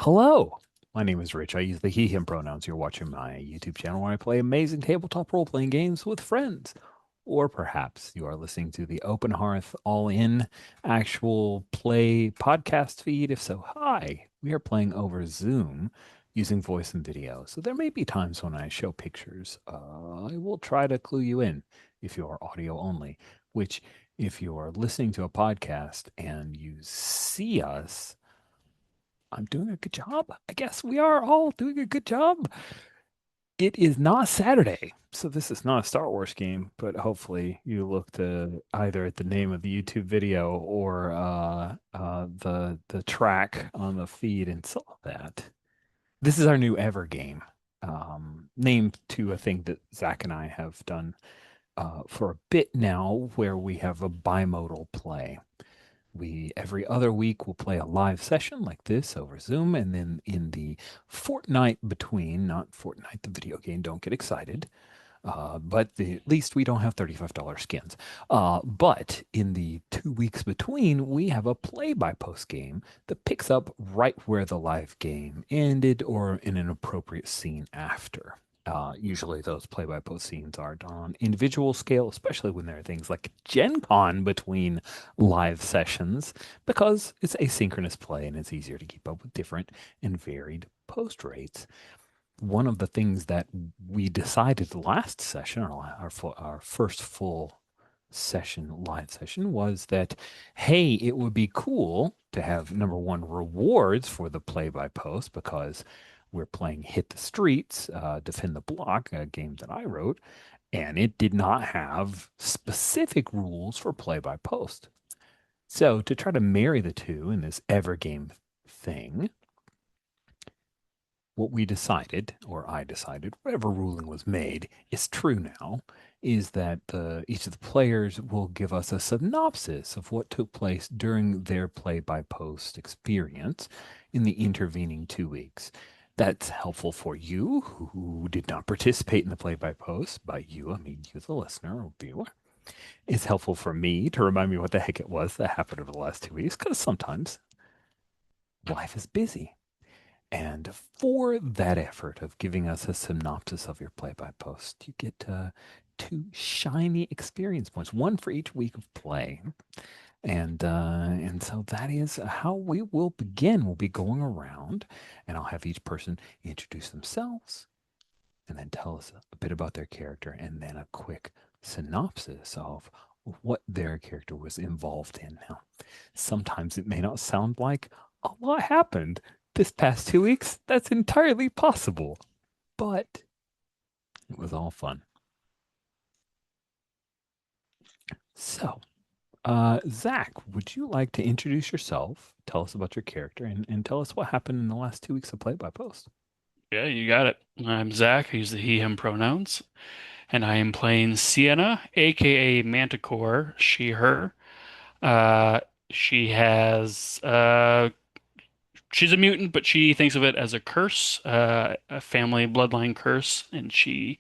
Hello, my name is Rich. I use the he, him pronouns. You're watching my YouTube channel where I play amazing tabletop role-playing games with friends. Or perhaps you are listening to the Open Hearth all-in actual play podcast feed. If so, hi. We are playing over Zoom using voice and video. So there may be times when I show pictures. I will try to clue you in if you are audio only, which if you are listening to a podcast and you see us, I'm doing a good job. I guess we are all doing a good job. It is not Saturday, so this is not a Star Wars game, but hopefully you looked either at the name of the YouTube video or the track on the feed and saw that. This is our new Evergame, named to a thing that Zach and I have done for a bit now, where we have a bimodal play. We every other week will play a live session like this over Zoom, and then in the fortnight between, not Fortnite the video game, don't get excited. At least we don't have $35 skins. But in the 2 weeks between, we have a play-by-post game that picks up right where the live game ended or in an appropriate scene after. Usually those play-by-post scenes are done on individual scale, especially when there are things like Gen Con between live sessions, because it's asynchronous play and it's easier to keep up with different and varied post rates. One of the things that we decided last session, our first full session, live session, was that, hey, it would be cool to have number one, rewards for the play by post, because we're playing Hit the Streets, Defend the Block, a game that I wrote, and it did not have specific rules for play by post. So to try to marry the two in this Evergame thing, what we decided, or I decided, whatever ruling was made, is true now, is that each of the players will give us a synopsis of what took place during their play-by-post experience in the intervening 2 weeks. That's helpful for you who did not participate in the play-by-post. By you, I mean you, the listener or viewer. It's helpful for me to remind me what the heck it was that happened over the last 2 weeks, because sometimes life is busy. And for that effort of giving us a synopsis of your play-by-post, you get two shiny experience points, one for each week of play. And so that is how we will begin. We'll be going around, and I'll have each person introduce themselves, and then tell us a bit about their character, and then a quick synopsis of what their character was involved in. Now, sometimes it may not sound like a lot happened this past 2 weeks. That's entirely possible, but it was all fun. So, Zach, would you like to introduce yourself, tell us about your character, and tell us what happened in the last 2 weeks of Play by Post? Yeah, you got it. I'm Zach. I use the he, him pronouns, and I am playing Sienna, aka Manticore, she, her. Uh, she has she's a mutant, but she thinks of it as a curse, a family bloodline curse, and she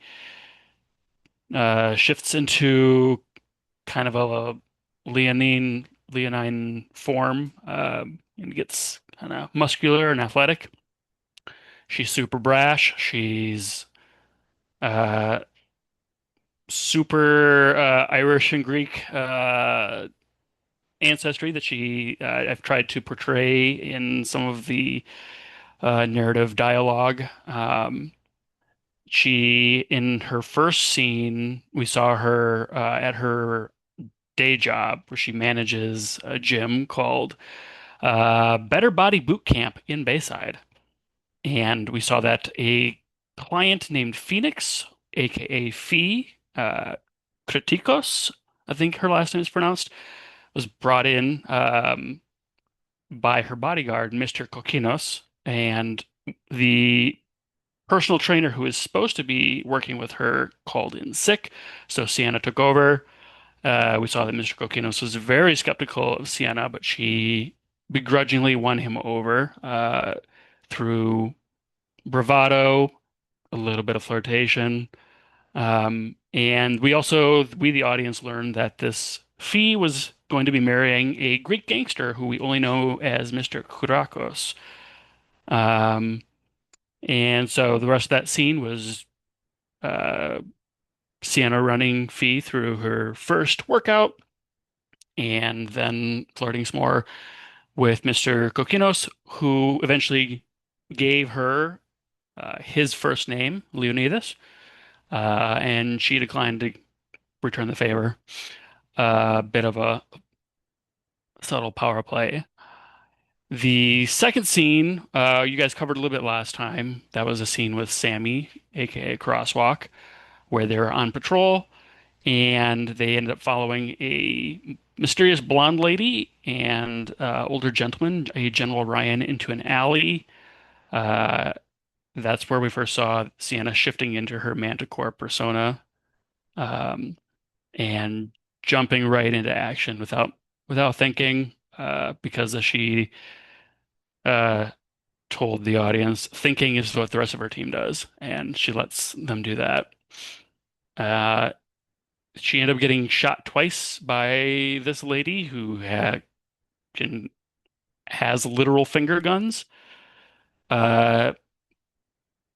shifts into kind of a leonine form, and gets kind of muscular and athletic. She's super brash. She's uh super Irish and Greek ancestry that she I've tried to portray in some of the narrative dialogue. She, in her first scene, we saw her at her day job where she manages a gym called Better Body Boot Camp in Bayside. And we saw that a client named Phoenix, aka Fee, Kritikos, I think her last name is pronounced, was brought in by her bodyguard, Mr. Kokinos, and the personal trainer who is supposed to be working with her called in sick, so Sienna took over. We saw that Mr. Kokinos was very skeptical of Sienna, but she begrudgingly won him over through bravado, a little bit of flirtation. And we, the audience, learned that this Fee was going to be marrying a Greek gangster who we only know as Mr. Kyrakos. Um, and so the rest of that scene was uh, Sienna running Fee through her first workout and then flirting some more with Mr. Kokinos, who eventually gave her his first name, Leonidas, and she declined to return the favor. A bit of a subtle power play. The second scene, you guys covered a little bit last time. That was a scene with Sammy, aka Crosswalk, where they're on patrol and they ended up following a mysterious blonde lady and older gentleman, a General Ryan, into an alley. Uh, that's where we first saw Sienna shifting into her Manticore persona, um, and jumping right into action without thinking, because as she uh, told the audience, thinking is what the rest of her team does, and she lets them do that. Uh, she ended up getting shot twice by this lady who has literal finger guns. Uh,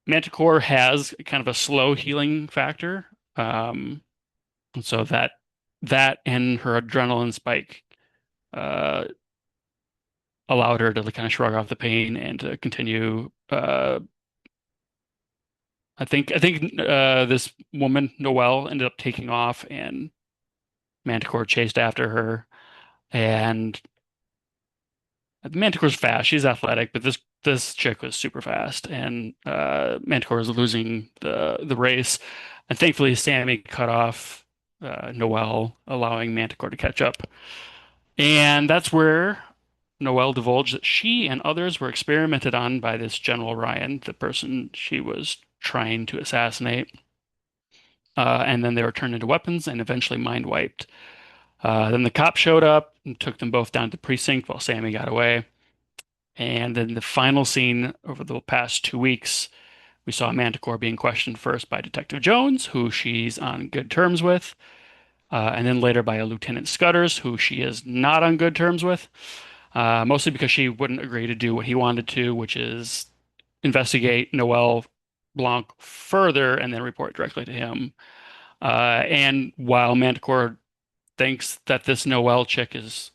Manticore has kind of a slow healing factor, and so that and her adrenaline spike uh, allowed her to kind of shrug off the pain and to continue. I think this woman Noelle ended up taking off, and Manticore chased after her, and Manticore's fast. She's athletic, but this chick was super fast, and Manticore was losing the race. And thankfully, Sammy cut off Noelle, allowing Manticore to catch up. And that's where Noelle divulged that she and others were experimented on by this General Ryan, the person she was trying to assassinate. And then they were turned into weapons and eventually mind wiped. Then the cops showed up and took them both down to the precinct while Sammy got away. And then the final scene over the past 2 weeks, we saw Manticore being questioned first by Detective Jones, who she's on good terms with, and then later by a Lieutenant Scutters, who she is not on good terms with, mostly because she wouldn't agree to do what he wanted to, which is investigate Noel Blanc further and then report directly to him. And while Manticore thinks that this Noel chick is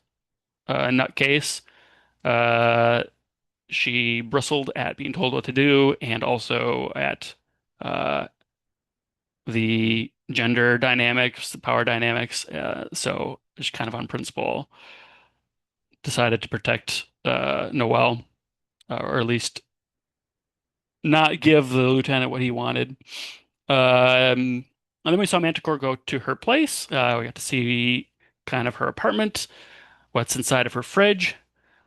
a nutcase, uh, she bristled at being told what to do and also at uh, the gender dynamics, the power dynamics. So just kind of on principle, decided to protect Noel, or at least not give the lieutenant what he wanted. And then we saw Manticore go to her place. We got to see kind of her apartment, what's inside of her fridge,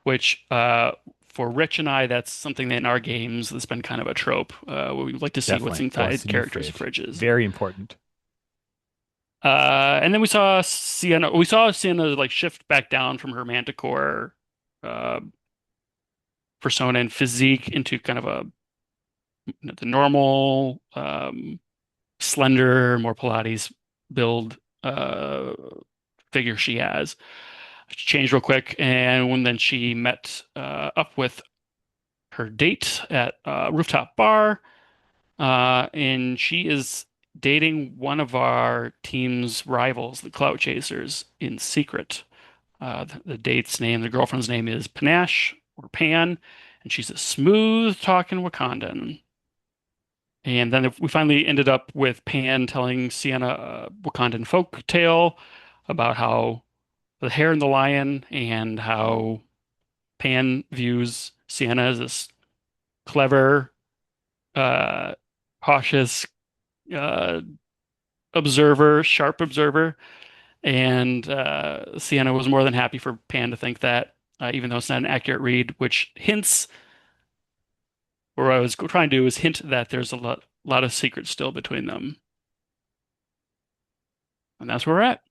which for Rich and I, that's something that in our games that's been kind of a trope. We like to see what's Definitely. What's inside in your characters' fridge? fridges. Very important. And then we saw Sienna. We saw Sienna like shift back down from her Manticore uh, persona and physique into kind of the normal, slender, more Pilates build figure she has. She changed real quick, and then she met up with her date at a rooftop bar, and she is dating one of our team's rivals, the Clout Chasers, in secret. The date's name, the girlfriend's name is Panache or Pan, and she's a smooth talking Wakandan. And then we finally ended up with Pan telling Sienna a Wakandan folk tale about how the hare and the lion and how Pan views Sienna as this clever, uh, cautious, uh, observer, sharp observer. And Sienna was more than happy for Pan to think that, even though it's not an accurate read, which hints, or what I was trying to do is hint that there's a lot of secrets still between them. And that's where we're at.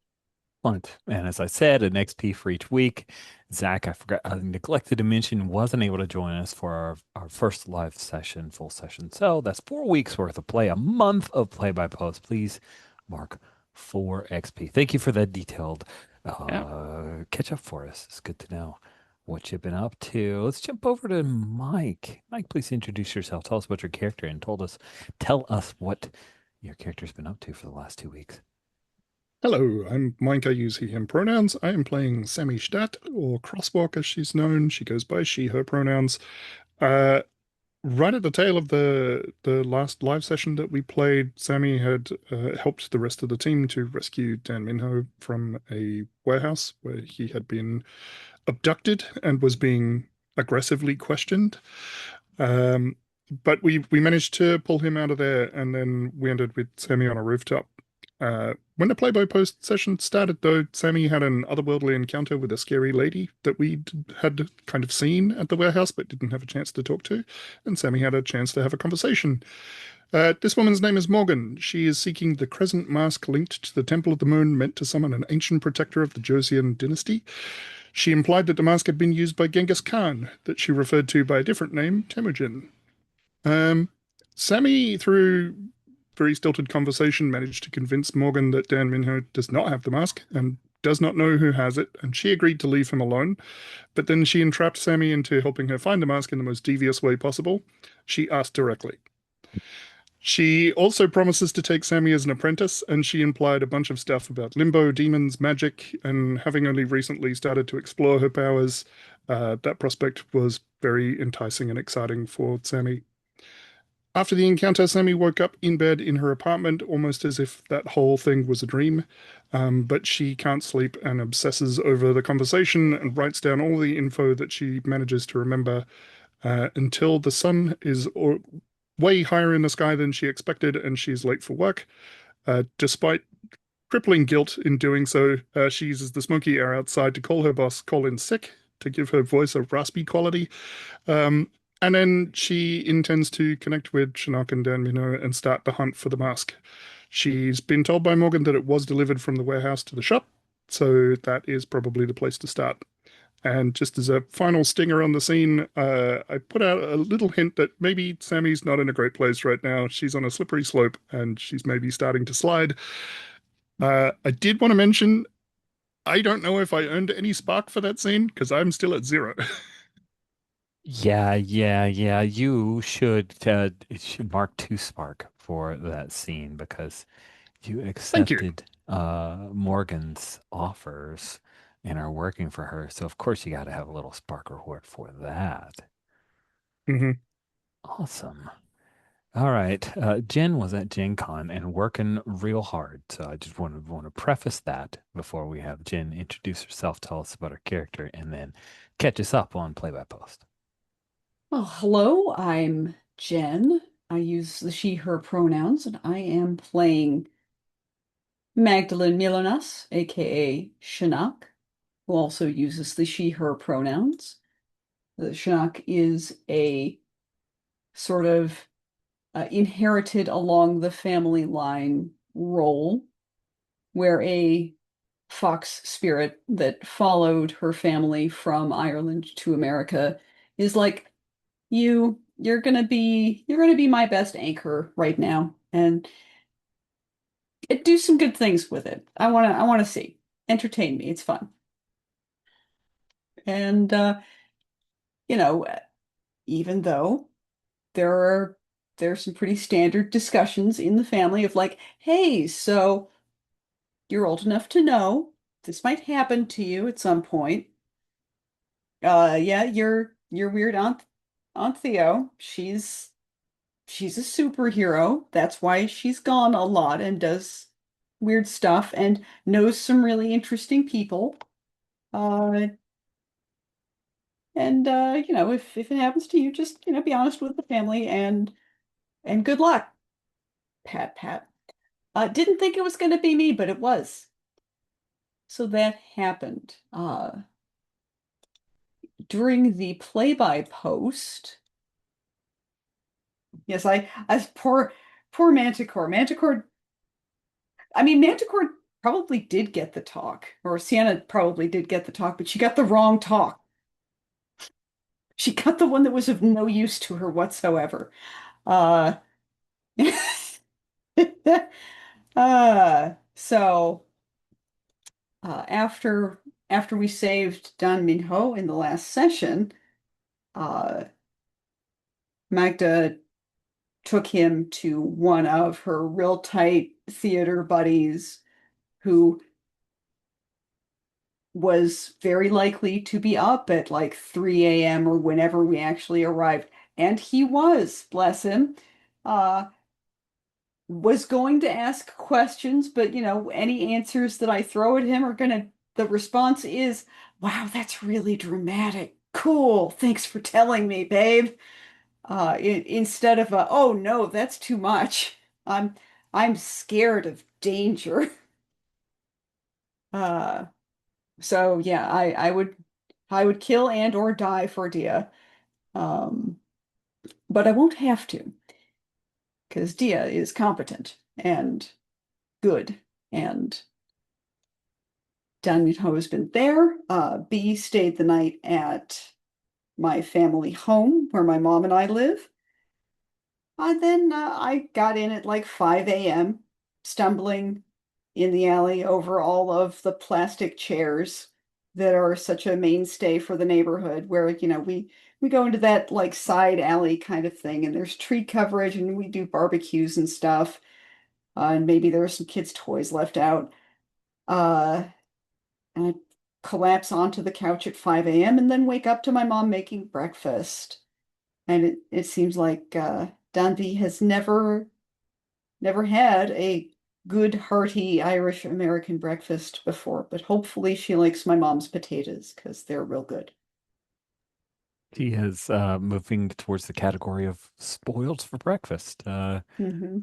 Excellent. And as I said, an XP for each week. Zach, I forgot, I neglected to mention, wasn't able to join us for our first live session, full session. So that's 4 weeks worth of play, a month of play by post. Please mark 4 XP. Thank you for that detailed Yeah. catch up for us. It's good to know. what you've been up to. Let's jump over to Mike. Mike, please introduce yourself. Tell us about your character and tell us what your character's been up to for the last 2 weeks. Hello, I'm Mike. I use he, him pronouns. I am playing Sammy Stadt, or Crosswalk as she's known. She goes by she, her pronouns. Uh, right at the tail of the last live session that we played, Sammy had helped the rest of the team to rescue Dan Minho from a warehouse where he had been abducted and was being aggressively questioned. Um, but we managed to pull him out of there, and then we ended with Sammy on a rooftop. When the play-by-post session started, though, Sammy had an otherworldly encounter with a scary lady that we had kind of seen at the warehouse but didn't have a chance to talk to, and Sammy had a chance to have a conversation. This woman's name is Morgan. She is seeking the crescent mask linked to the Temple of the Moon meant to summon an ancient protector of the Joseon dynasty. She implied that the mask had been used by Genghis Khan, that she referred to by a different name, Temujin. Um, Sammy, through very stilted conversation, managed to convince Morgan that Dan Minho does not have the mask and does not know who has it, and she agreed to leave him alone. But then she entrapped Sammy into helping her find the mask in the most devious way possible. She asked directly. She also promises to take Sammy as an apprentice, and she implied a bunch of stuff about limbo, demons, magic, and having only recently started to explore her powers, that prospect was very enticing and exciting for Sammy. After the encounter, Sammy woke up in bed in her apartment, almost as if that whole thing was a dream. But she can't sleep and obsesses over the conversation and writes down all the info that she manages to remember until the sun is way higher in the sky than she expected and she's late for work. Despite crippling guilt in doing so, she uses the smoky air outside to call her boss, call in sick, to give her voice a raspy quality. Um, and then she intends to connect with Shinnok and Dan Minho and start the hunt for the mask. She's been told by Morgan that it was delivered from the warehouse to the shop, so that is probably the place to start. And just as a final stinger on the scene, I put out a little hint that maybe Sammy's not in a great place right now. She's on a slippery slope and she's maybe starting to slide. I did want to mention I don't know if I earned any spark for that scene because I'm still at zero. Yeah. You should mark 2 spark for that scene because you Thank you. accepted Morgan's offers and are working for her. So of course you got to have a little spark reward for that. Hmm. Awesome. All right. Jen was at Gen Con and working real hard. So I just want to preface that before we have Jen introduce herself, tell us about her character, and then catch us up on Play by Post. Well, hello, I'm Jen. I use the she, her pronouns, and I am playing Magdalene Milonas, aka Shinnok, who also uses the she, her pronouns. The Shinnok is a sort of inherited along the family line role where a fox spirit that followed her family from Ireland to America is like, you're gonna be my best anchor right now, and do some good things with it. I wanna see. Entertain me. It's fun. And you know, even though there are there's some pretty standard discussions in the family of like, hey, so you're old enough to know this might happen to you at some point. Yeah, your weird Aunt Theo. She's a superhero. That's why she's gone a lot and does weird stuff and knows some really interesting people. Uh, and if it happens to you, just be honest with the family and good luck. Pat, pat. Didn't think it was going to be me, but it was. So that happened. During the play-by-post, yes, I poor Manticore. Manticore probably did get the talk, or Sienna probably did get the talk, but she got the wrong talk. She got the one that was of no use to her whatsoever. Uh, so after after we saved Don Minho in the last session, uh, Magda took him to one of her real tight theater buddies who was very likely to be up at like 3 a.m. or whenever we actually arrived. And he was, bless him, uh, was going to ask questions, but any answers that I throw at him are the response is, wow, that's really dramatic. Cool. Thanks for telling me, babe. Instead of oh no, that's too much. I'm I'm scared of danger. Uh, so yeah, I would kill and or die for Dia. Um, but I won't have to because Dia is competent and good and Daniel has been there. B stayed the night at my family home where my mom and I live. Then I got in at like 5 a.m., stumbling in the alley over all of the plastic chairs that are such a mainstay for the neighborhood, where we go into that like side alley kind of thing, and there's tree coverage, and we do barbecues and stuff, and maybe there are some kids' toys left out. Uh, and I collapse onto the couch at 5 a.m. and then wake up to my mom making breakfast. And it seems like Danby has never had a good, hearty Irish American breakfast before, but hopefully she likes my mom's potatoes because they're real good. He is moving towards the category of spoiled for breakfast. Hmm.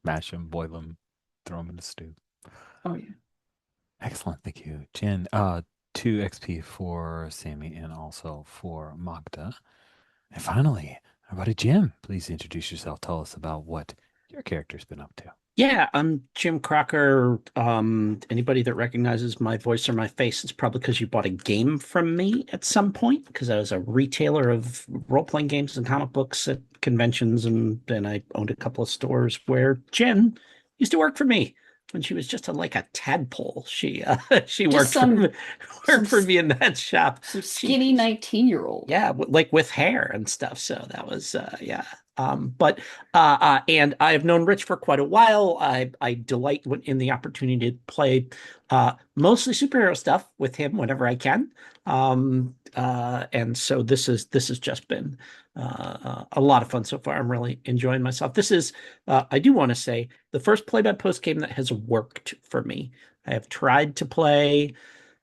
Mash them, boil them, throw them in a stew. Oh yeah. Excellent, thank you, Jen. 2 XP for Sammy and also for Magda. And finally, our buddy Jim, please introduce yourself. Tell us about what your character's been up to. Yeah, I'm Jim Crocker. Anybody that recognizes my voice or my face, it's probably because you bought a game from me at some point, because I was a retailer of role-playing games and comic books at conventions, and then I owned a couple of stores where Jen used to work for me when she was just like a tadpole. She Just worked for me, some worked for me in that shop. some She skinny 19-year-old. Yeah, like with hair and stuff. So that was yeah. But and I've known Rich for quite a while. I delight in the opportunity to play mostly superhero stuff with him whenever I can. And so this has just been a lot of fun so far. I'm really enjoying myself. This is I do want to say the first play by post game that has worked for me. I have tried to play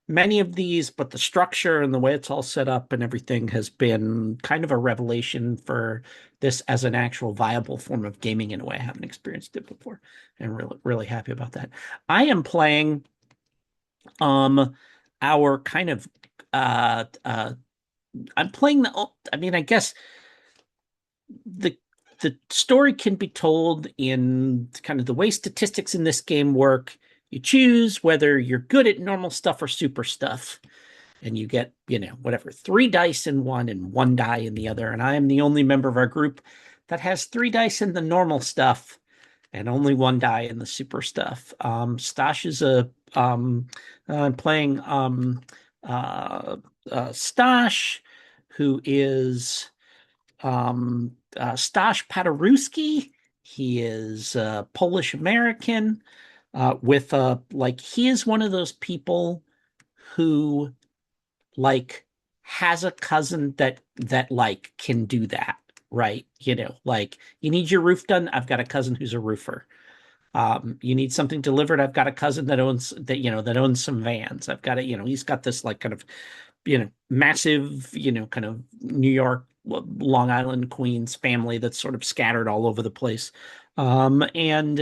many of these, but the structure and the way it's all set up and everything has been kind of a revelation for this as an actual viable form of gaming in a way I haven't experienced it before. And really, really happy about that. I am playing our kind of I'm playing I mean, I guess the the story can be told in kind of the way statistics in this game work. You choose whether you're good at normal stuff or super stuff, and you get, whatever, 3 dice in one and 1 die in the other. And I am the only member of our group that has 3 dice in the normal stuff and only 1 die in the super stuff. Stash is I'm playing Stash, who is Stash Paderewski. He is Polish American with he is one of those people who like has a cousin that like can do that, right? Like you need your roof done. I've got a cousin who's a roofer. You need something delivered. I've got a cousin that owns some vans. I've got he's got this like kind of, massive, kind of New York, Long Island, Queens family that's sort of scattered all over the place. And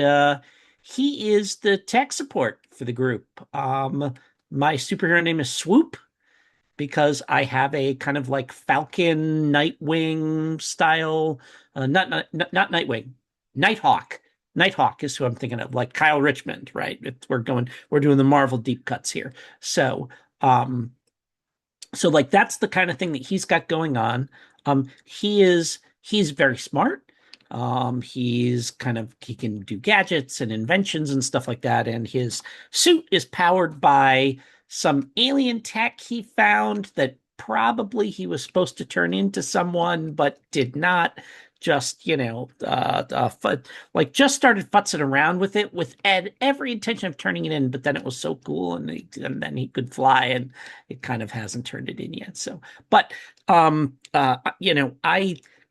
he is the tech support for the group. My superhero name is Swoop because I have a kind of like Falcon, Nightwing style, not Nightwing, Nighthawk. Nighthawk is who I'm thinking of, like Kyle Richmond, right? We're doing the Marvel deep cuts here. So like that's the kind of thing that he's got going on. He's very smart. He can do gadgets and inventions and stuff like that. And his suit is powered by some alien tech he found that probably he was supposed to turn into someone, but did not. Just, like just started futzing around with it with every intention of turning it in, but then it was so cool and then he could fly and it kind of hasn't turned it in yet. So, but I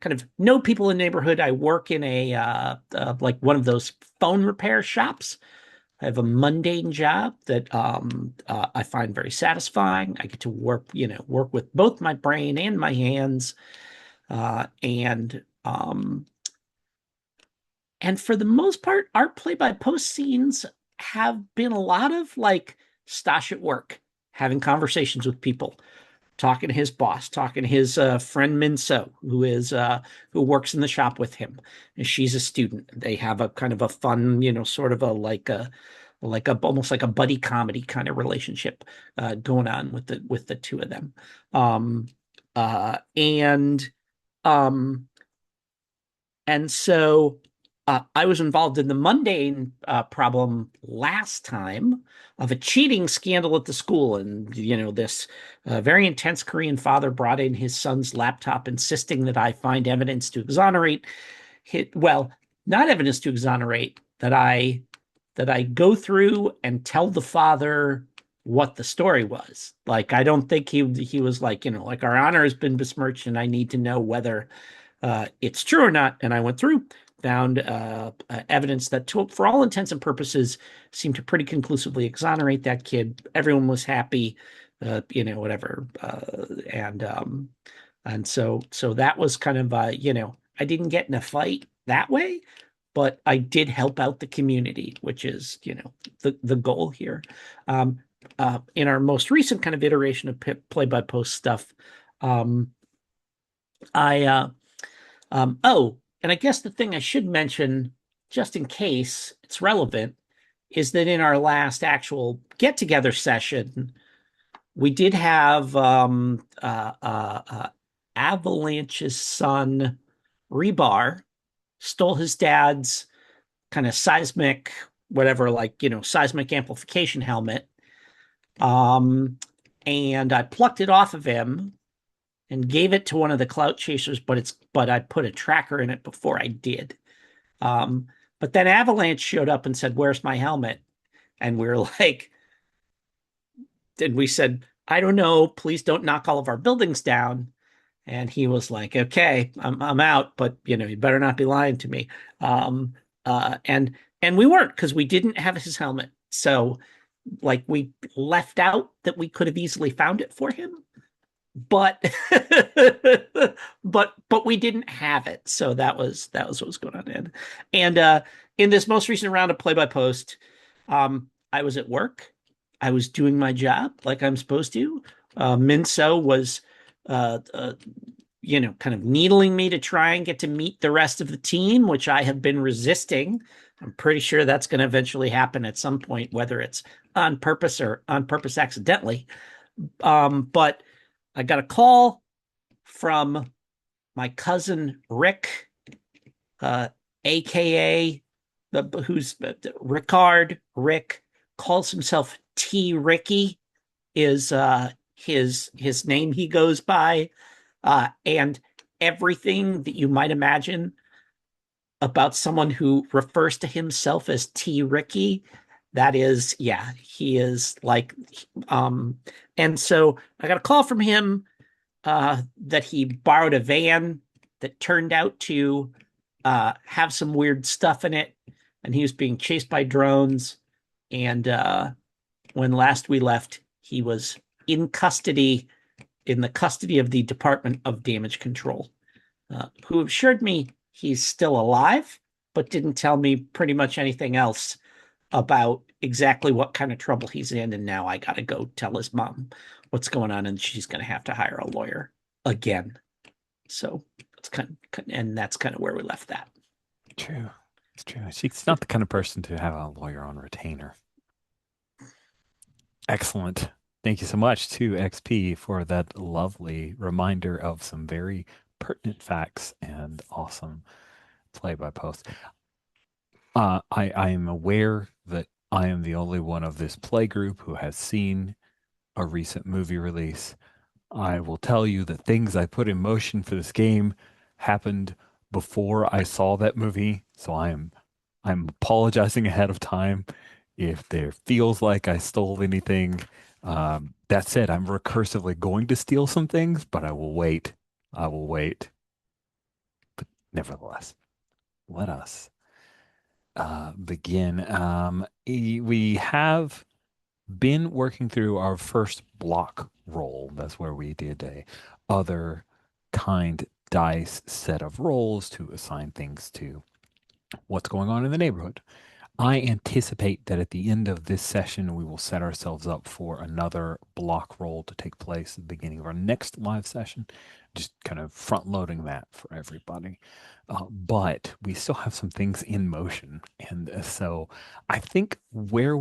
kind of know people in the neighborhood. I work in a like one of those phone repair shops. I have a mundane job that I find very satisfying. I get to work with both my brain and my hands, and for the most part, our play-by-post scenes have been a lot of like Stash at work, having conversations with people, talking to his boss, talking to his friend Minso, who works in the shop with him, and she's a student. They have a kind of a fun, sort of a almost like a buddy comedy kind of relationship going on with the two of them. Um, and and so I was involved in the mundane problem last time of a cheating scandal at the school. And, this very intense Korean father brought in his son's laptop, insisting that I find evidence to exonerate. Well, not evidence to exonerate, that I go through and tell the father what the story was. Like, I don't think he was like, like our honor has been besmirched and I need to know whether it's true or not. And I went through, found evidence that, for all intents and purposes, seemed to pretty conclusively exonerate that kid. Everyone was happy, whatever. And so that was kind of, I didn't get in a fight that way, but I did help out the community, which is, the goal here. In our most recent kind of iteration of play-by-post stuff, I and I guess the thing I should mention, just in case it's relevant, is that in our last actual get-together session, we did have Avalanche's son, Rebar, stole his dad's kind of seismic, whatever, like, seismic amplification helmet. And I plucked it off of him and gave it to one of the clout chasers, but I put a tracker in it before I did. But then Avalanche showed up and said, "Where's my helmet?" And we were like, and we said, "I don't know. Please don't knock all of our buildings down." And he was like, "Okay, I'm out, but you better not be lying to me." And we weren't, because we didn't have his helmet. So like we left out that we could have easily found it for him, but but we didn't have it. So that was what was going on. And in this most recent round of play-by-post, I was at work. I was doing my job like I'm supposed to. Minso was kind of needling me to try and get to meet the rest of the team, which I have been resisting. I'm pretty sure that's going to eventually happen at some point, whether it's on purpose or on purpose accidentally. But I got a call from my cousin Rick, aka who's Rickard. Rick calls himself T. Ricky, is his name he goes by, and everything that you might imagine about someone who refers to himself as T. Ricky. That is, yeah, he is like, and so I got a call from him that he borrowed a van that turned out to have some weird stuff in it, and he was being chased by drones. And when last we left, he was in the custody of the Department of Damage Control, who assured me he's still alive, but didn't tell me pretty much anything else about exactly what kind of trouble he's in. And now I got to go tell his mom what's going on, and she's going to have to hire a lawyer again. So it's that's kind of where we left that. True. It's true. She's not the kind of person to have a lawyer on retainer. Excellent. Thank you so much to XP for that lovely reminder of some very pertinent facts and awesome play by post. I am aware that I am the only one of this play group who has seen a recent movie release. I will tell you that things I put in motion for this game happened before I saw that movie, so I'm apologizing ahead of time if there feels like I stole anything. That said, I'm recursively going to steal some things, but I will wait. I will wait. But nevertheless, let us begin. We have been working through our first block roll. That's where we did a other kind dice set of rolls to assign things to what's going on in the neighborhood. I anticipate that at the end of this session, we will set ourselves up for another block roll to take place at the beginning of our next live session, just kind of front loading that for everybody. But we still have some things in motion. And so I think where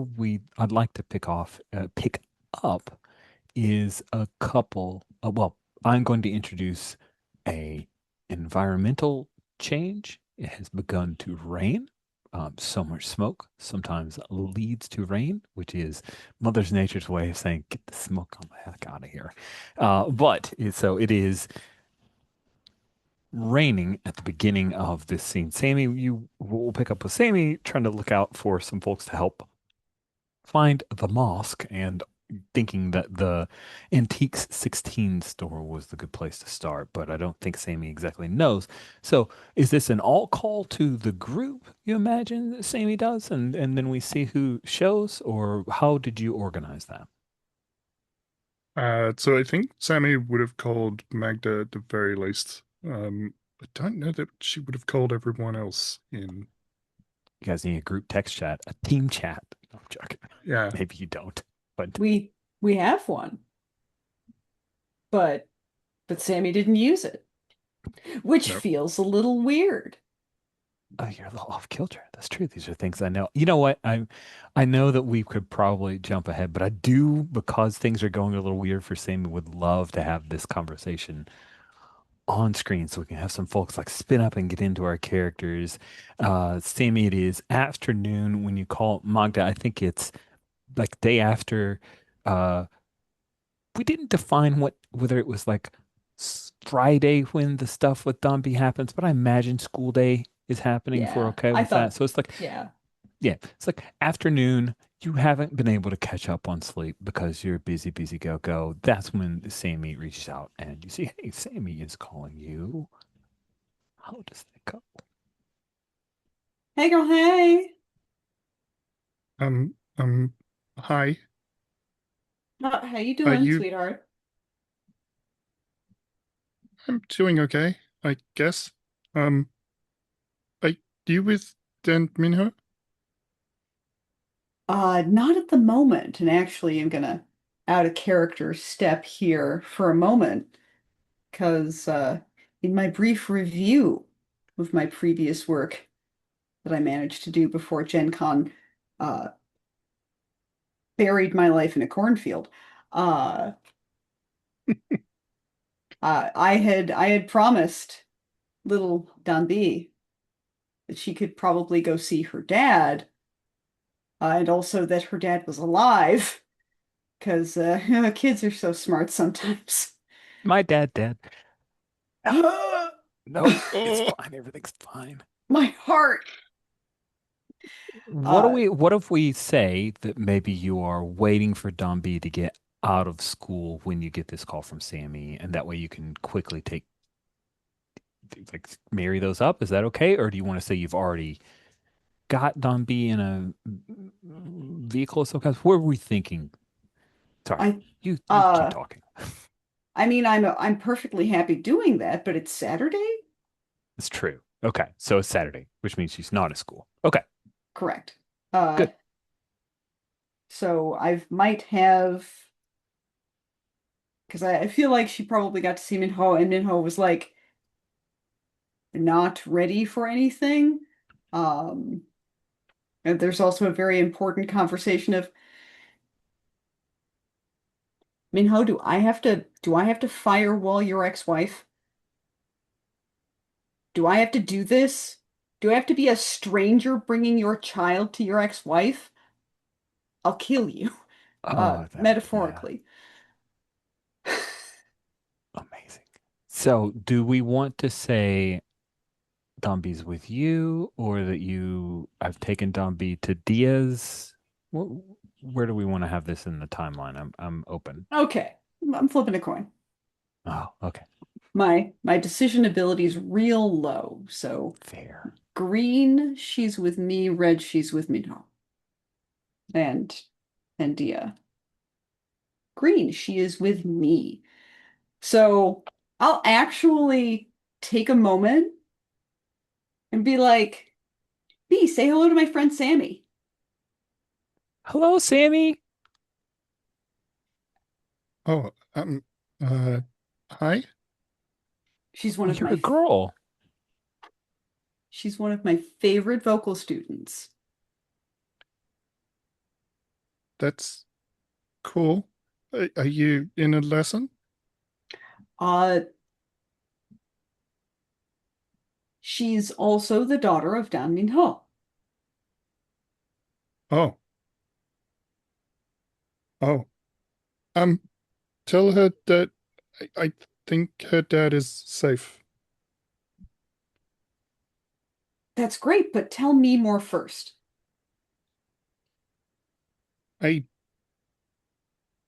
I'd like to pick up is a couple. Well, I'm going to introduce a environmental change. It has begun to rain. So much smoke sometimes leads to rain, which is Mother's Nature's way of saying, get the smoke on the heck out of here. So it is raining at the beginning of this scene. Sammy, you will pick up with Sammy trying to look out for some folks to help find the mosque and thinking that the Antiques 16 store was the good place to start, but I don't think Sammy exactly knows. So is this an all call to the group, you imagine that Sammy does, and then we see who shows, or how did you organize that? So I think Sammy would have called Magda at the very least. I don't know that she would have called everyone else in. You guys need a group text chat, a team chat. No, I'm joking. Yeah. Maybe you don't, but We have one, but Sammy didn't use it, which No. feels a little weird. oh, you're a little off kilter. That's true. These are things I know. You know what? I know that we could probably jump ahead, but I do, because things are going a little weird for Sammy, would love to have this conversation on screen so we can have some folks like spin up and get into our characters. Sammy, it is afternoon when you call Magda. I think it's like day after. Uh, we didn't define whether it was like Friday when the stuff with Dombey happens, but I imagine school day is happening if we're Yeah, okay I with that. thought, So it's like, yeah. yeah, it's like afternoon. You haven't been able to catch up on sleep because you're busy, busy, go, go. That's when Sammy reaches out and you see, hey, Sammy is calling you. How does that go? Hey girl, hey. Um, hi. How you Are doing, you? sweetheart? I'm doing okay, I guess. Um, are you with Dan Minho? Not at the moment, and actually I'm gonna out of character step here for a moment, because in my brief review of my previous work that I managed to do before Gen Con uh buried my life in a cornfield, uh I had promised little Danby that she could probably go see her dad, and also that her dad was alive, because kids are so smart sometimes. My dad dead. No, it's Oh, fine. Everything's fine. My heart. Uh, What if we say that maybe you are waiting for Don B to get out of school when you get this call from Sammy, and that way you can quickly like marry those up? Is that okay? Or do you want to say you've already got Don B in a vehicle of some kind? What were we thinking? Sorry, I you keep uh talking. I mean I'm perfectly happy doing that, but it's Saturday? It's true. Okay, so it's Saturday, which means she's not at school. Okay, Correct. Uh good. so I might have, because I feel like she probably got to see Minho and Minho was like not ready for anything. Um and there's also a very important conversation of, Minho, do I have to firewall your ex-wife? Do I have to do this? Do I have to be a stranger bringing your child to your ex-wife? I'll kill you, Oh, that yeah. metaphorically. So, do we want to say Domby's with you, or that I've taken Domby to Diaz? Wh- Where do we want to have this in the timeline? I'm open. Okay, I'm flipping a coin. Oh, okay. My decision ability is real low. So Fair. green, she's with me. Red, she's with me. No. And Dia. Green, she is with me. So I'll actually take a moment and be like, B, say hello to my friend Sammy. Hello, Sammy. Oh, uh, hi. She's Oh, one of you're a my girl. she's one of my favorite vocal students. That's cool. Are you in a lesson? Uh, she's also the daughter of Dan Min-ho. Oh, oh. Um, tell her that I think her dad is safe. That's great, but tell me more first. I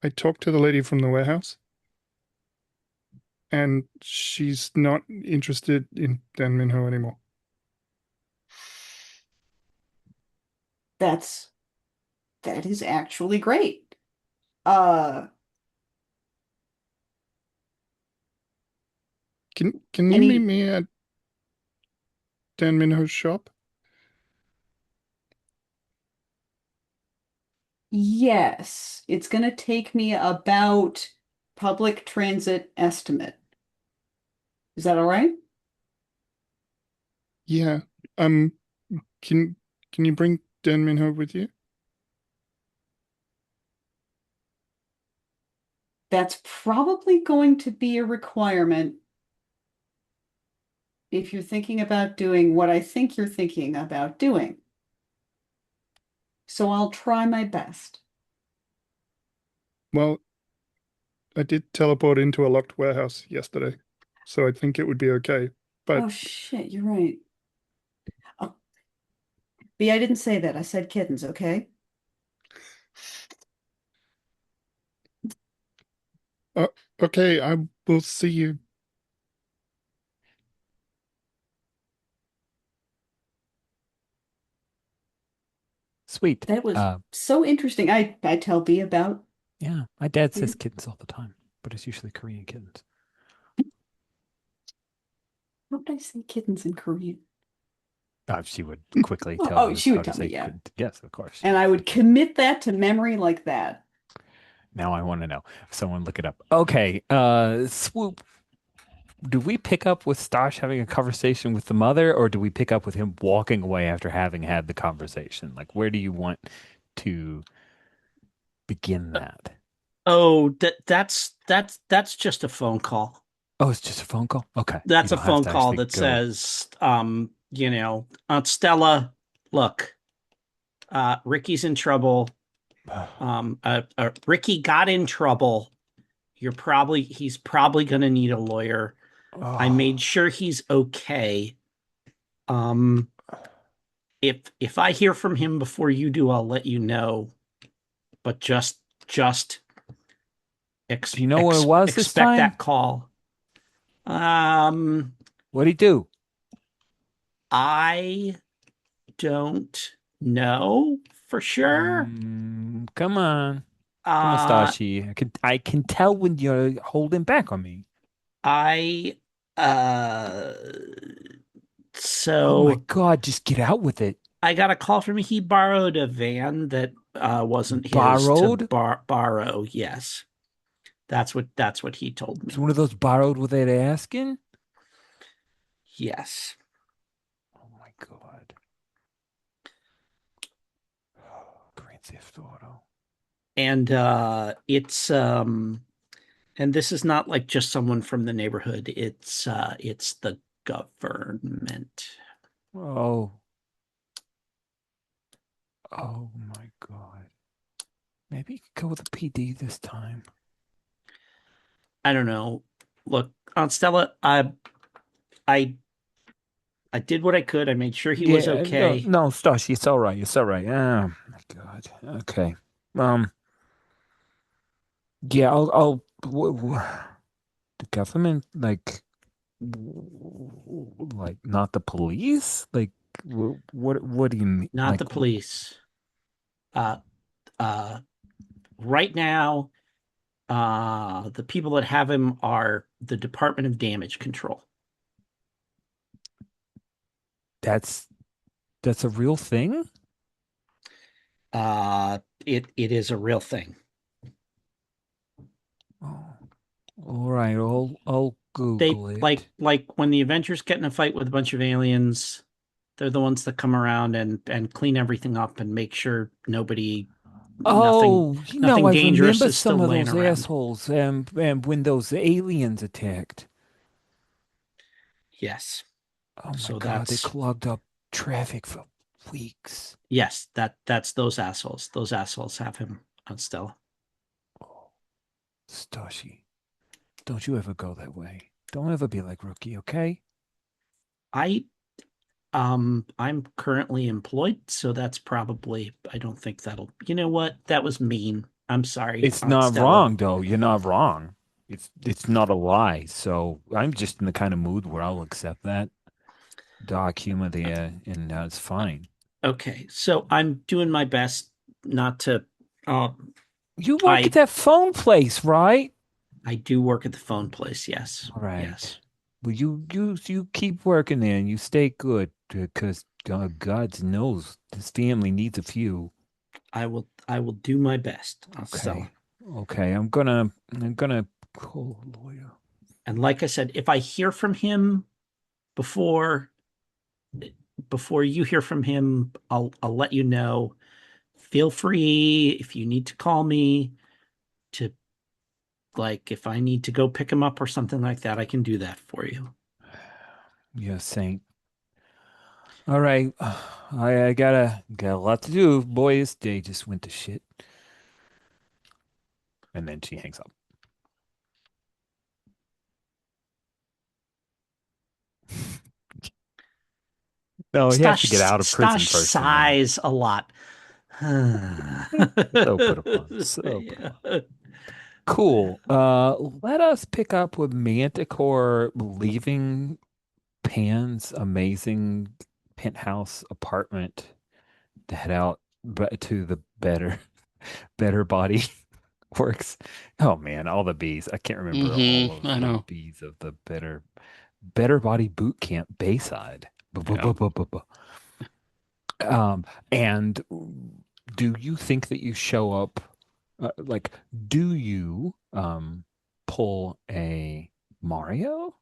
I talked to the lady from the warehouse, and she's not interested in Dan Minho anymore. That's that is actually great. Uh, Can you meet any me at Dan Minho's shop? Yes, it's gonna take me about public transit estimate. Is that all right? Yeah. Can can you bring Dan Minho with you? That's probably going to be a requirement if you're thinking about doing what I think you're thinking about doing. So I'll try my best. Well, I did teleport into a locked warehouse yesterday, so I think it would be okay. But Oh shit, you're right. Oh, B, I didn't say that. I said kittens, okay? uh, okay, I will see you. Sweet. That was so interesting. I tell B about Yeah, my dad yeah. says kittens all the time, but it's usually Korean kittens. How would I say kittens in Korean? She would quickly Oh, tell oh, you she how would to tell me, say yeah. yes, of course. And I would commit that to memory like that. Now I want to know. Someone look it up. Okay, Swoop. Do we pick up with Stosh having a conversation with the mother, or do we pick up with him walking away after having had the conversation? Like, where do you want to begin that? Oh, that's just a phone call. Oh, it's just a phone call? Okay. You That's a don't have phone to call actually that go. says, Aunt Stella, look, Ricky's in trouble. Ricky got in trouble. He's probably going to need a lawyer. I made Oh, sure he's okay. Um, if I hear from him before you do, I'll let you know. But just do you know what it was this expect time? that call. Um, What'd he do? I don't know for sure. Come on. Come on, Uh, Stashi. I can tell when you're holding back on me. I uh Oh my so God, just get out with it. I got a call from him. He borrowed a van that wasn't his to Borrowed? borrow. Yes. That's what he told It's me. one of those borrowed without asking? Yes. Oh my God. Grand Theft Auto. And it's and this is not like just someone from the neighborhood. It's the government. Oh, oh my God. Maybe you could go with the PD this time. I don't know. Look, Aunt Stella, I I did what I could. I made sure he was Yeah, no, okay. no, Stashi, it's all right. It's all right. Oh my God. Okay. Um, yeah, the government, like not the police? Like, what do you mean? Not the police. Uh, uh, right now, the people that have him are the Department of Damage Control. That's that's a real thing? It is a real thing. Oh, all right, I'll They Google it. like when the Avengers get in a fight with a bunch of aliens, they're the ones that come around and clean everything up and make sure nothing Oh, nothing I dangerous remember is still some of laying those around. assholes, and when those aliens attacked. Yes. Oh my So God, they that's clogged up traffic for weeks. yes, that's those assholes. Those assholes have him on Stella. Oh, Stashi, don't you ever go that way. Don't ever be like Rookie, okay? I I'm currently employed, so that's probably I don't think that'll you know what? That was mean. I'm sorry, It's Aunt not Stella. wrong though. You're not wrong. It's not a lie. So I'm just in the kind of mood where I'll accept that dark humor there, and it's fine. Okay, so I'm doing my best not to You work at I that phone place, right? I do work at the phone place. Yes. All right. Yes. Well, you keep working there and you stay good because God knows this family needs a few. I will do my best, Aunt Okay. Stella. Okay. I'm gonna call a lawyer. And like I said, if I hear from him before before you hear from him, I'll let you know. Feel free if you need to call me to like if I need to go pick him up or something like that, I can do that for you. You're a saint. All right. I got a lot to do. Boy, this day just went to shit. And then she hangs up. No, he has to get out of prison Stash first and then sighs a lot. so put upon. So put upon. Yeah. Cool. Let us pick up with Manticore leaving Pan's amazing penthouse apartment to head out but to the better body works. Oh man, all the bees. I can't remember all of I the know. bees of the better body boot camp Bayside. Yeah. Bu-bu-bu-bu-bu-bu. And do you think that you show up like do you pull a Mario?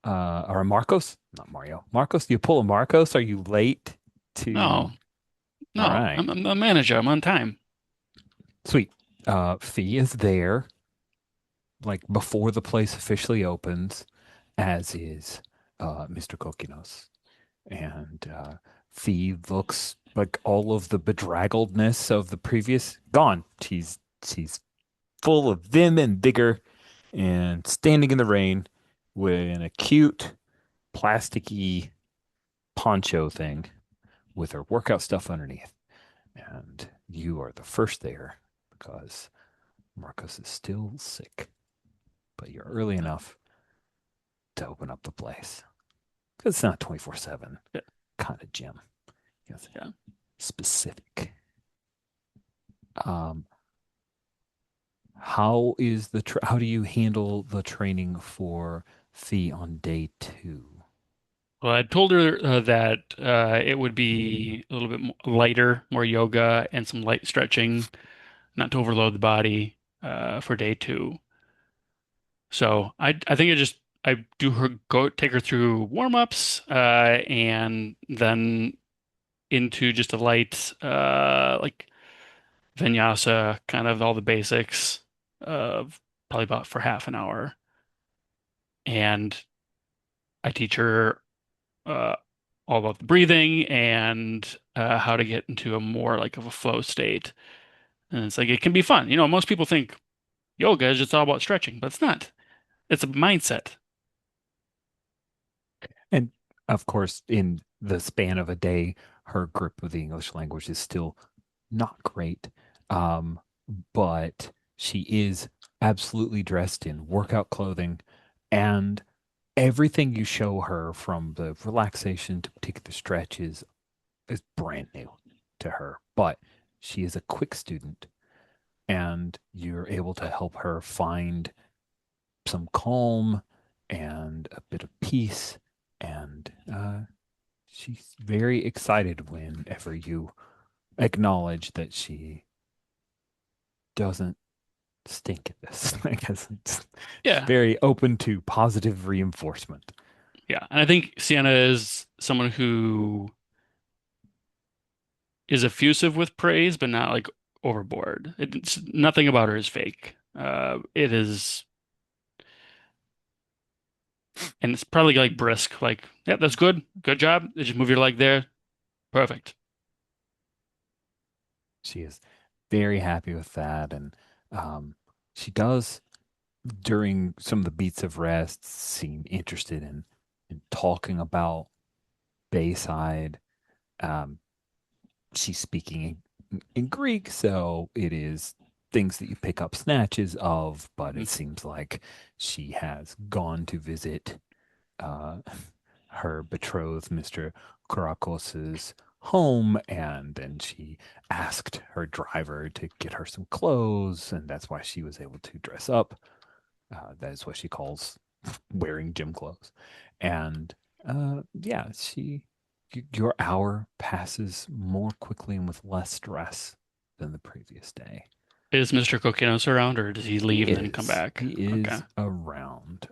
Or a Marcos? Not Mario. Marcos, do you pull a Marcos? Are you late No, to all no. right. I'm a manager. I'm on time. Sweet. Fee is there, like before the place officially opens, as is Mr. Kokinos. And Fee looks like all of the bedraggledness of the previous gone. She's full of vim and vigor and standing in the rain with a cute plasticky poncho thing with her workout stuff underneath. And you are the first there because Marcos is still sick, but you're early enough to open up the place. It's not 24/7 Yeah. kind of gym. It's Yeah. specific. Um, how do you handle the training for Fee on day 2? Well, I told her that it would be a little bit lighter, more yoga and some light stretching, not to overload the body for day two. So I think I do her go take her through warm-ups and then into just a light like vinyasa, kind of all the basics of probably about for half an hour. And I teach her uh, all about the breathing and how to get into a more like of a flow state. And it's like it can be fun. Most people think yoga is just all about stretching, but it's not. It's a mindset. And of course, in the span of a day, her grip of the English language is still not great. Um, but she is absolutely dressed in workout clothing, and everything you show her from the relaxation to particular stretches is brand new to her. But she is a quick student, and you're able to help her find some calm and a bit of peace. And she's very excited whenever you acknowledge that she doesn't stink at this. I guess she's Yeah, very open to positive reinforcement. yeah. And I think Sienna is someone who is effusive with praise, but not like overboard. It's nothing about her is fake. It is, and it's probably like brisk. Like, yeah, that's good. Good job. Just move your leg there. Perfect. She is very happy with that. And she does, during some of the beats of rest, seem interested in talking about Bayside. Um, she's speaking in Greek, so it is things that you pick up snatches of, but Mhm. it seems like she has gone to visit uh, her betrothed, Mr. Karakos's home, and then she asked her driver to get her some clothes, and that's why she was able to dress up. That is what she calls wearing gym clothes. And yeah, your hour passes more quickly and with less stress than the previous day. Is Mr. Coquinos around, or does he He leave and then come is. back? He Okay. is around.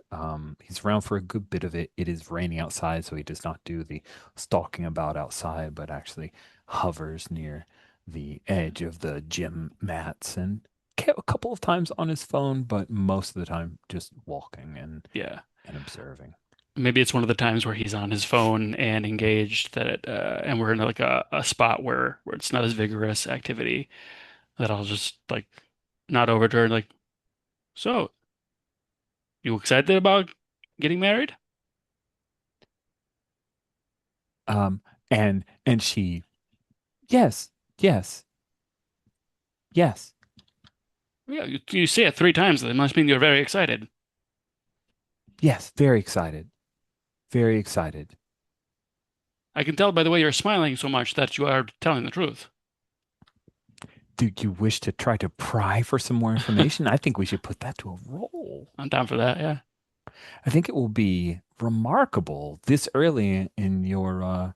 He's around for a good bit of it. It is raining outside, so he does not do the stalking about outside, but actually hovers near the edge of the gym mats and a couple of times on his phone, but most of the time just walking Yeah. and observing. Maybe it's one of the times where he's on his phone and engaged and we're in like a spot where it's not as vigorous activity that I'll just like nod over to her and like, so you excited about getting married? Um, and she, yes, yes, yes, Yeah, you say it 3 times. That must mean you're very excited. yes, very excited, very excited. I can tell by the way you're smiling so much that you are telling the truth. Do you wish to try to pry for some more information? I think we should put that to a roll. I'm down for that. Yeah. I think it will be remarkable this early in your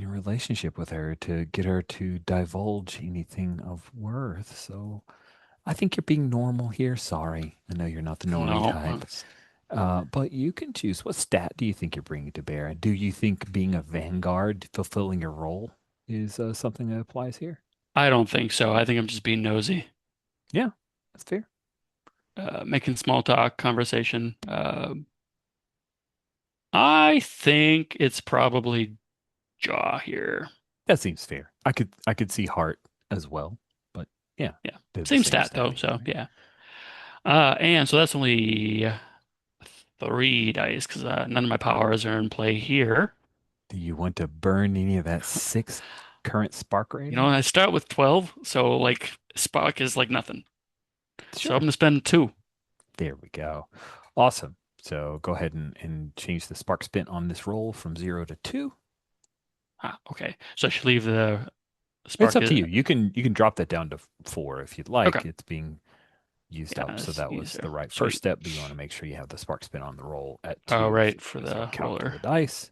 relationship with her to get her to divulge anything of worth. So I think you're being normal here. Sorry, I know you're not the normie No, type. But you can choose. What stat do you think you're bringing to bear? Do you think being a vanguard, fulfilling your role, is something that applies here? I don't think so. I think I'm just being nosy, Yeah, that's fair. making small talk, conversation. I think it's probably jaw here. That seems fair. I could see heart as well, but yeah, Yeah. they're the Same same stat stat though. either So way. yeah. And so that's only 3 dice because none of my powers are in play here. Do you want to burn any of that six current spark You know, rating? I start with 12, so like Spock is like nothing. So I'm Sure. gonna spend 2. There we go. Awesome. So go ahead and change the spark spent on this roll from 0 to 2. Okay. So I should leave the It's Spark up to is you. You can drop that down to 4 if you'd okay. like. It's being used Yeah, up. So it's that was the easier. right first Sweet. step, but you want to make sure you have the spark spin on the roll at Oh, 2 so right, you for can start the counting roller. the dice.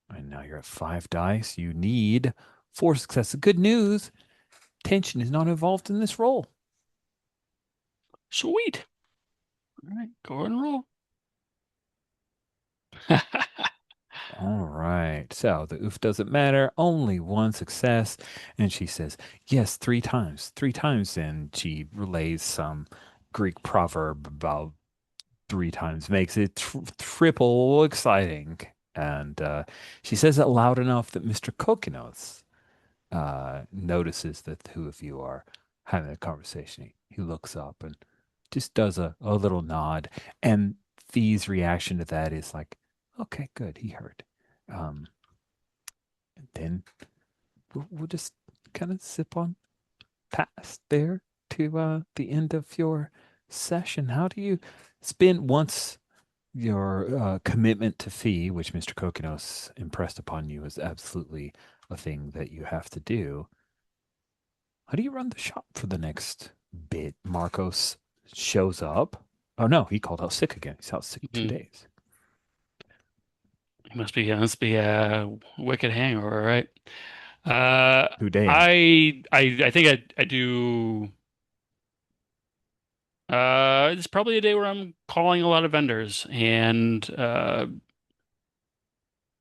And now you're at 5 dice. You need 4 successes. Good news. Tension is not involved in this roll. Sweet. All right, go ahead and roll. All right. So the oof doesn't matter. Only 1 success. And she says, yes, 3 times. 3 times. And she relays some Greek proverb about 3 times makes it triple exciting. And she says it loud enough that Mr. Kokinos notices that the two of you are having a conversation. He looks up and just does a little nod. And Fee's reaction to that is like, okay, good, he heard. And then we'll just kind of sip on past there to the end of your session. How do you spend once your commitment to fee, which Mr. Kokinos impressed upon you is absolutely a thing that you have to do? How do you run the shop for the next bit? Marcos shows up. Oh no, he called out sick again. He's out sick 2 days. It must be a wicked hangover, right? Uh, 2 days. I think I do. It's probably a day where I'm calling a lot of vendors and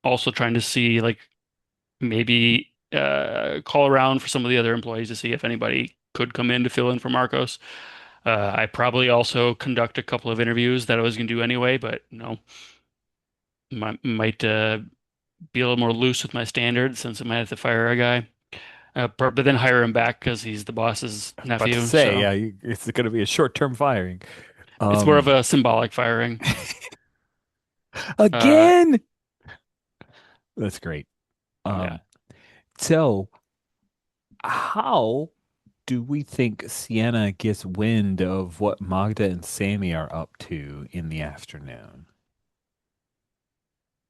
also trying to see like maybe call around for some of the other employees to see if anybody could come in to fill in for Marcos. I probably also conduct a couple of interviews that I was going to do anyway, but might be a little more loose with my standards since I might have to fire a guy. But then hire him back because he's the boss's About to nephew. say, So yeah, it's going to be a short-term firing. it's more of Um, a symbolic firing. Uh, again. That's great. yeah. Um, so how do we think Sienna gets wind of what Magda and Sammy are up to in the afternoon?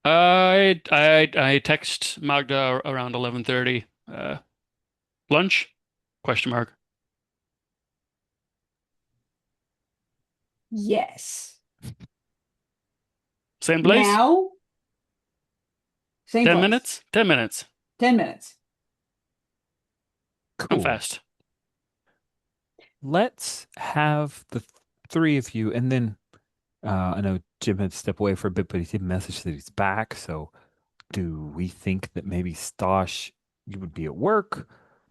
I text Magda around 11:30. Lunch? Question mark. Yes. Same place? Now, same 10 place. minutes? 10 minutes. 10 minutes. I'm Cool. fast. Let's have the three of you, and then I know Jim had to step away for a bit, but he did message that he's back. So, do we think that maybe Stosh, you would be at work?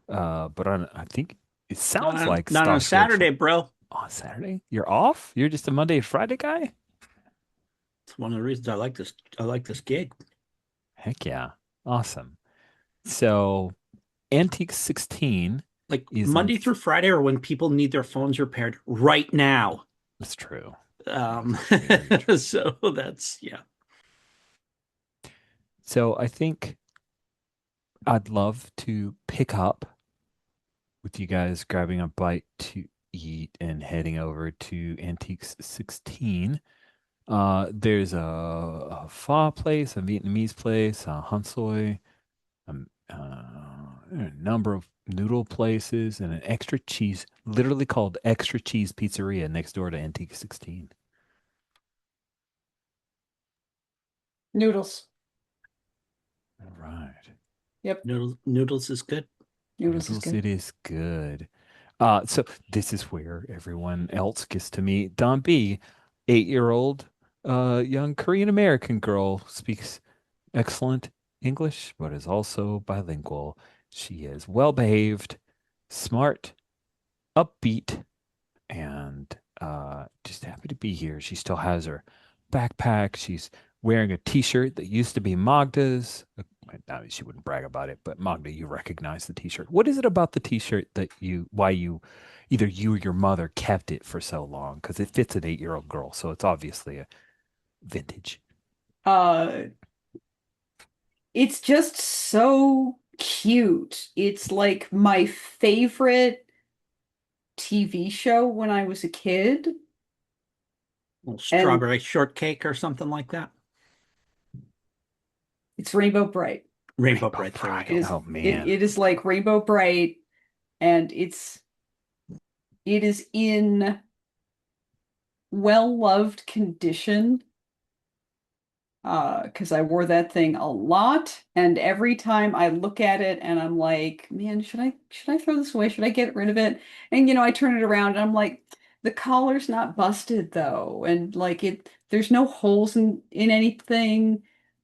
But I think it sounds like Not on Stosh works Saturday, bro. on Saturday. You're off? You're just a Monday, Friday guy? It's one of the reasons I like this gig. Heck yeah. Awesome. So, Antique 16 Like is in, Monday through Friday or when people need their phones repaired right now. that's true. Um, Very true. so that's yeah. So, I think I'd love to pick up with you guys grabbing a bite to eat and heading over to Antiques 16. There's a pho place, a Vietnamese place, a Han Soi, a number of noodle places, and an extra cheese, literally called Extra Cheese Pizzeria next door to Antique 16. Noodles. All right. Yep. Noodles is good. Noodles is Noodles, good. it is good. So this is where everyone else gets to meet Don B, 8-year-old young Korean American girl, speaks excellent English, but is also bilingual. She is well behaved, smart, upbeat, and just happy to be here. She still has her backpack. She's wearing a t-shirt that used to be Magda's. I mean, she wouldn't brag about it, but Magda, you recognize the t-shirt. What is it about the t-shirt that why you, either you or your mother kept it for so long? Because it fits an 8-year-old girl, so it's obviously a vintage. Uh, it's just so cute. It's like my favorite TV show when I was a kid. Little And strawberry shortcake or something like that. it's Rainbow Bright. Rainbow Rainbow Bright. There we Bright. go. Oh It man. it is like Rainbow Bright, and it is in well-loved condition. Because I wore that thing a lot, and every time I look at it and I'm like, man, should I throw this away? Should I get rid of it? And I turn it around and I'm like, the collar's not busted though, and like there's no holes in anything.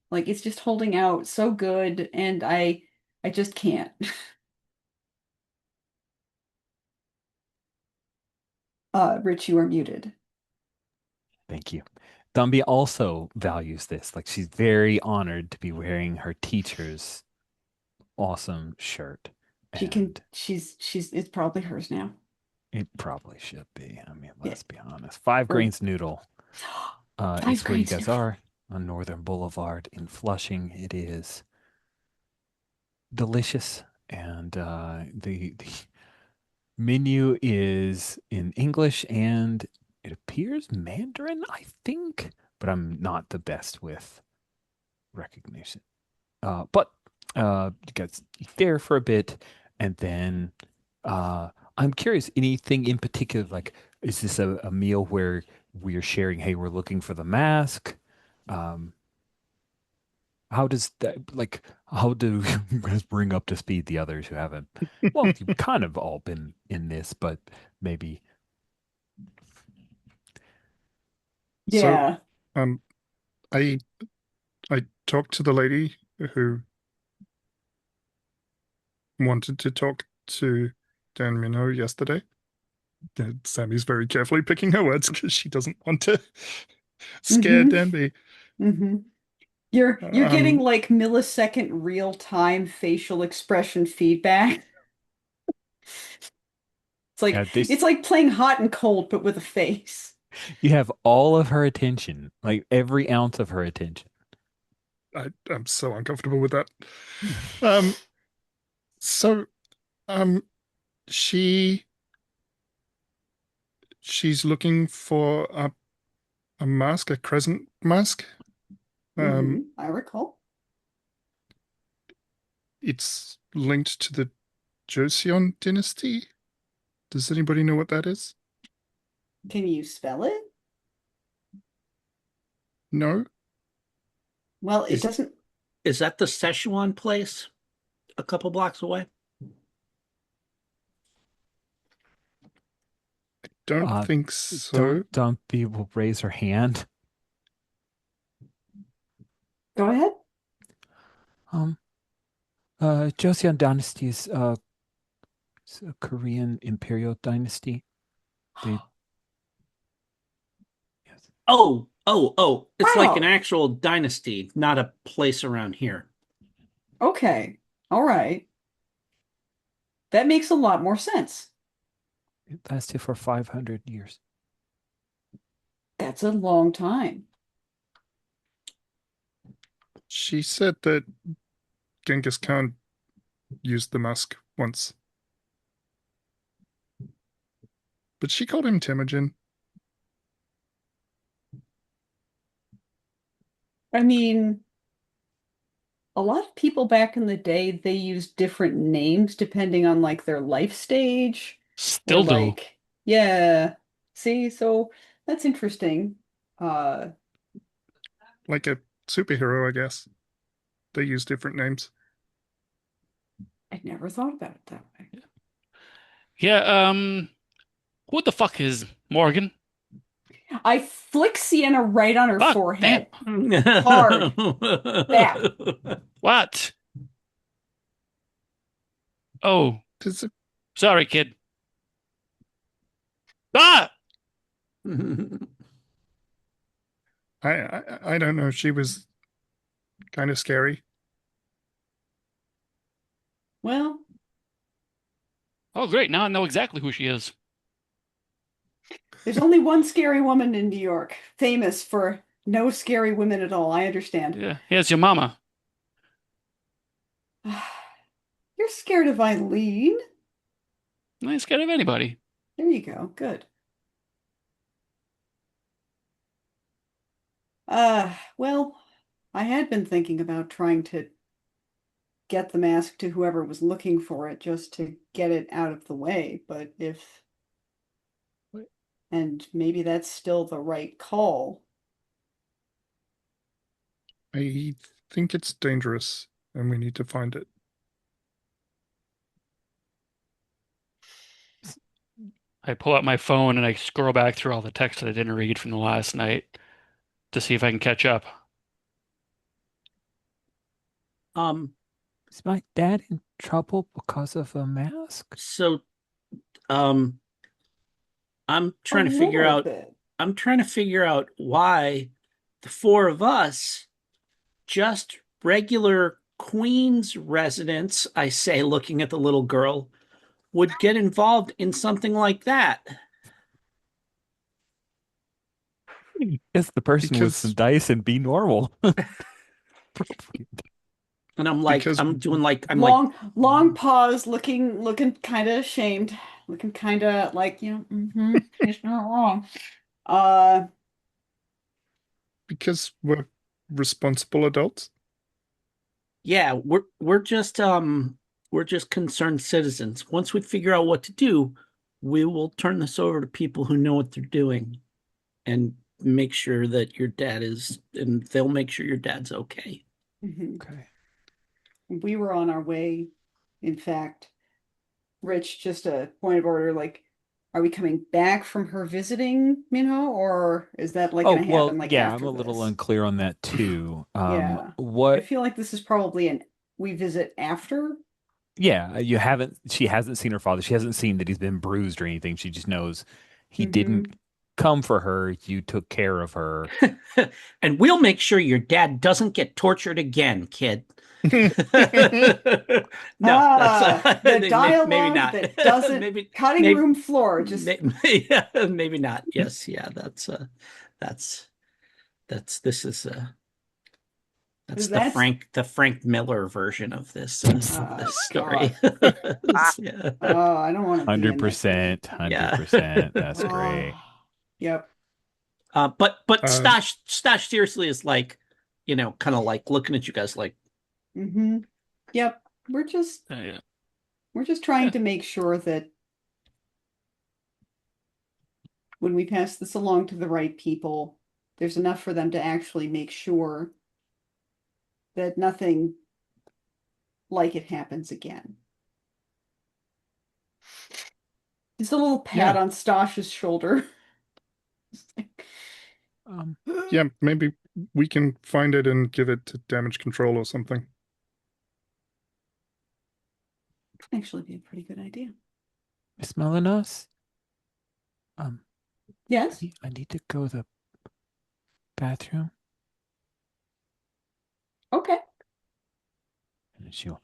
Like it's just holding out so good, and I just can't. Rich, you are muted. Thank you. Dumby also values this. Like she's very honored to be wearing her teacher's awesome shirt. She can, And it's probably hers now. it probably should be. I mean, Yeah. let's be honest. Five Or grains noodle. Five It's where you grades guys never. are on Northern Boulevard in Flushing. It is delicious, and the menu is in English and it appears Mandarin, I think, but I'm not the best with recognition. But you guys eat there for a bit, and then I'm curious, anything in particular, like, is this a meal where we're sharing, hey, we're looking for the mask? Um, how does that, like, how do you guys bring up to speed the others who haven't? Well, you've kind of all been in this, but maybe. So, Yeah. um, I I talked to the lady who wanted to talk to Dan Minho yesterday. Sammy's very carefully picking her words because she doesn't want to scare Mm-hmm. Danby. Mm-hmm. You're getting Um, like millisecond real time facial expression feedback. Yeah, It's this like playing hot and cold, but with a face. you have all of her attention, like every ounce of her attention. I'm so uncomfortable with that. Um, so, um, she she's looking for a mask, a crescent mask. Mm-hmm. Um, I recall. it's linked to the Joseon dynasty. Does anybody know what that is? Can you spell it? No? Well, it Is doesn't. is that the Szechuan place a couple blocks away? Don't Uh, think so. don't people raise her hand? Go ahead. Um, Joseon Dynasty is it's a Korean imperial dynasty. They yes. Oh. It's like an Wow. actual dynasty, not a place around here. Okay. All right. That makes a lot more sense. It lasted for 500 years. That's a long time. She said that Genghis Khan used the mask once, but she called him Temujin. I mean, a lot of people back in the day, they used different names depending on like their life stage or Still do. like, yeah. See, so that's interesting. Uh, Like a superhero, I guess. They use different names. I never thought about it that way. Yeah, who the fuck is Morgan? I flick Sienna right on her Fuck, damn. forehead. Hard. Bap. What? Oh, Does it, sorry, kid. Ah! I don't know. She was kind of scary. Well, Oh, great. Now I know exactly who she is. there's only one scary woman in New York, famous for no scary women at all. I understand. Yeah, here's your mama. You're scared of Eileen. I ain't scared of anybody. There you go. Good. Well, I had been thinking about trying to get the mask to whoever was looking for it just to get it out of the way, but if, and maybe that's still the right call. I think it's dangerous and we need to find it. I pull out my phone and I scroll back through all the text that I didn't read from the last night to see if I can catch up. Um, Is my dad in trouble because of a mask? so um I'm A trying to figure little out bit. I'm trying to figure out why the four of us, just regular Queens residents, I say, looking at the little girl, would get involved in something like that. It's the person with some because dice and be normal. And I'm like, because I'm like, Long pause, looking kind of ashamed, looking kind of like, she's not wrong. Uh, because we're responsible adults. yeah, we're just concerned citizens. Once we figure out what to do, we will turn this over to people who know what they're doing and make sure that your dad is, and they'll make sure your dad's okay. mhm. Okay. We were on our way. In fact, Rich, just a point of order, like, are we coming back from her visiting Minho, or is that like Oh, going to well, happen like yeah, I'm after a little this? unclear on that too. Yeah. I What feel like this is probably an we visit after. Yeah, she hasn't seen her father. She hasn't seen that he's been bruised or anything. She just knows he didn't Hmm. come for her. You took care of her. And we'll make sure your dad doesn't get tortured again, kid. No, that's The maybe dialogue not. that doesn't Maybe cutting maybe room floor, just yeah, maybe not. Yes, yeah, that's this is that's that's The Frank Miller version of this story. God. Yeah. Oh, I don't want to be in that movie. 100%, Yeah. 100%. That's great. Oh, yep. But um, Stash seriously is like, kind of like looking at you guys like, Hmm. Yep. We're just Yeah. we're just trying Yeah. to make sure that when we pass this along to the right people, there's enough for them to actually make sure that nothing like it happens again. Just a little pat yeah, on Stosh's shoulder. Um, yeah. Maybe we can find it and give it to damage control or something. Actually be a pretty good idea. Miss Melanos, um, Yes. I need to go to the bathroom. Okay. And she'll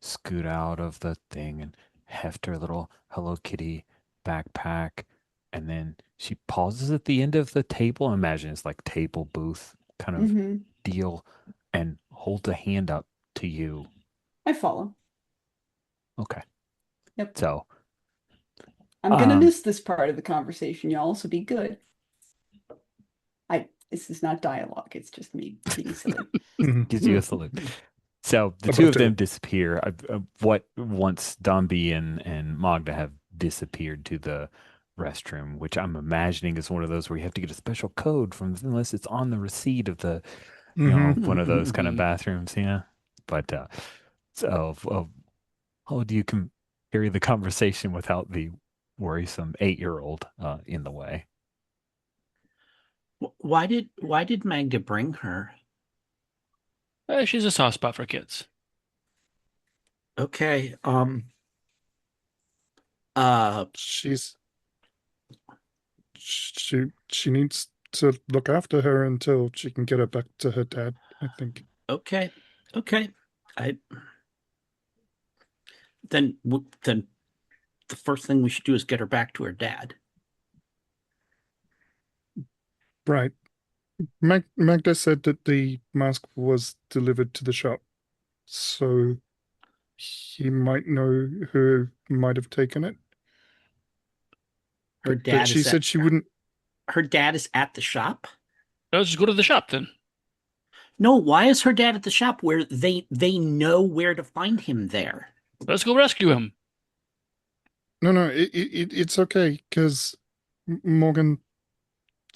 scoot out of the thing and heft her little Hello Kitty backpack. And then she pauses at the end of the table. Imagine it's like table booth kind of Hmm. deal and holds a hand up to you. I follow. Okay. Yep. So, I'm gonna um, miss this part of the conversation, y'all, so be good. This is not dialogue, it's just me being silly. Mhm. gives you a salute. So the two About of them to. disappear. What once Dombey and Magda have disappeared to the restroom, which I'm imagining is one of those where you have to get a special code from unless it's on the receipt of the, Hmm. one of those kind of bathrooms. Yeah. But so how do you carry the conversation without the worrisome 8-year-old in the way? why did Magda bring her? She's a soft spot for kids. Okay. Uh, She's she needs to look after her until she can get her back to her dad, I think. okay. Okay. I then the first thing we should do is get her back to her dad. Right. Magda said that the mask was delivered to the shop, so he might know who might have taken it. Her But dad she is at said she wouldn't. her dad is at the shop. Let's just go to the shop then. No, why is her dad at the shop where they know where to find him there? Let's go rescue him. No, no, it's okay because Morgan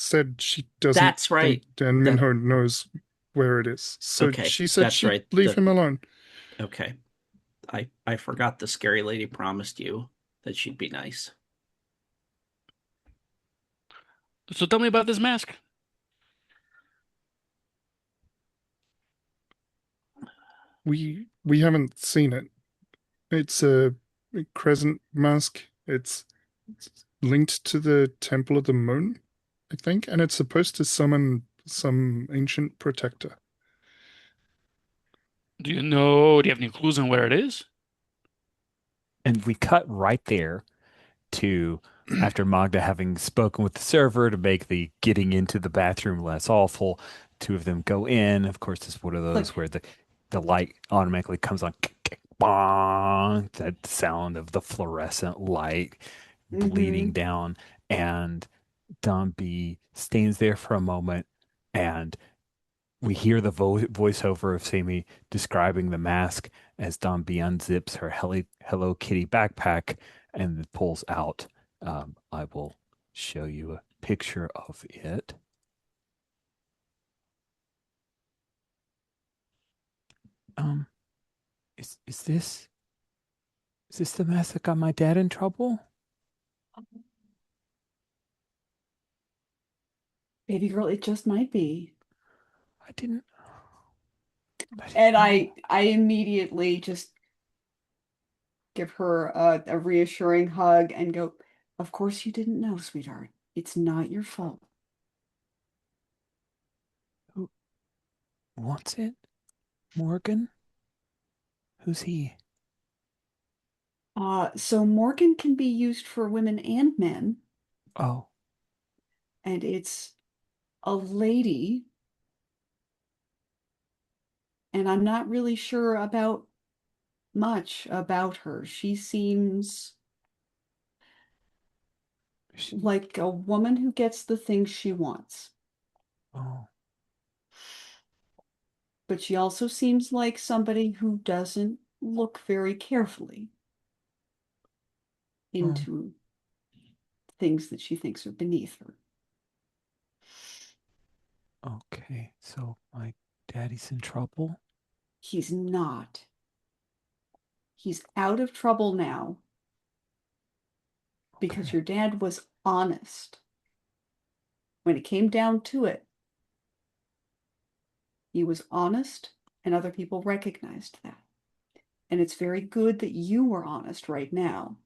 said she doesn't That's think right. Dan That Minho knows where it is. So okay. she said That's she'd right. leave That him alone. okay. I forgot the scary lady promised you that she'd be nice. So tell me about this mask. We haven't seen it. It's a crescent mask. It's linked to the Temple of the Moon, I think, and it's supposed to summon some ancient protector. Do you know? Do you have any clues on where it is? And we cut right there to after Magda having spoken with the server to make the getting into the bathroom less awful, two of them go in. Of course, it's one of those Click. where the light automatically comes on. Bong, that sound of the fluorescent light bleeding Mm-hmm. down, and Dombey stands there for a moment, and we hear the voiceover of Sammy describing the mask as Dombey unzips her Hello Kitty backpack and pulls out. I will show you a picture of it. Um, is this the mask that got my dad in trouble? Baby girl, it just might be. I didn't. I didn't And know. I immediately just give her a reassuring hug and go, of course you didn't know, sweetheart. It's not your fault. Who wants it? Morgan? Who's he? So Morgan can be used for women and men, Oh, and it's a lady, and I'm not really sure about much about her. She seems she, like a woman who gets the things she wants, oh, but she also seems like somebody who doesn't look very carefully oh. into things that she thinks are beneath her. Okay, so my daddy's in trouble. He's not. He's out of trouble now because Okay. your dad was honest. When it came down to it, he was honest, and other people recognized that. And it's very good that you were honest right now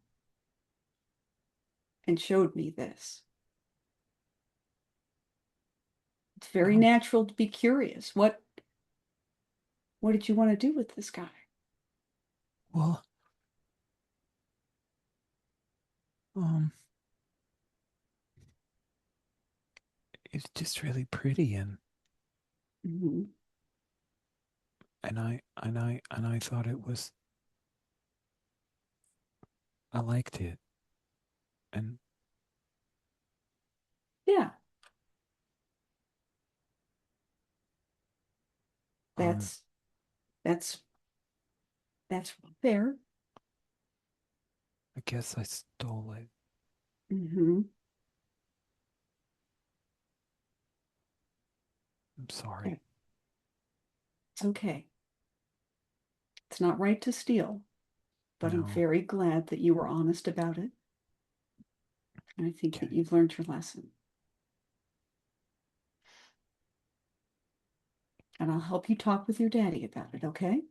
and showed me this. It's very Um, natural to be curious. What did you want to do with this guy? well, um, it's just really pretty, Mhm. and I thought it was. I liked it, and Yeah, um, that's that's that's fair. I guess I stole it. Hmm. I'm sorry. It's okay. It's not right to steal, but I'm No. very glad that you were honest about it. And I think that Okay. you've learned your lesson. And I'll help you talk with your daddy about it, okay?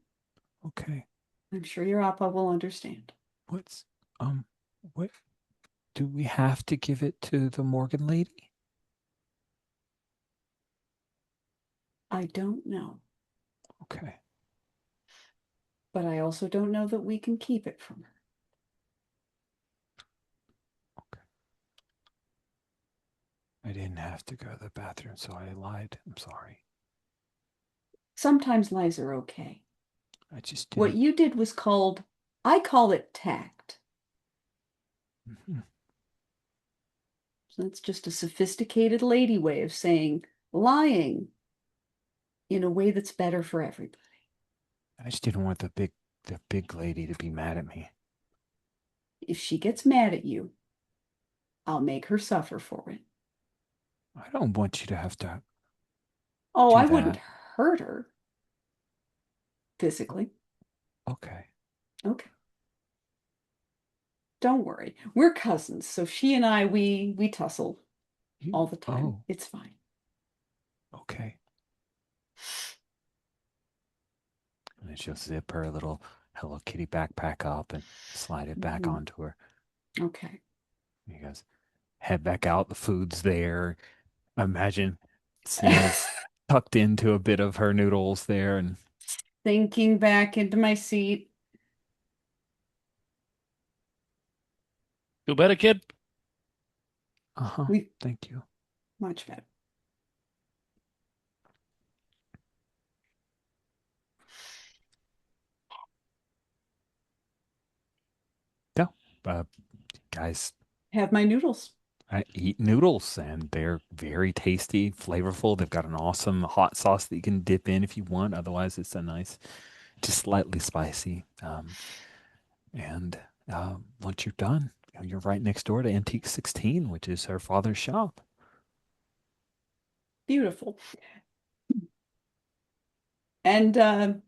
Okay. I'm sure your Appa will understand. What's um, what do we have to give it to the Morgan lady? I don't know, Okay. but I also don't know that we can keep it from her. Okay. I didn't have to go to the bathroom, so I lied. I'm sorry. Sometimes lies are okay. I just What didn't. you did was called, I call it tact. Mhm. So it's just a sophisticated lady way of saying lying in a way that's better for everybody. I just didn't want the big lady to be mad at me. If she gets mad at you, I'll make her suffer for it. I don't want you to have to Oh, do I wouldn't that. hurt her physically. Okay. Okay. Don't worry. We're cousins, so she and I we tussle all the time. Oh, It's fine. okay. And then she'll zip her little Hello Kitty backpack up and slide it back Mhm. onto her. Okay. You guys head back out. The food's there. I imagine Sienna's tucked into a bit of her noodles there. And Thinking back into my seat. Feel better, kid? Uh-huh. We Thank you. much better. Yeah. Uh, guys, Have my noodles. I eat noodles and they're very tasty, flavorful. They've got an awesome hot sauce that you can dip in if you want. Otherwise, it's a nice, just slightly spicy. And once you're done, you're right next door to Antique 16, which is her father's shop. Beautiful. And I'm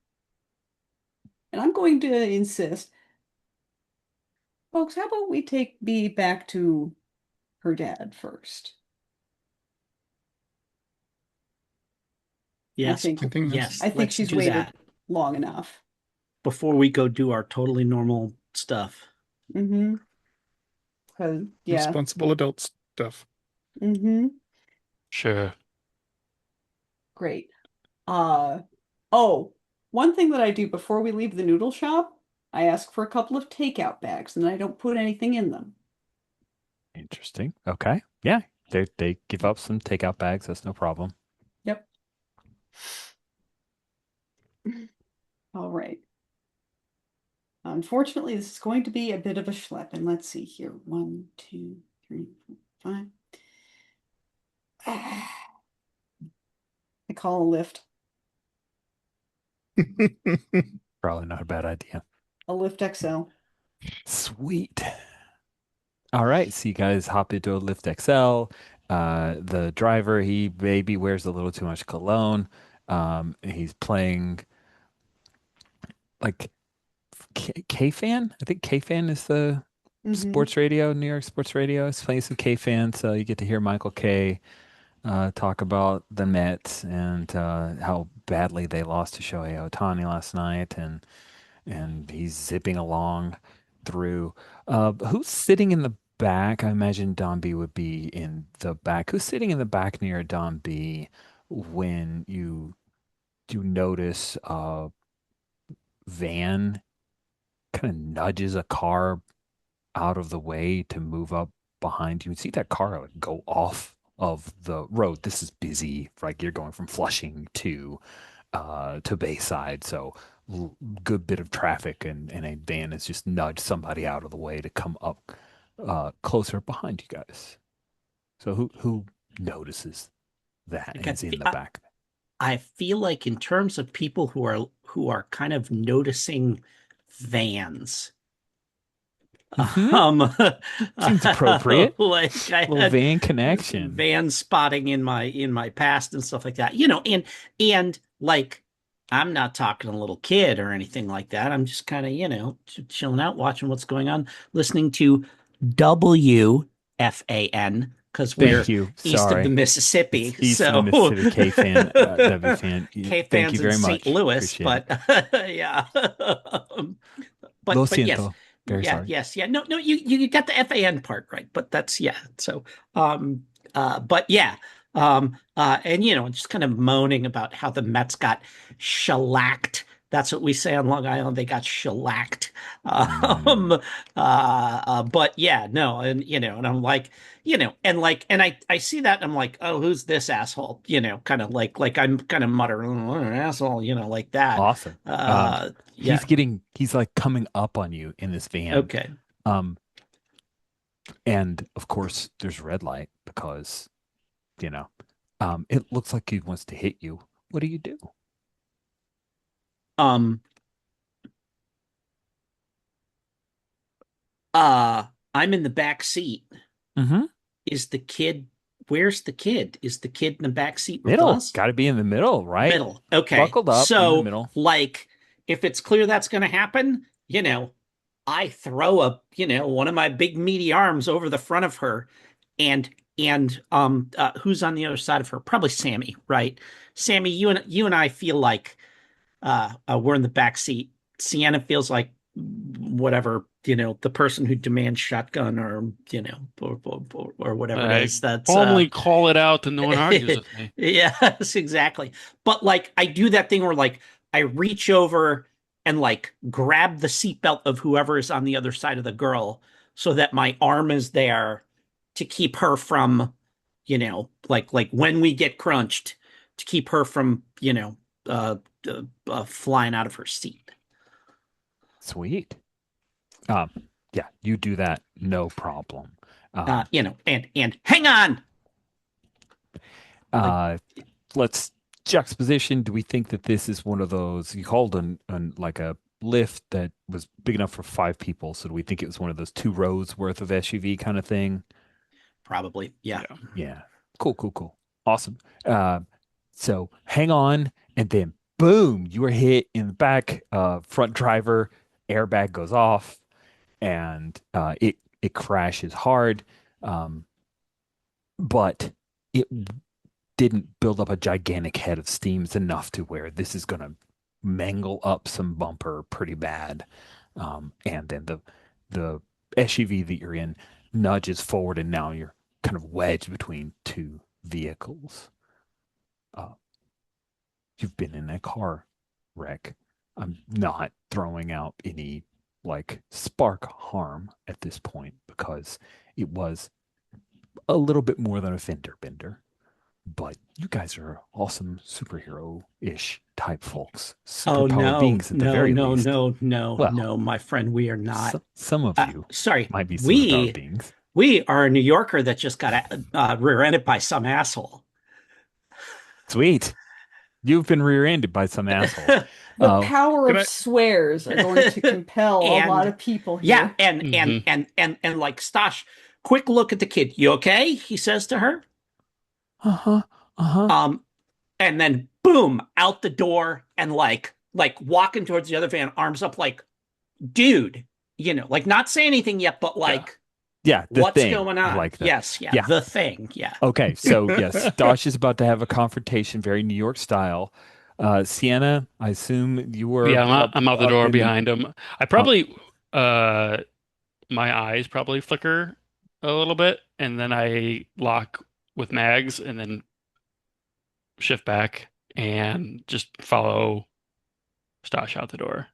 going to insist, folks, how about we take Bee back to her dad first? I Yes, think I think that's yes, I think let's she's do waited that long enough. before we go do our totally normal stuff. Mm-hmm. 'Cause yeah. responsible adult stuff. Mm-hmm. Sure. Great. Uh oh, one thing that I do before we leave the noodle shop, I ask for a couple of takeout bags and I don't put anything in them. Interesting. Okay. Yeah. They give up some takeout bags. That's no problem. Yep. All right. Unfortunately, this is going to be a bit of a schlep. And let's see here. 1, 2, 3, 4, 5. I call a lift. Probably not a bad idea. A lift XL. Sweet. All right. So you guys hop into a Lyft XL. The driver, he maybe wears a little too much cologne. He's playing like K-Fan. I think K-Fan is the Mm-hmm. sports radio, New York sports radio. It's playing some K-Fan. So you get to hear Michael K talk about the Mets and how badly they lost to Shohei Ohtani last night, and he's zipping along through. Who's sitting in the back? I imagine Don B would be in the back. Who's sitting in the back near Don B when you do notice a van kind of nudges a car out of the way to move up behind you and see that car like, go off of the road. This is busy, like you're going from Flushing to Bayside, so good bit of traffic, and a van has just nudged somebody out of the way to come up closer behind you guys. So who notices that Like and is in the back? I feel like in terms of people who are kind of noticing vans, Mm-hmm. um, Seems appropriate. like I Little had van connection. van spotting in my past and stuff like that, you know, and like I'm not talking a little kid or anything like that. I'm just kind of, you know, chilling out, watching what's going on, listening to WFAN because Thank we're you. east of the Sorry. It's Mississippi. east of the So Mississippi. K fan, W fan. K Thank you fans in very St. much. Louis, Appreciate it. but yeah. Lo But yes, siento. Very yeah, sorry. yes, yeah. No, no, you got the FAN part right, but that's yeah. So but yeah. And you know, just kind of moaning about how the Mets got shellacked. That's what we say on Long Island. They got shellacked. Mm, But yeah, no, and you know, and I'm like, you know, and I see that and I'm like, oh, who's this asshole? You know, kind of like I'm kind of muttering, oh, an asshole, you know, like that. awesome. Yeah, He's like coming up on you in this van. okay. Um, and of course there's red light because, you know, it looks like he wants to hit you. What do you do? Um, I'm in the back seat. Mm-hmm. Is the kid, where's the kid? Is the kid in the back seat with Middle. us? Got to be in the middle, right? Middle. Okay. Buckled up in the So, middle. like, if it's clear that's going to happen, you know, I throw a, you know, one of my big meaty arms over the front of her and who's on the other side of her? Probably Sammy, right? Sammy, you and I feel like we're in the back seat. Sienna feels like whatever, you know, the person who demands shotgun or, you know, or whatever it I is. That's calmly call it out and no one argues with me. yes, exactly. But like I do that thing where like I reach over and like grab the seatbelt of whoever is on the other side of the girl so that my arm is there to keep her from, like when we get crunched, to keep her from, flying out of her seat. Sweet. Um, yeah, you do that, no problem. And hang on. Like, Uh, let's juxtaposition. Do we think that this is one of those you called an like a lift that was big enough for 5 people? So do we think it was one of those 2 rows worth of SUV kind of thing? probably, yeah. Yeah. Yeah. Cool, cool, cool. Awesome. So hang on, and then boom, you are hit in the back. Front driver airbag goes off, and it crashes hard. Um, but it didn't build up a gigantic head of steam. It's enough to where this is going to mangle up some bumper pretty bad. And then the SUV that you're in nudges forward, and now you're kind of wedged between 2 vehicles. Uh, you've been in a car wreck. I'm not throwing out any like spark harm at this point because it was a little bit more than a fender bender. But you guys are awesome superhero-ish type folks, Oh superpowered no, beings at the no, very no, least. no, no, Well, no, my friend, we are not. some of you Sorry, might be superpowered we beings. we are a New Yorker that just got rear-ended by some asshole. Sweet. You've been rear-ended by some asshole. The power Can of I? swears are going to compel a lot And of people yeah, here. and like Stash, quick look at the kid. You okay? He says to her. Uh-huh. Uh-huh. Um, and then boom, out the door and like walking towards the other van, arms up, like, dude, like not say anything yet, but Yeah. like, Yeah, the what's thing. going I on? like that. Yes, yeah, Yeah. the thing, yeah. Okay, so yes, Dosh is about to have a confrontation, very New York style. Sienna, I assume you were Yeah, I'm out the up door in behind him. I uh, probably my eyes probably flicker a little bit, and then I lock with Mags, and then shift back and just follow Stash out the door.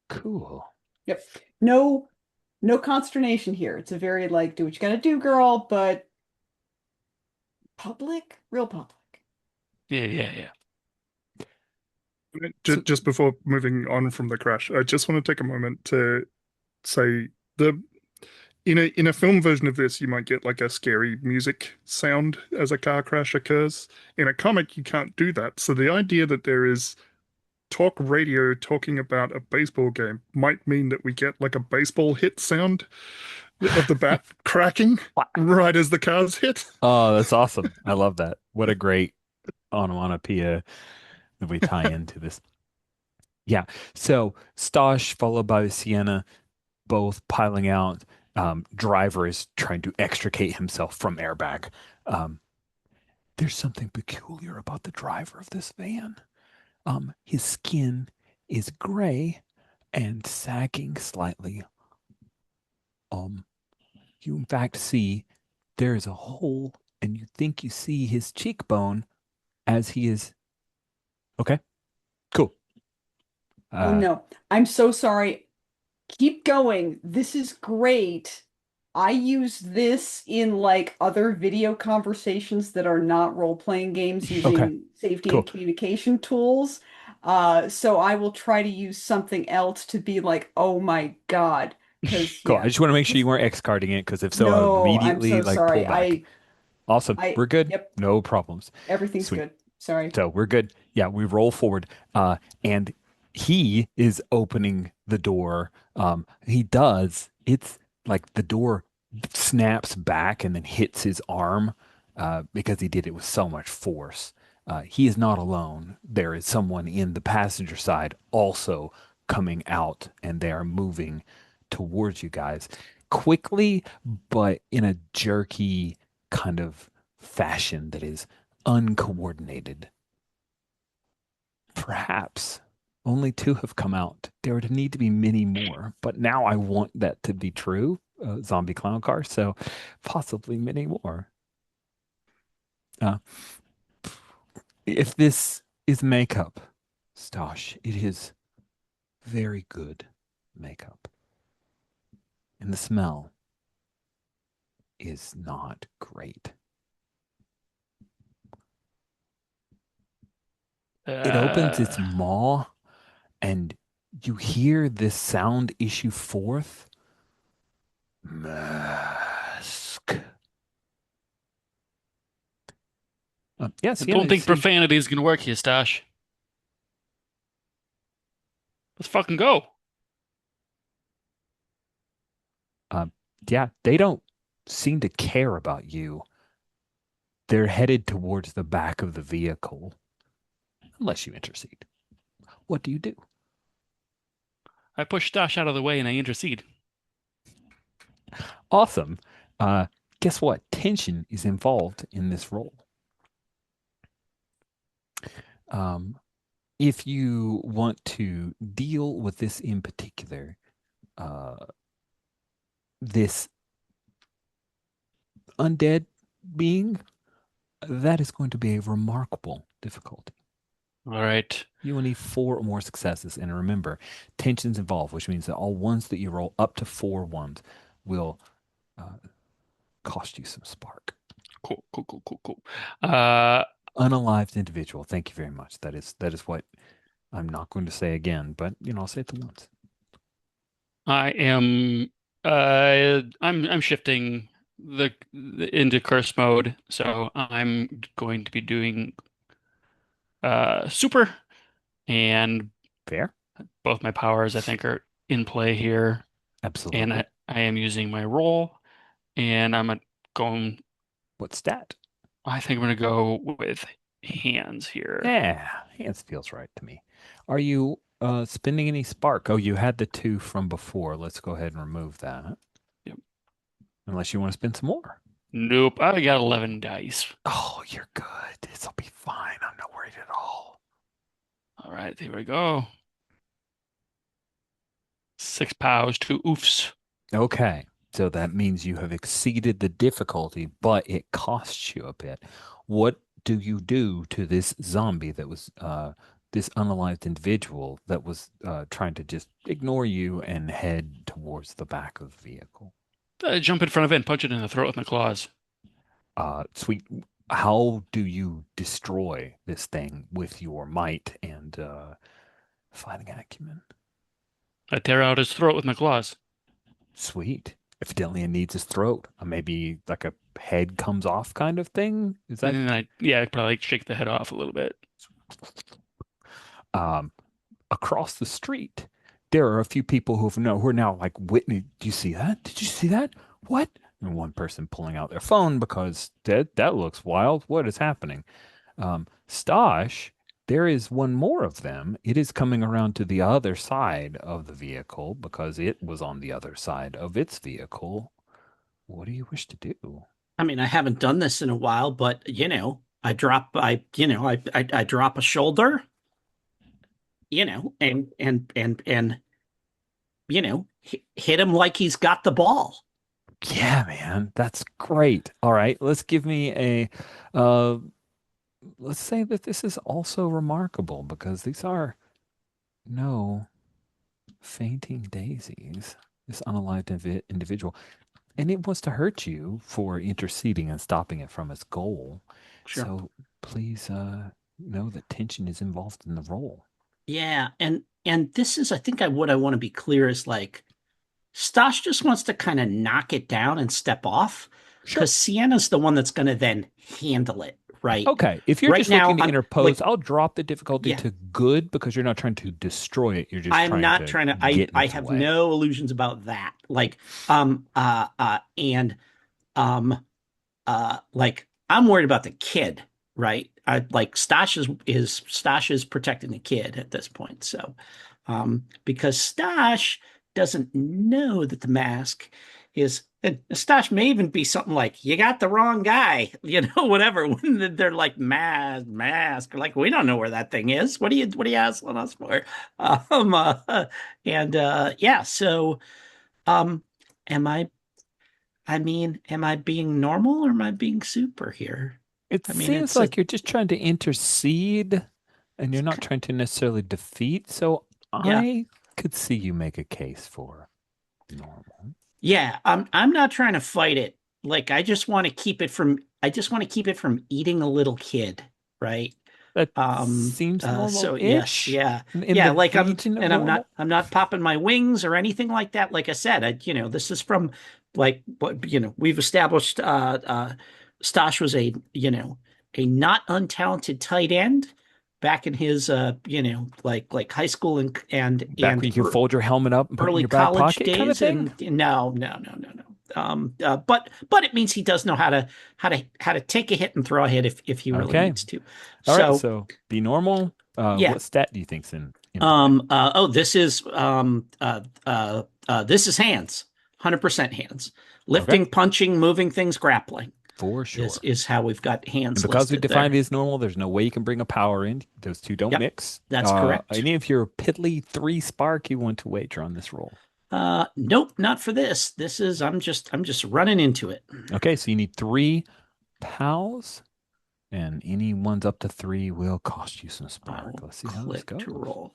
cool. Yep. No consternation here. It's a very like do what you gotta do, girl, but public, real public. Yeah, yeah, yeah. So, Just before moving on from the crash, I just want to take a moment to say the in a film version of this, you might get like a scary music sound as a car crash occurs. In a comic, you can't do that. So the idea that there is talk radio talking about a baseball game might mean that we get like a baseball hit sound of the bat cracking right as the cars hit. oh, that's awesome. I love that. What a great onomatopoeia that we tie into this. Yeah. So Stosh followed by Sienna, both piling out. Driver is trying to extricate himself from airbag. Um, there's something peculiar about the driver of this van. His skin is gray and sagging slightly. Um, you in fact see there is a hole, and you think you see his cheekbone as he is. Okay, cool. Oh no. I'm so sorry. Keep going. This is great. I use this in like other video conversations that are not role-playing games Okay, using safety and cool, communication tools. So I will try to use something else to be like, oh my God. Because cool. I yeah, just want to make sure this you weren't X carding it, because if so, I would no, I'm immediately so like pull sorry. back. Awesome, we're good. Yep, No problems. everything's Sweet. good. Sorry. So we're good. Yeah, we roll forward. And he is opening the door. He does. It's like the door snaps back and then hits his arm because he did it with so much force. He is not alone. There is someone in the passenger side also coming out, and they are moving towards you guys quickly, but in a jerky kind of fashion that is uncoordinated. Perhaps only 2 have come out. There would need to be many more, but now I want that to be true. Zombie clown car, so possibly many more. Uh, if this is makeup, Stosh, it is very good makeup. And the smell, is not great. It opens its Uh, maw, and you hear this sound issue forth. Mask. I Yes, yeah, don't you think see. profanity is gonna work here, Stash. Let's fucking go. Uh, yeah, they don't seem to care about you. They're headed towards the back of the vehicle, unless you intercede. What do you do? I push Stash out of the way and I intercede. Awesome. Uh, guess what? Tension is involved in this role. Um, if you want to deal with this in particular, uh, this undead being, that is going to be a remarkable difficulty. All right. You will need 4 or more successes. And remember, tension's involved, which means that all ones that you roll up to 4 ones will uh, cost you some spark. Cool, cool, cool, cool, cool. Uh, Unalived individual. Thank you very much. That is what I'm not going to say again, but I'll say it the once. I am I'm shifting the into curse mode, so I'm going to be doing super, and Fair? both my powers I think are in play here, and Absolutely. I am using my roll, and going What stat? I think I'm gonna go with hands here. Yeah, hands feels right to me. Are you spending any spark? Oh, you had the 2 from before. Let's go ahead and remove that. Yep. Unless you want to spend some more. Nope, I got 11 dice. Oh, you're good. This'll be fine. I'm not worried at all. All right, here we go. 6 pows, 2 oofs. Okay. So that means you have exceeded the difficulty, but it costs you a bit. What do you do to this zombie that was this unalived individual that was trying to just ignore you and head towards the back of the vehicle? Jump in front of it and punch it in the throat with my claws. Sweet. How do you destroy this thing with your might and fighting acumen? I tear out his throat with my claws. Sweet. Evidently, it needs his throat. Maybe like a head comes off kind of thing. Is And that then I probably shake the head off a little bit. um, across the street? There are a few people who are now like, Whitney, do you see that? Did you see that? What? And one person pulling out their phone because that looks wild. What is happening? Stosh, there is one more of them. It is coming around to the other side of the vehicle because it was on the other side of its vehicle. What do you wish to do? I mean, I haven't done this in a while, but I drop a shoulder, and hit him like he's got the ball. Yeah, man, that's great. All right, let's give me uh, let's say that this is also remarkable because these are no fainting daisies. This unalived individual, and it wants to hurt you for interceding and stopping it from its goal. Sure. So please, know that tension is involved in the role. Yeah, and this is, I think, what I want to be clear is like Stosh just wants to kind of knock it down and step off Sure. because Sienna's the one that's going to then handle it, right? Okay, if you're Right just now, looking to I'm interpose, like, I'll drop the difficulty yeah, to good because you're not trying to destroy it. You're just I'm trying not to trying to. get in I its have way. no illusions about that. And like I'm worried about the kid, right? I like Stash is protecting the kid at this point. So, because Stash doesn't know that the mask is, and Stash may even be something like, "You got the wrong guy," whatever. When they're like mask, like we don't know where that thing is. What are you asking us for? Um, uh, and yeah, so um, am I am I being normal or am I being super here? It I mean, seems it's a like you're just trying to intercede and you're it's not trying to necessarily defeat. So yeah, I could see you make a case for normal. yeah. I'm not trying to fight it like I just want to keep it from eating a little kid, right? That seems So yes, normal-ish yeah. in Yeah, the like region of normal. I'm not popping my wings or anything like that. Like I said, this is from like what we've established Stosh was a not untalented tight end back in his like high school Back when you could fold your helmet up and put it in early your back college pocket kind of days. thing. And no. But it means he does know how to take a hit and throw a hit if he really Okay. needs to. All right. So So be normal. yeah. What stat do you think's in play? Oh, this is hands. 100% hands. Okay. Lifting, punching, moving things, grappling For sure. is how we've got And hands because we listed defined there. it as normal, there's no way you can bring a power in. Those two don't Yep, mix. that's correct. Any of your piddly 3 spark you want to wager on this roll? Nope, not for this. This is I'm just running into it. Okay, so you need 3 pals, and any ones up to 3 will cost you some spark. Let's see how this Click goes. to roll.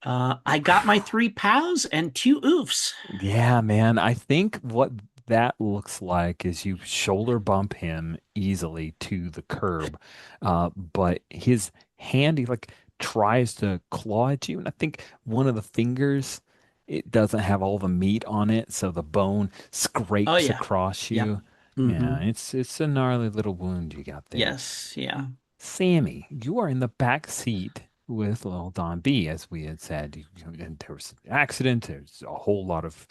I got my 3 pows and 2 oofs. Yeah, man. I think what that looks like is you shoulder bump him easily to the curb. But his hand, he like tries to claw at you. And I think one of the fingers, it doesn't have all the meat on it, so the bone Oh scrapes yeah. across Yep. you. Yeah, Mm-hmm. it's a gnarly little wound you got there. Yes. Yeah. Sammy, you are in the back seat with little Don B, as we had said. And there was an accident. There's a whole lot of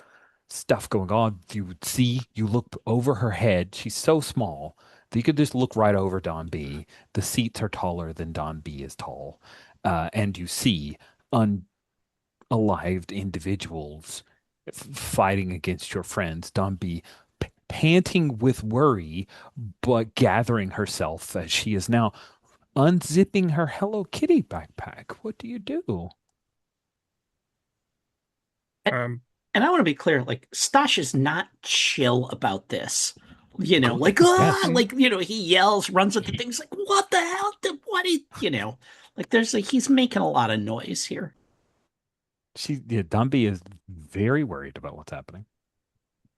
stuff going on. You would see, you look over her head. She's so small that you could just look right over Don B. The seats are taller than Don B is tall. And you see unalived individuals fighting against your friends. Don B panting with worry, but gathering herself as she is now unzipping her Hello Kitty backpack. What do you do? And, Um, and I want to be clear, like Stash is not chill about this. Good. Like Yes. he yells, runs at the things like, what the hell? What is like there's like he's making a lot of noise here. Yeah, Dumby is very worried about what's happening.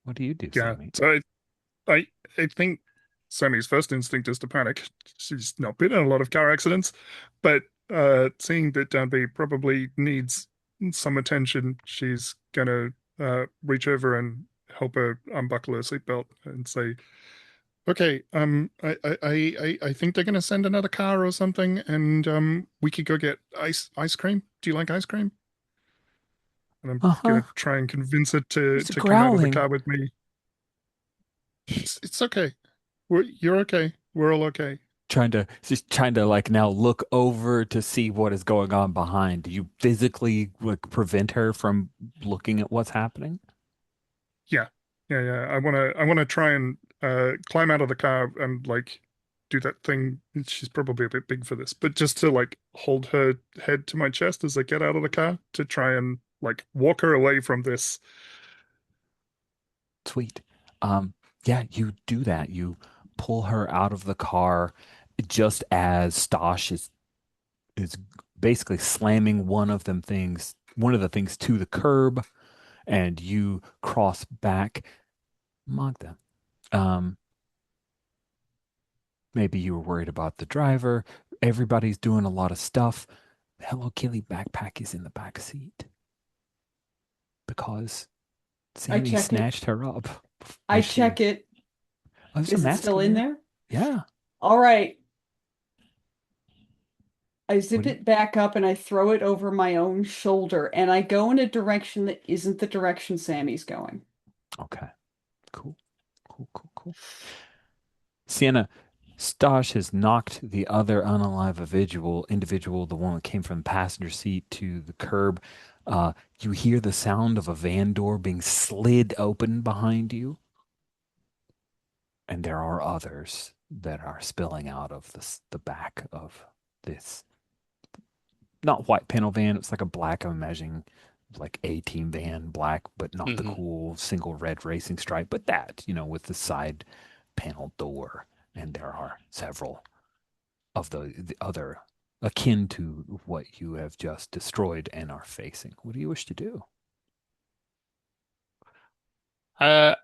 What do you do, yeah. Sammy? So I think Sammy's first instinct is to panic. She's not been in a lot of car accidents, but seeing that Danby probably needs some attention, she's gonna reach over and help her unbuckle her seatbelt and say, "Okay, I think they're gonna send another car or something, and we could go get ice cream. Do you like ice cream?" And I'm Uh-huh. gonna try and convince her to He's to come out of the growling. car with me. It's okay. You're okay. We're all okay. Just trying to like now look over to see what is going on behind. Do you physically like prevent her from looking at what's happening? Yeah, yeah. I wanna try and climb out of the car and like do that thing. She's probably a bit big for this, but just to like hold her head to my chest as I get out of the car to try and like walk her away from this. Sweet. Yeah, you do that. You pull her out of the car just as Stosh is basically slamming one of the things to the curb, and you cross back. Magda, um, maybe you were worried about the driver. Everybody's doing a lot of stuff. The Hello Kitty backpack is in the back seat because I Sammy check it. snatched her up. I check it. Oh, there's a Is it mask still in in there? there? Yeah. All right. I What zip do you, it back up and I throw it over my own shoulder and I go in a direction that isn't the direction Sammy's going. okay. Cool. Cool. Sienna, Stosh has knocked the other unalive individual, the one that came from the passenger seat to the curb. You hear the sound of a van door being slid open behind you, and there are others that are spilling out of the back of this not white panel van. It's like a black, I'm imagining like A-team van, black, but not the Hmm. cool single red racing stripe, but that, with the side panel door. And there are several of the other akin to what you have just destroyed and are facing. What do you wish to do? Uh,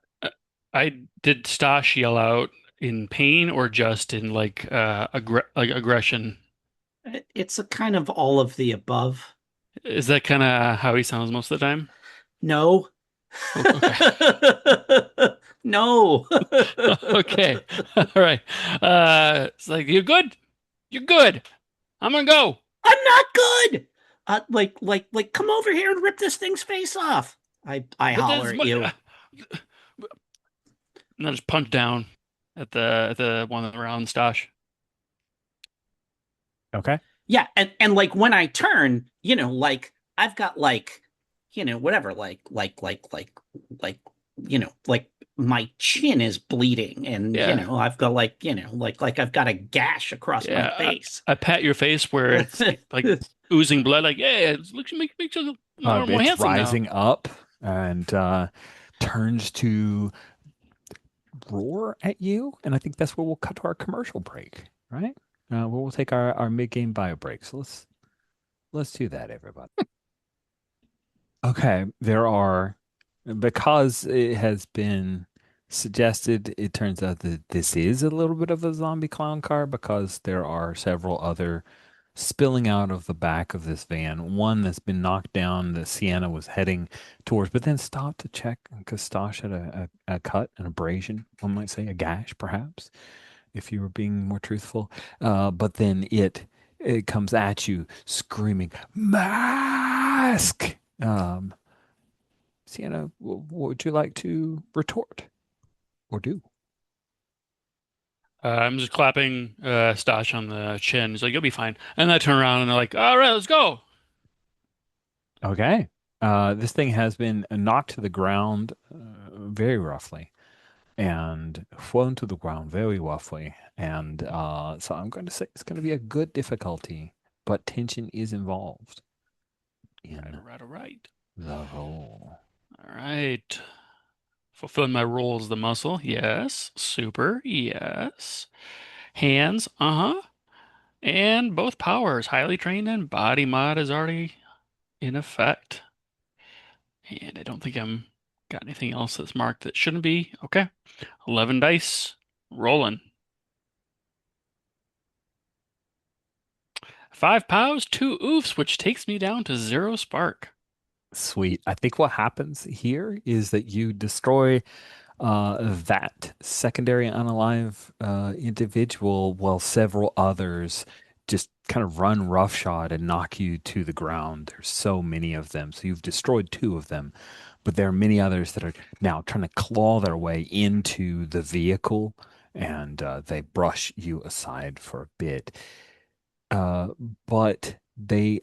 I did Stash yell out in pain or just in like aggression? It's a kind of all of the above. Is that kind of how he sounds most of the time? No. Oh, okay. No. Okay. All right. It's like, you good? You're good. I'm gonna go. I'm not good. Come over here and rip this thing's face off. I But holler there's at you. and then just punch down at the one around Stash. Okay. Yeah, and like when I turn, like I've got like, whatever, like, like my chin is bleeding, and Yeah. I've got like, like I've got a gash across my Yeah. face. I pat your face where it's like oozing blood. Like, yeah, it looks makes you more It's handsome now. rising up and turns to roar at you, and I think that's where we'll cut to our commercial break, right? We'll take our mid-game bio break. So let's do that, everybody. Okay, there are, because it has been suggested, it turns out that this is a little bit of a zombie clown car because there are several other spilling out of the back of this van. One that's been knocked down that Sienna was heading towards, but then stopped to check because Stosh had a cut, an abrasion, one might say, a gash, perhaps, if you were being more truthful. But then it comes at you screaming, "Mask!" Sienna, what would you like to retort or do? I'm just clapping Stash on the chin. He's like, "You'll be fine." And I turn around and they're like, "All right, let's go." Okay. This thing has been knocked to the ground very roughly and flown to the ground very roughly. And so I'm going to say it's going to be a good difficulty, but tension is involved All in right, all right, the roll. all right. Fulfilling my role as the muscle. Yes. Super. Yes. Hands. Uh-huh. And both powers. Highly trained and body mod is already in effect. And I don't think I'm got anything else that's marked that shouldn't be. Okay. 11 dice. Rolling. 5 pows, 2 oofs, which takes me down to 0 spark. Sweet. I think what happens here is that you destroy that secondary unalive individual while several others just kind of run roughshod and knock you to the ground. There's so many of them. So you've destroyed two of them, but there are many others that are now trying to claw their way into the vehicle and they brush you aside for a bit. Uh, but they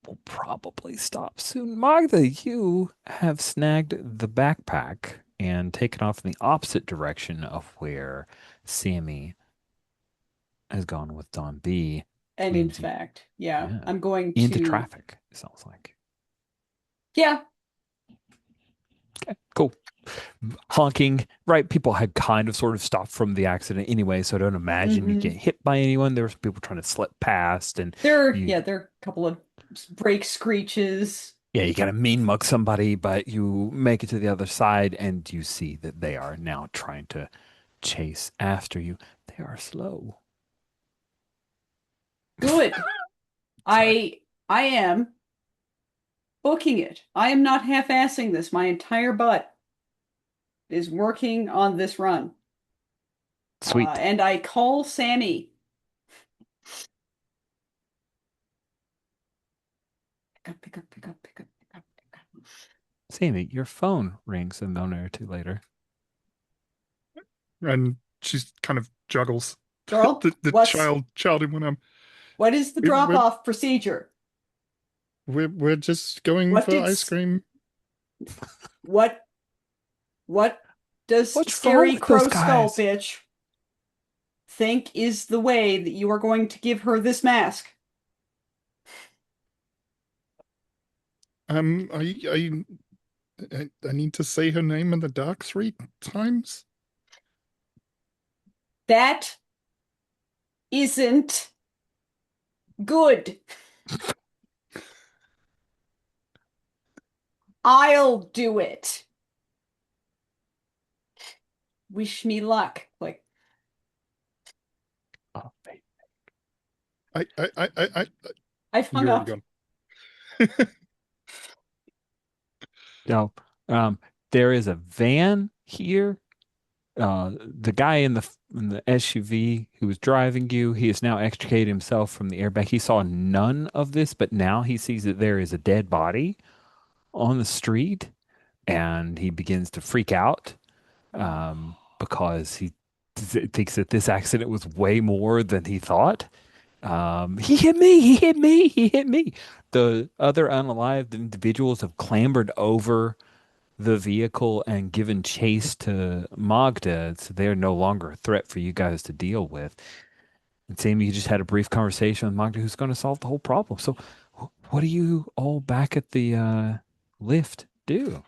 will probably stop soon. Magda, you have snagged the backpack and taken off in the opposite direction of where Sammy has gone with Don B And in into, fact, yeah, yeah, I'm going into to, traffic, it sounds like. yeah. Okay, cool. Honking, right? People had kind of sort of stopped from the accident anyway, so I don't imagine you get hmm hit by anyone. There was people trying to slip past, and you there are a couple of brake screeches. yeah, you kind of mean mug somebody, but you make it to the other side and you see that they are now trying to chase after you. They are slow. Good. Sorry. I am booking it. I am not half-assing this. My entire butt is working on this run. Sweet. And I call Sammy. Pick up, pick up, pick up, pick up, pick up, pick up. Sammy, your phone rings a minute or two later. And she's kind of juggles Girl, the child in one arm. what is the We- We're drop-off procedure? we're just going What for did ice cream. what what does What's wrong scary with those crow skull guys? bitch think is the way that you are going to give her this mask? I need to say her name in the dark 3 times. That isn't good. I'll do it. wish me luck. Like, Oh, fate. I I've hung you're already up. gone. No, there is a van here. The guy in the SUV who was driving you, he has now extricated himself from the airbag. He saw none of this, but now he sees that there is a dead body on the street, and he begins to freak out because he thinks that this accident was way more than he thought. He hit me. He hit me. He hit me. The other unalived individuals have clambered over the vehicle and given chase to Magda, so they're no longer a threat for you guys to deal with. And Sammy, you just had a brief conversation with Magda, who's going to solve the whole problem. So, what do you all back at the lift do?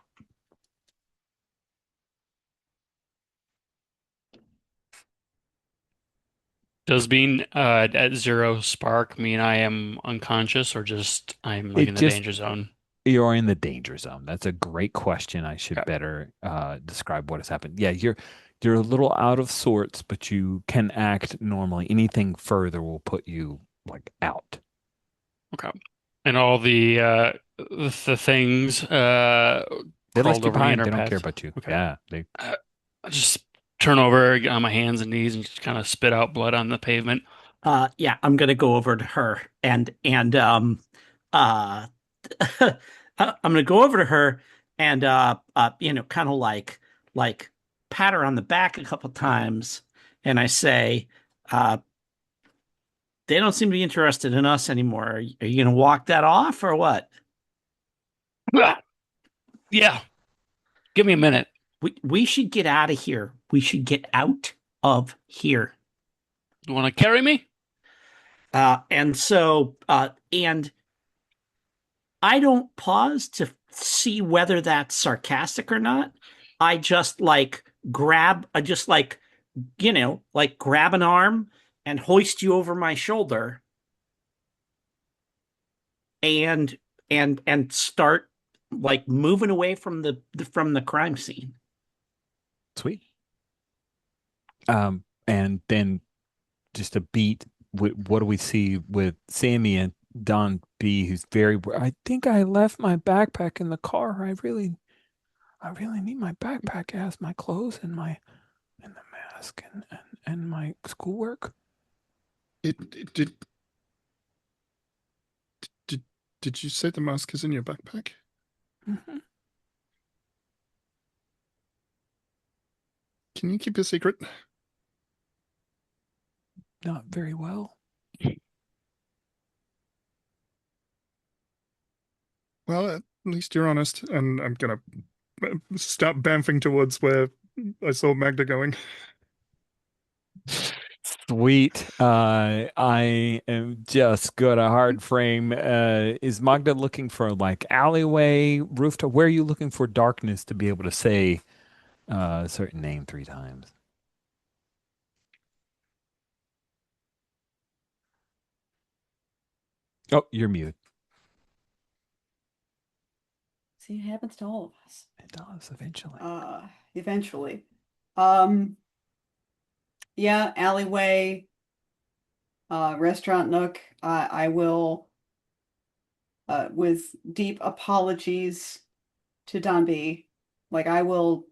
Does being at zero spark mean I am unconscious or just I'm like in It the just danger zone? You're in the danger zone. That's a great question. I should Okay. better describe what has happened. Yeah, you're a little out of sorts, but you can act normally. Anything further will put you like out. Okay. And all the things They left crawled you over me in behind. our They don't care path. about you. Okay. Yeah, they Uh, I just turn over, get on my hands and knees, and just kind of spit out blood on the pavement. Yeah, I'm gonna go over to her and uh I'm gonna go over to her and kind of like pat her on the back a couple times, and I say, uh, they don't seem to be interested in us anymore. Are you gonna walk that off or what? Ah, yeah, give me a minute. We should get out of here. We should get out of here. You want to carry me? And I don't pause to see whether that's sarcastic or not. I just like grab, I just like grab an arm and hoist you over my shoulder and and start like moving away from the crime scene. sweet. And then just a beat. What do we see with Sammy and Don B, who's very? I think I left my backpack in the car. I really need my backpack. It has my clothes and the mask and my schoolwork. It did did you say the mask is in your backpack? Hmm. Can you keep a secret? Not very well. Well, at least you're honest, and I'm gonna start bamfing towards where I saw Magda going. Sweet. I am just good. A hard frame. Is Magda looking for like alleyway, rooftop? Where are you looking for darkness to be able to say a certain name 3 times? Oh, you're mute. See, it happens to all of us. It does eventually. Eventually. Um, yeah, alleyway, restaurant nook. I will, with deep apologies to Don B, like I will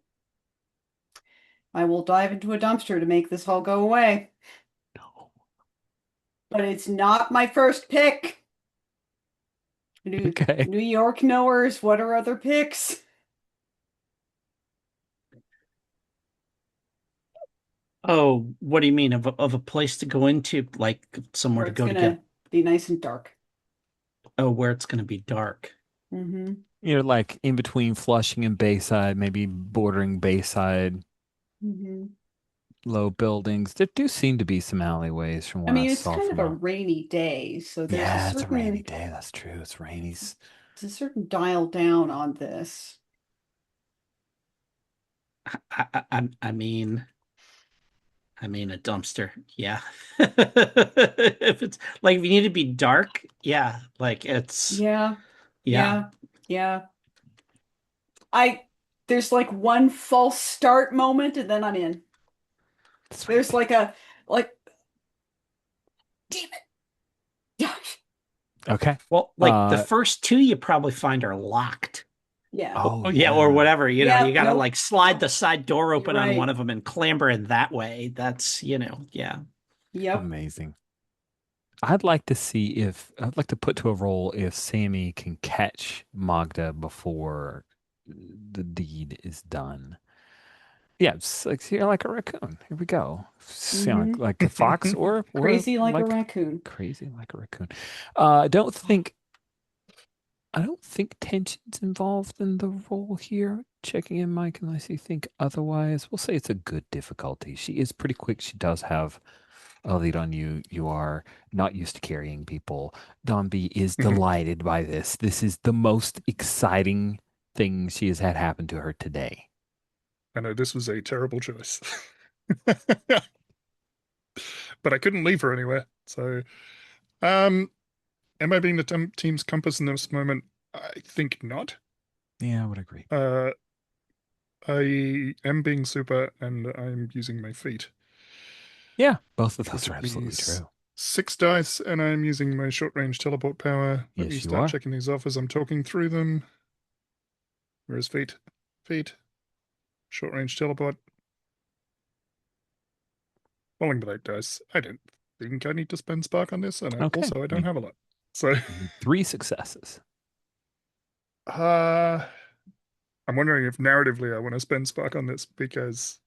dive into a dumpster to make this all go away. No. But it's not my first pick. Okay. New York knowers, what are other picks? Oh, what do you mean of a place to go into, like somewhere Where to it's go to get? gonna be nice and dark. Oh, where it's going to be dark. Mm-hmm. You're like in between Flushing and Bayside, maybe bordering Bayside, Mm-hmm. low buildings. There do seem to be some alleyways from I what I mean, it's saw kind of from a a. rainy day, so Yeah, it's a rainy day. That's true. It's rainy. there's a certain dial down on this. I mean, a dumpster. Yeah. If it's like if you need to be dark, yeah, like it's Yeah, yeah. yeah, yeah. I there's like one false start moment and then I'm in. Sweet. There's like a like damn it. Okay. Well, like the Uh, first two you probably find are locked. Yeah. oh Yeah, or yeah. whatever. You Yep. gotta Nope. like slide the side door You're open on one right. of them and clamber in that way. That's, yeah. Yep. Amazing. I'd like to put to a roll if Sammy can catch Magda before the deed is done. Yeah, it's like you're like a raccoon. Here we go. Hmm. Like a fox or Crazy like a like raccoon. crazy like a raccoon. Uh, I don't think I don't think tension's involved in the role here. Checking in, Mike, unless you think otherwise. We'll say it's a good difficulty. She is pretty quick. She does have a lead on you. You are not used to carrying people. Dombey is delighted by this. This is the most exciting thing she has had happen to her today. I know this was a terrible choice. But I couldn't leave her anywhere. So, um, am I being the team's compass in this moment? I think not. Yeah, I would agree. Uh, I am being super and I'm using my feet, Yeah, both of which will those are get me absolutely true. 6 dice, and I'm using my short range teleport power. Let me Yes, you start are. checking these off as I'm talking through them. Where's feet? Feet. Short range teleport. Rolling with 8 dice. I don't think I need to spend spark on this, and Okay. also I don't You, have a lot. So, you need 3 successes. uh, I'm wondering if narratively I want to spend spark on this because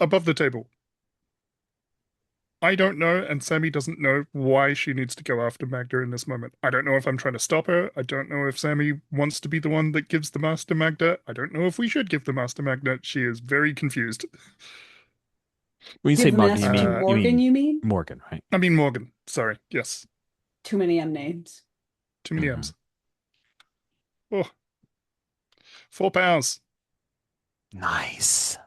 above the table. I don't know, and Sammy doesn't know why she needs to go after Magda in this moment. I don't know if I'm trying to stop her. I don't know if Sammy wants to be the one that gives the master Magda. I don't know if we should give the master Magda. She is very confused. When you say Give the Magda, master to you Morgan, mean you mean? Morgan, right? I mean Morgan. Sorry. Yes. Too many M names. Too many Hmm. M's. Oh, 4 powers. Nice.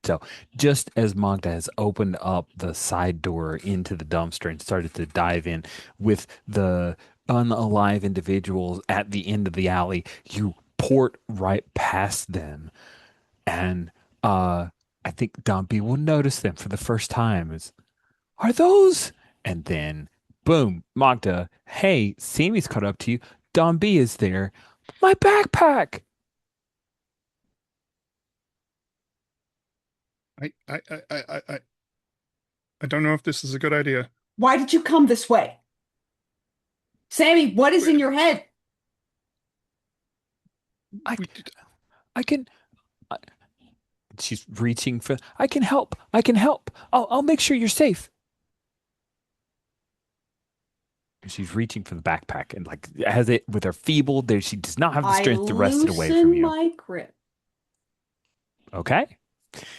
So just as Magda has opened up the side door into the dumpster and started to dive in with the unalive individuals at the end of the alley, you port right past them. And I think Dumpy will notice them for the first time. Are those? And then, boom, Magda, hey, Sammy's caught up to you. Dumpy is there. My backpack. I don't know if this is a good idea. Why did you come this way? Sammy, what is in your head? I, We, I can. I, she's reaching for. I can help. I can help. I'll make sure you're safe. She's reaching for the backpack and like has it with her feeble. There, she does not have the I strength to wrest it away from loosen you. my grip. Okay.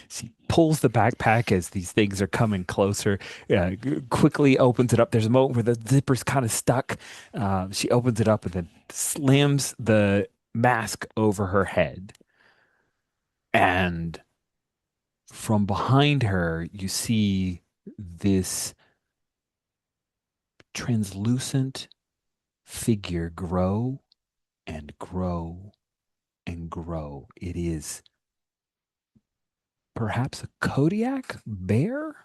She pulls the backpack as these things are coming closer, quickly opens it up. There's a moment where the zipper's kind of stuck. She opens it up and then slams the mask over her head. And from behind her, you see this translucent figure grow and grow and grow. It is perhaps a Kodiak bear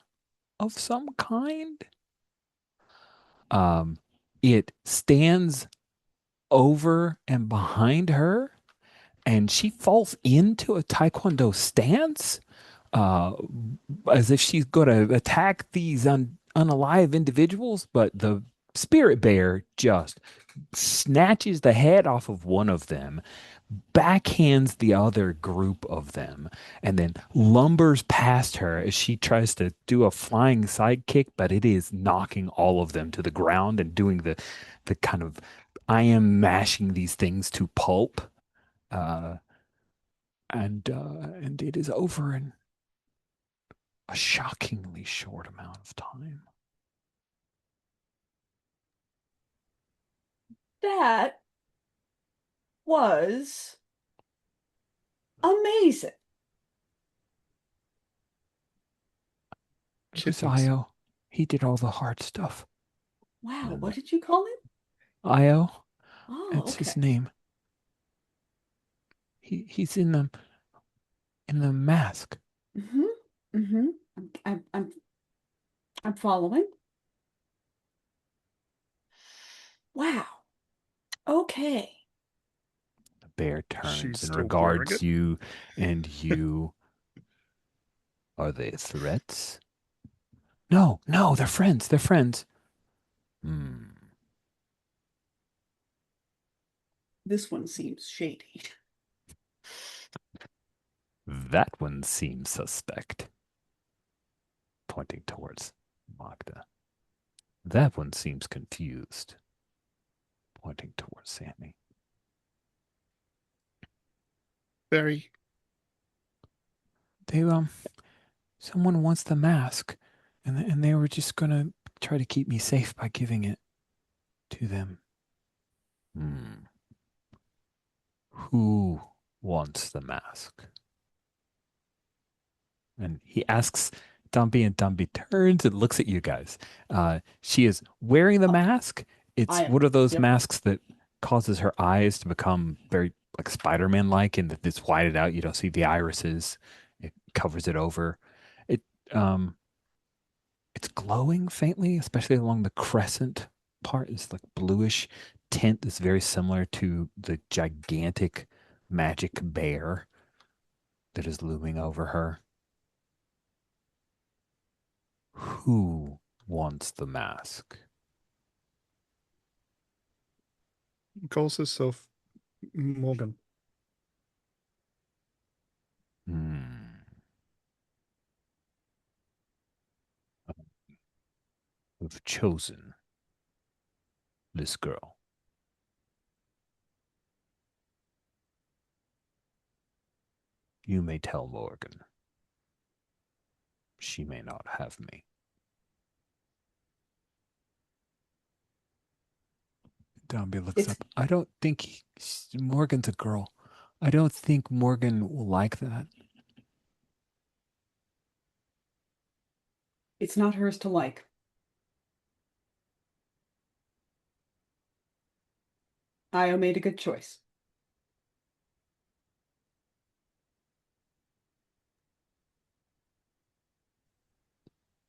of some kind. Um, it stands over and behind her, and she falls into a Taekwondo stance, uh, as if she's going to attack these unalive individuals. But the spirit bear just snatches the head off of one of them, backhands the other group of them, and then lumbers past her as she tries to do a flying sidekick, but it is knocking all of them to the ground and doing the kind of I am mashing these things to pulp. Uh, and it is over in a shockingly short amount of time. That was amazing. It was kittens. Io. He did all the hard stuff. And Wow, then what did you call him? Io, Oh, that's his okay. name. He's in the mask. Mm-hmm. Mm-hmm. I'm following. Wow. Okay. The bear She's turns and still wearing regards it. you, and you. Are they threats? No, no, they're friends. They're friends. Hmm. This one seems shady. That one seems suspect. Pointing towards Magda. That one seems confused. Pointing towards Sammy. Very. They someone wants the mask, and they were just gonna try to keep me safe by giving it to them. Hmm. Who wants the mask? And he asks Dumpy, and Dumpy turns and looks at you guys. She is wearing the Uh, mask. It's I am. one of those Yep. masks that causes her eyes to become very like Spider-Man like, and that it's whited out. You don't see the irises. It covers it over. It um it's glowing faintly, especially along the crescent part. It's like bluish tint that's very similar to the gigantic magic bear that is looming over her. Who wants the mask? Calls herself Morgan. Hmm. Who've chosen this girl? You may tell Morgan. She may not have me. Dombey looks It's up. I don't think Morgan's a girl. I don't think Morgan will like that. it's not hers to like. Io made a good choice.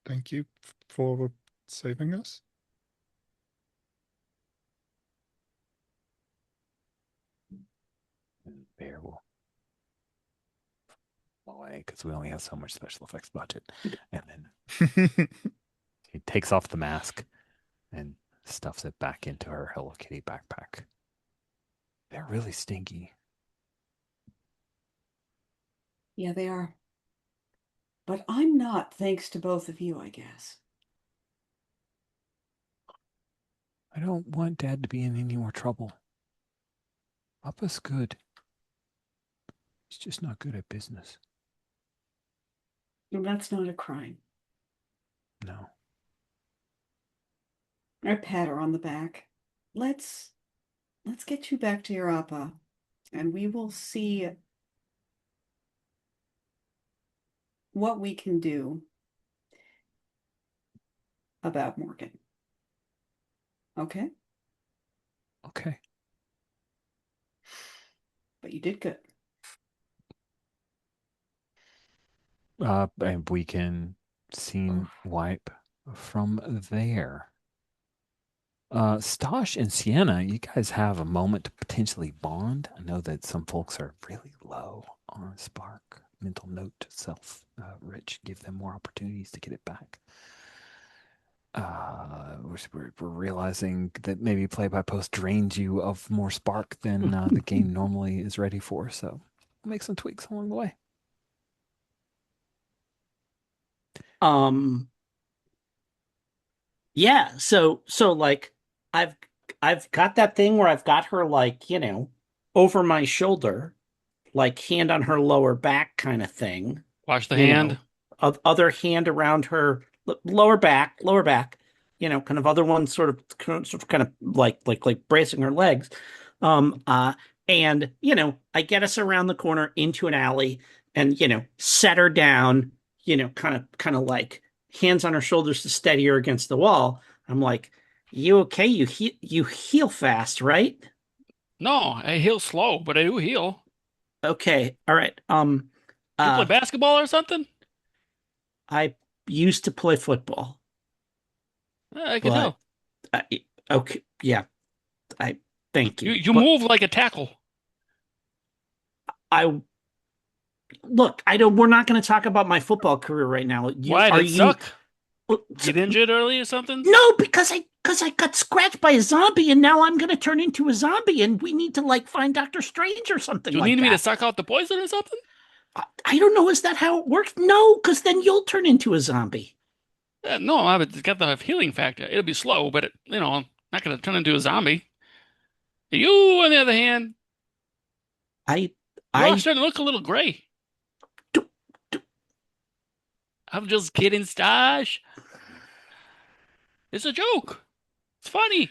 Thank you for saving us. And Bear will away because we only have so much special effects budget. And then he takes off the mask and stuffs it back into her Hello Kitty backpack. They're really stinky. Yeah, they are. But I'm not, thanks to both of you, I guess. I don't want Dad to be in any more trouble. Papa's good. He's just not good at business. Well, that's not a crime. No. I pat her on the back. Let's let's get you back to your Appa, and we will see what we can do about Morgan. Okay? Okay. But you did good. And we can scene wipe from there. Stosh and Sienna, you guys have a moment to potentially bond. I know that some folks are really low on spark. Mental note to self, Rich, give them more opportunities to get it back. We're realizing that maybe play by post drains you of more spark than the game normally is ready for. So we'll make some tweaks along the way. Um, yeah, so like I've I've got that thing where I've got her like, over my shoulder, like hand on her lower back kind of thing, Wash the you hand. know, other hand around her lower back, kind of other one sort of like bracing her legs. Um, uh, and I get us around the corner into an alley and set her down, kind of like hands on her shoulders to steady her against the wall. I'm like, you okay? You heal fast, right? No, I heal slow, but I do heal. Okay. All right. You play Uh, basketball or something? I used to play football, I can but tell. I, okay. Yeah. I thank You you. you But move like a tackle. I look, I don't, we're not going to talk about my football career right now. Why did Are it you, suck? Get injured early or something? no, because I got scratched by a zombie and now I'm going to turn into a zombie and we need to like find Doctor Strange or something Do you like need me to that. suck out the poison or something? I don't know. Is that how it works? No, because then you'll turn into a zombie. No, it's got the healing factor. It'll be slow, but I'm not going to turn into a zombie. You, on the other hand, I, you are I, starting to look a little gray. do, do, I'm just kidding, Stash. It's a joke. It's funny.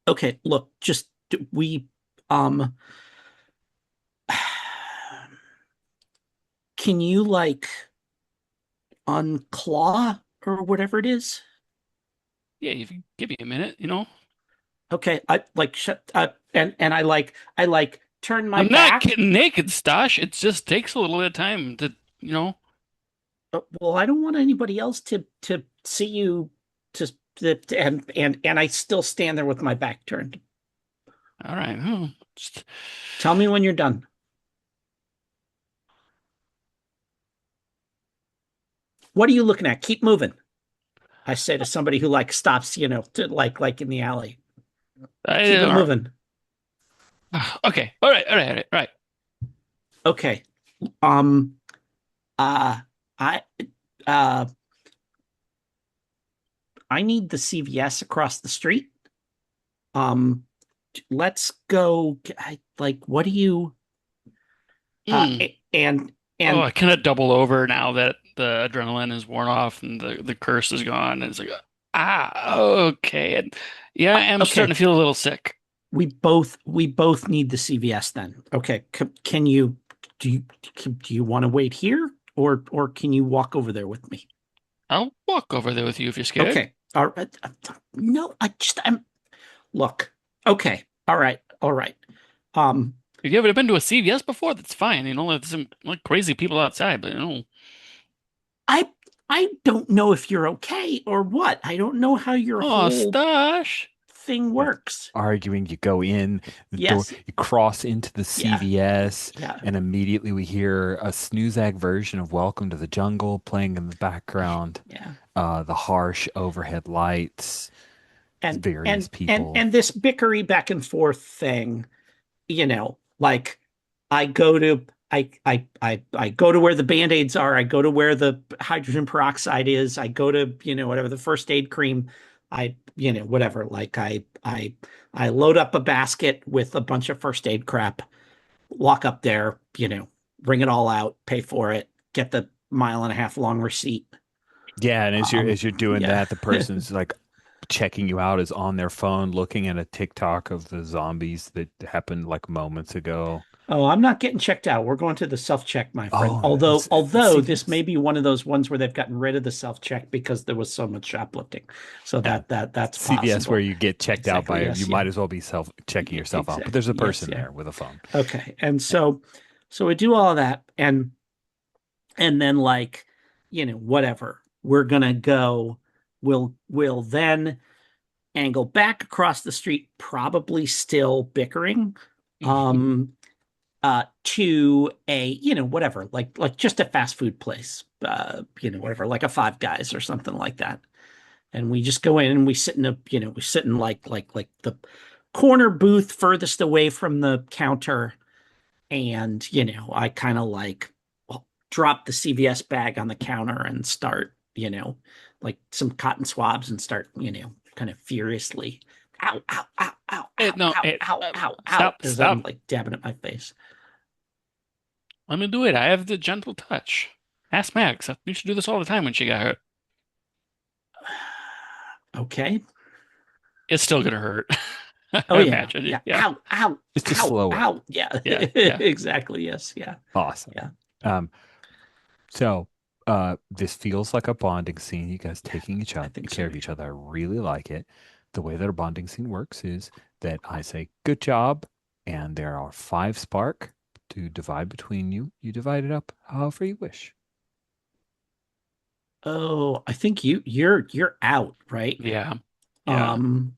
okay, look, just um, can you like unclaw or whatever it is? Yeah, if you give me a minute. Okay, I like shut and I like turn my I'm not back. getting naked, Stash. It just takes a little bit of time you know. Well, I don't want anybody else to see you and I still stand there with my back turned. All right. Hmm. Just, Tell me when you're done. What are you looking at? Keep moving. I say to somebody who like stops, to like in the alley. Keep it all moving. right. Okay. All right. All right. All right. All right. Okay. Um uh I uh I need the CVS across the street. Um let's go. What do you Hmm. and Oh, and I kind of double over now that the adrenaline is worn off and the curse is gone. And it's like, okay. And yeah, I'm starting okay, to feel a little sick. we both need the CVS then. Okay, can you do you do you want to wait here or can you walk over there with me? I'll walk over there with you if you're scared. Okay. All right. No, I'm look. Okay. All right. All right. Um If you ever been to a CVS before, that's fine. There's some like crazy people outside, but. I I don't know if you're okay or what. I don't know how your Oh, whole Stash. thing Yeah. works. Arguing, you go in the door, Yes. you cross into the Yeah. CVS, Yeah. and immediately we hear a snoozag version of Welcome to the Jungle playing in the background. Yeah. The harsh overhead lights, And various and and people. and this bickery back and forth thing, like I go to I go to where the band-aids are, I go to where the hydrogen peroxide is, I go to, whatever the first aid cream, whatever. Like I load up a basket with a bunch of first aid crap, walk up there, bring it all out, pay for it, get the mile and a half long receipt. Yeah, and as you're doing Yeah. that, the person's like checking you out is on their phone looking at a TikTok of the zombies that happened like moments ago. Oh, I'm not getting checked out. We're going to the self-check, my friend. Oh, it's Although this may CVS. be one of those ones where they've gotten rid of the self-check because there was so much shoplifting. So Yeah. that's CVS where possible. you get checked out Exactly. by you Yes. Yeah. might as well be self checking yourself out. But Exactly. there's a Yes. person Yeah. there with a phone. Okay. And so we do all of that and then like, whatever. We're gonna go. We'll then angle back across the street, probably still bickering. Um to a, whatever, like just a fast food place, whatever, like a Five Guys or something like that. And we just go in and we sit in we sit in like the corner booth furthest away from the counter. And, I kind of like drop the CVS bag on the counter and start, like some cotton swabs and start, kind of furiously, ow, ow, ow, ow, Hey, ow, no, ow, hey, ow, ow, ow, stop, as I'm stop. like dabbing at my face. Let me do it. I have the gentle touch. Ask Max. You should do this all the time when she got hurt. Okay. It's still gonna hurt. Oh I yeah, imagine. yeah. Yeah, Ow, ow, It's just ow, slower. ow. Yeah, yeah, yeah. exactly. Yes, yeah, Awesome. yeah, Um, so this feels like a bonding scene. You guys yeah. taking each I other think so. care of each other. I really like it. The way that a bonding scene works is that I say good job, and there are 5 spark, to divide between you, you divide it up however you wish. Oh, I think you're out, right? Yeah. Yeah. Um,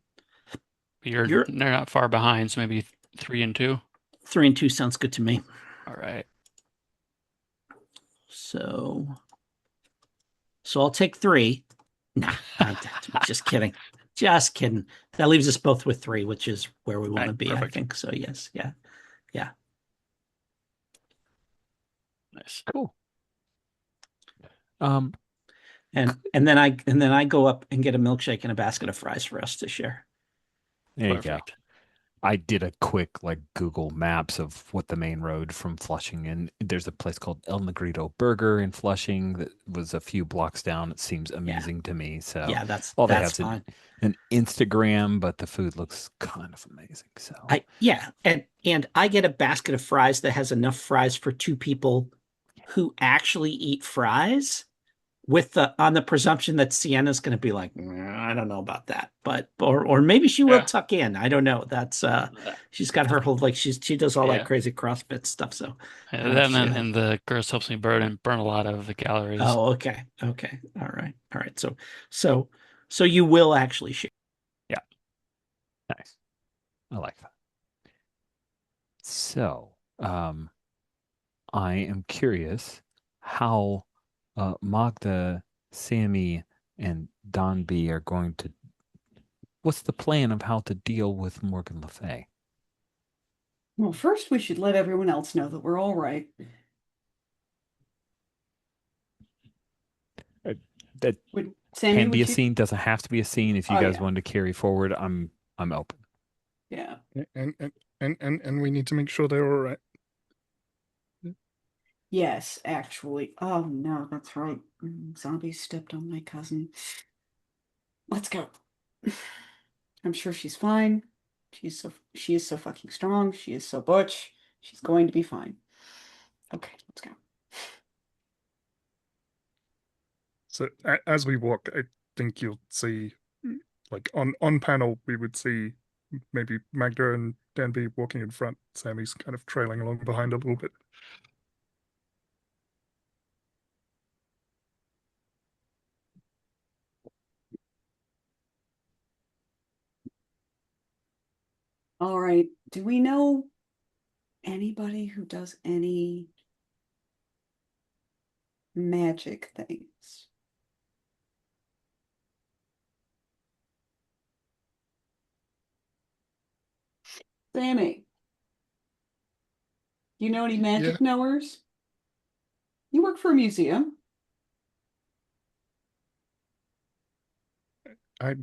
you're They're not far behind, so maybe 3 and 2. 3 and 2 sounds good to me. All right. So I'll take 3. Nah, I'm just kidding. Just kidding. That leaves us both with 3, which is where we All want right, to be, I perfect. think. So yes, yeah, yeah. Nice. Cool. Um, And then I go up and get a milkshake and a basket of fries for us to share. there you go. Perfect. I did a quick like Google Maps of what the main road from Flushing, and there's a place called El Negrito Burger in Flushing that was a few blocks down. It seems Yeah, amusing to me. So yeah, that's all they that's have is fine. an Instagram, but the food looks kind of amazing. So And I get a basket of fries that has enough fries for 2 people who actually eat fries with the on the presumption that Sienna's going to be like, I don't know about that, but or maybe she will Yeah. tuck in. I don't know. That's she's got her whole like she does all that Yeah. crazy CrossFit stuff. So And then she and the girls helps me burn a lot of the calories. oh okay all right. So so you will actually share. yeah, nice. I like that. So I am curious how Magda, Sammy, and Don B are going to. What's the plan of how to deal with Morgan Le Fay? Well, first we should let everyone else know that we're all right. That Sammy, can be a would you? scene, doesn't have to be a scene. If you Oh guys yeah, wanted to carry forward, I'm open. yeah. And we need to make sure they're all right. Yes, actually. Oh no, that's right. Zombies stepped on my cousin. Let's go. I'm sure she's fine. She is so fucking strong. She is so butch. She's going to be fine. Okay, let's go. So as we walk, I think you'll see, like on panel, we would see maybe Magda and Danby walking in front. Sammy's kind of trailing along behind a little bit. All right. Do we know anybody who does any magic things? Sammy, you know any Yeah, magic knowers? You work for a museum. I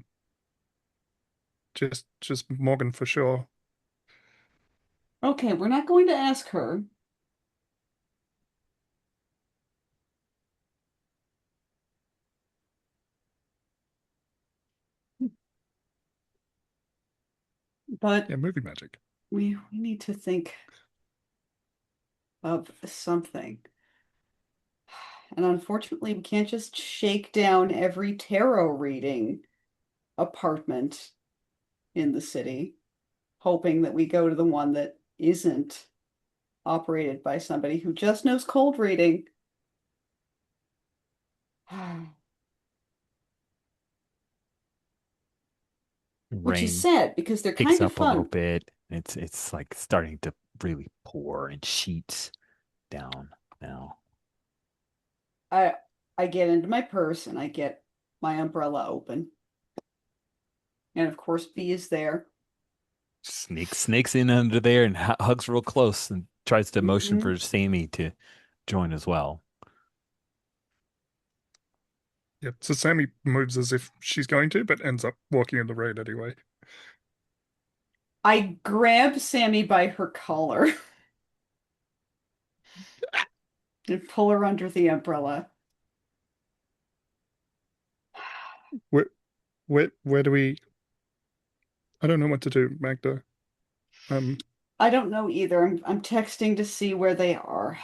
just Morgan for sure. Okay, we're not going to ask her. But Yeah, movie magic. we need to think of something. And unfortunately, we can't just shake down every tarot reading apartment in the city, hoping that we go to the one that isn't operated by somebody who just knows cold reading. Which is Rain sad because they're picks kind of up a little fun. bit. It's like starting to really pour in sheets down now. I I get into my purse and I get my umbrella open. And of course, B is there. Snakes in under there and hugs real close and tries to motion Hmm. for Sammy to join as well. Yep. So Sammy moves as if she's going to, but ends up walking in the rain anyway. I grab Sammy by her collar and pull her under the umbrella. Where where do we? I don't know what to do, Magda. Um, I don't know either. I'm texting to see where they are.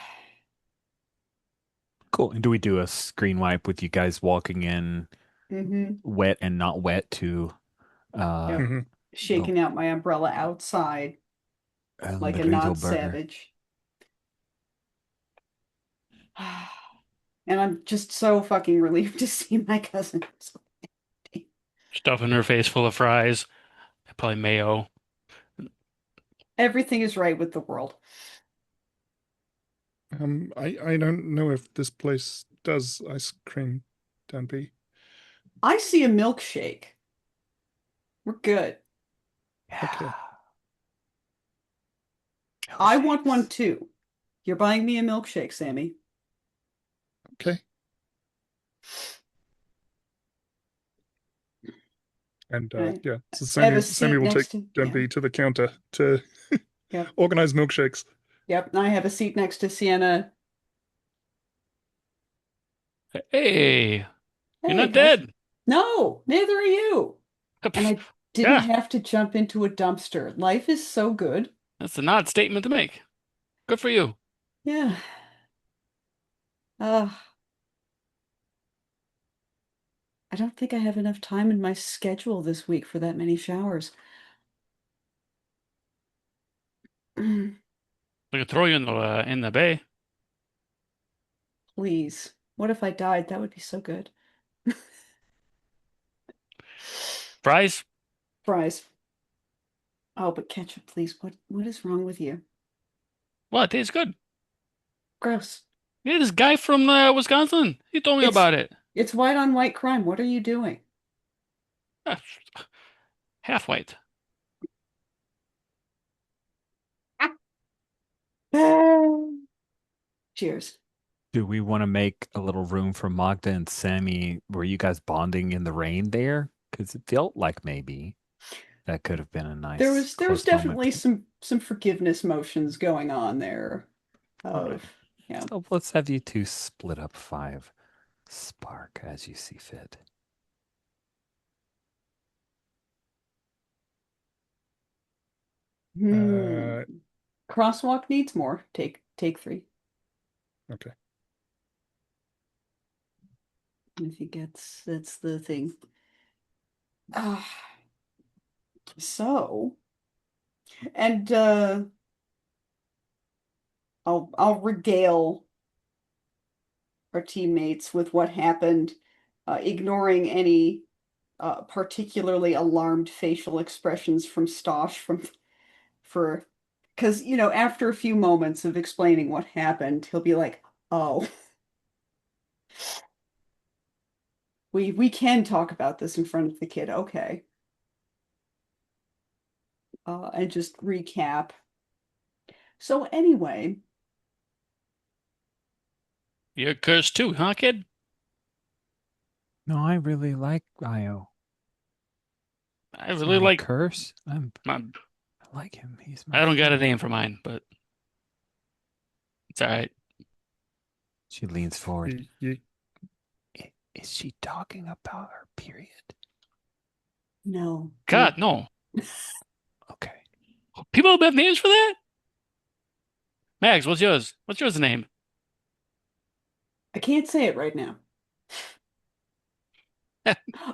Cool. And do we do a screen wipe with you guys walking in Hmm. wet and not wet to uh Yep. mhm. the Shaking out my umbrella outside El like a Negrito not Burger? savage. And I'm just so fucking relieved to see my cousin. Stuffing her face full of fries, probably mayo. Everything is right with the world. I don't know if this place does ice cream, Danby. I see a milkshake. We're good. Okay. I want one Milkshakes. too. You're buying me a milkshake, Sammy. Okay. And I yeah, so have a Sammy seat will take next to, yeah. Danby to the counter to Yep. organize milkshakes. Yep. I have a seat next to Sienna. Hey, you're Hey, not guys. dead. No, neither are you. And I didn't Yeah, have to jump into a dumpster. Life is so good. that's an odd statement to make. Good for you. Yeah. Uh, I don't think I have enough time in my schedule this week for that many showers. We could throw you in the bay. Please. What if I died? That would be so good. Fries? Fries. Oh, but ketchup, please. What is wrong with you? Well, it tastes good. Gross. Yeah, this guy from Wisconsin. He told me It's about it. it's white on white crime. What are you doing? Ah, half white. Cheers. Do we want to make a little room for Magda and Sammy? Were you guys bonding in the rain there? Because it felt like maybe that could have been a There nice was there was close moment definitely between. some forgiveness motions going on there All right. of yeah. So let's have you two split up five. Spark as you see fit. Hmm. Uh, Crosswalk needs more. Take three. okay. I think that's the thing. Ah, so and I'll regale our teammates with what happened, ignoring any particularly alarmed facial expressions from Stosh from for because after a few moments of explaining what happened, he'll be like, "Oh, we can talk about this in front of the kid, okay?" And just recap. So anyway, You're cursed too, huh, kid? No, I really like Io. I It's really not a like curse. my. I like him. He's my I don't got a friend. name for mine, but it's all right. She leans forward. You Is she talking about her period? no, God, no. Okay. People have names for that? Max, what's yours? What's yours name? I can't say it right now.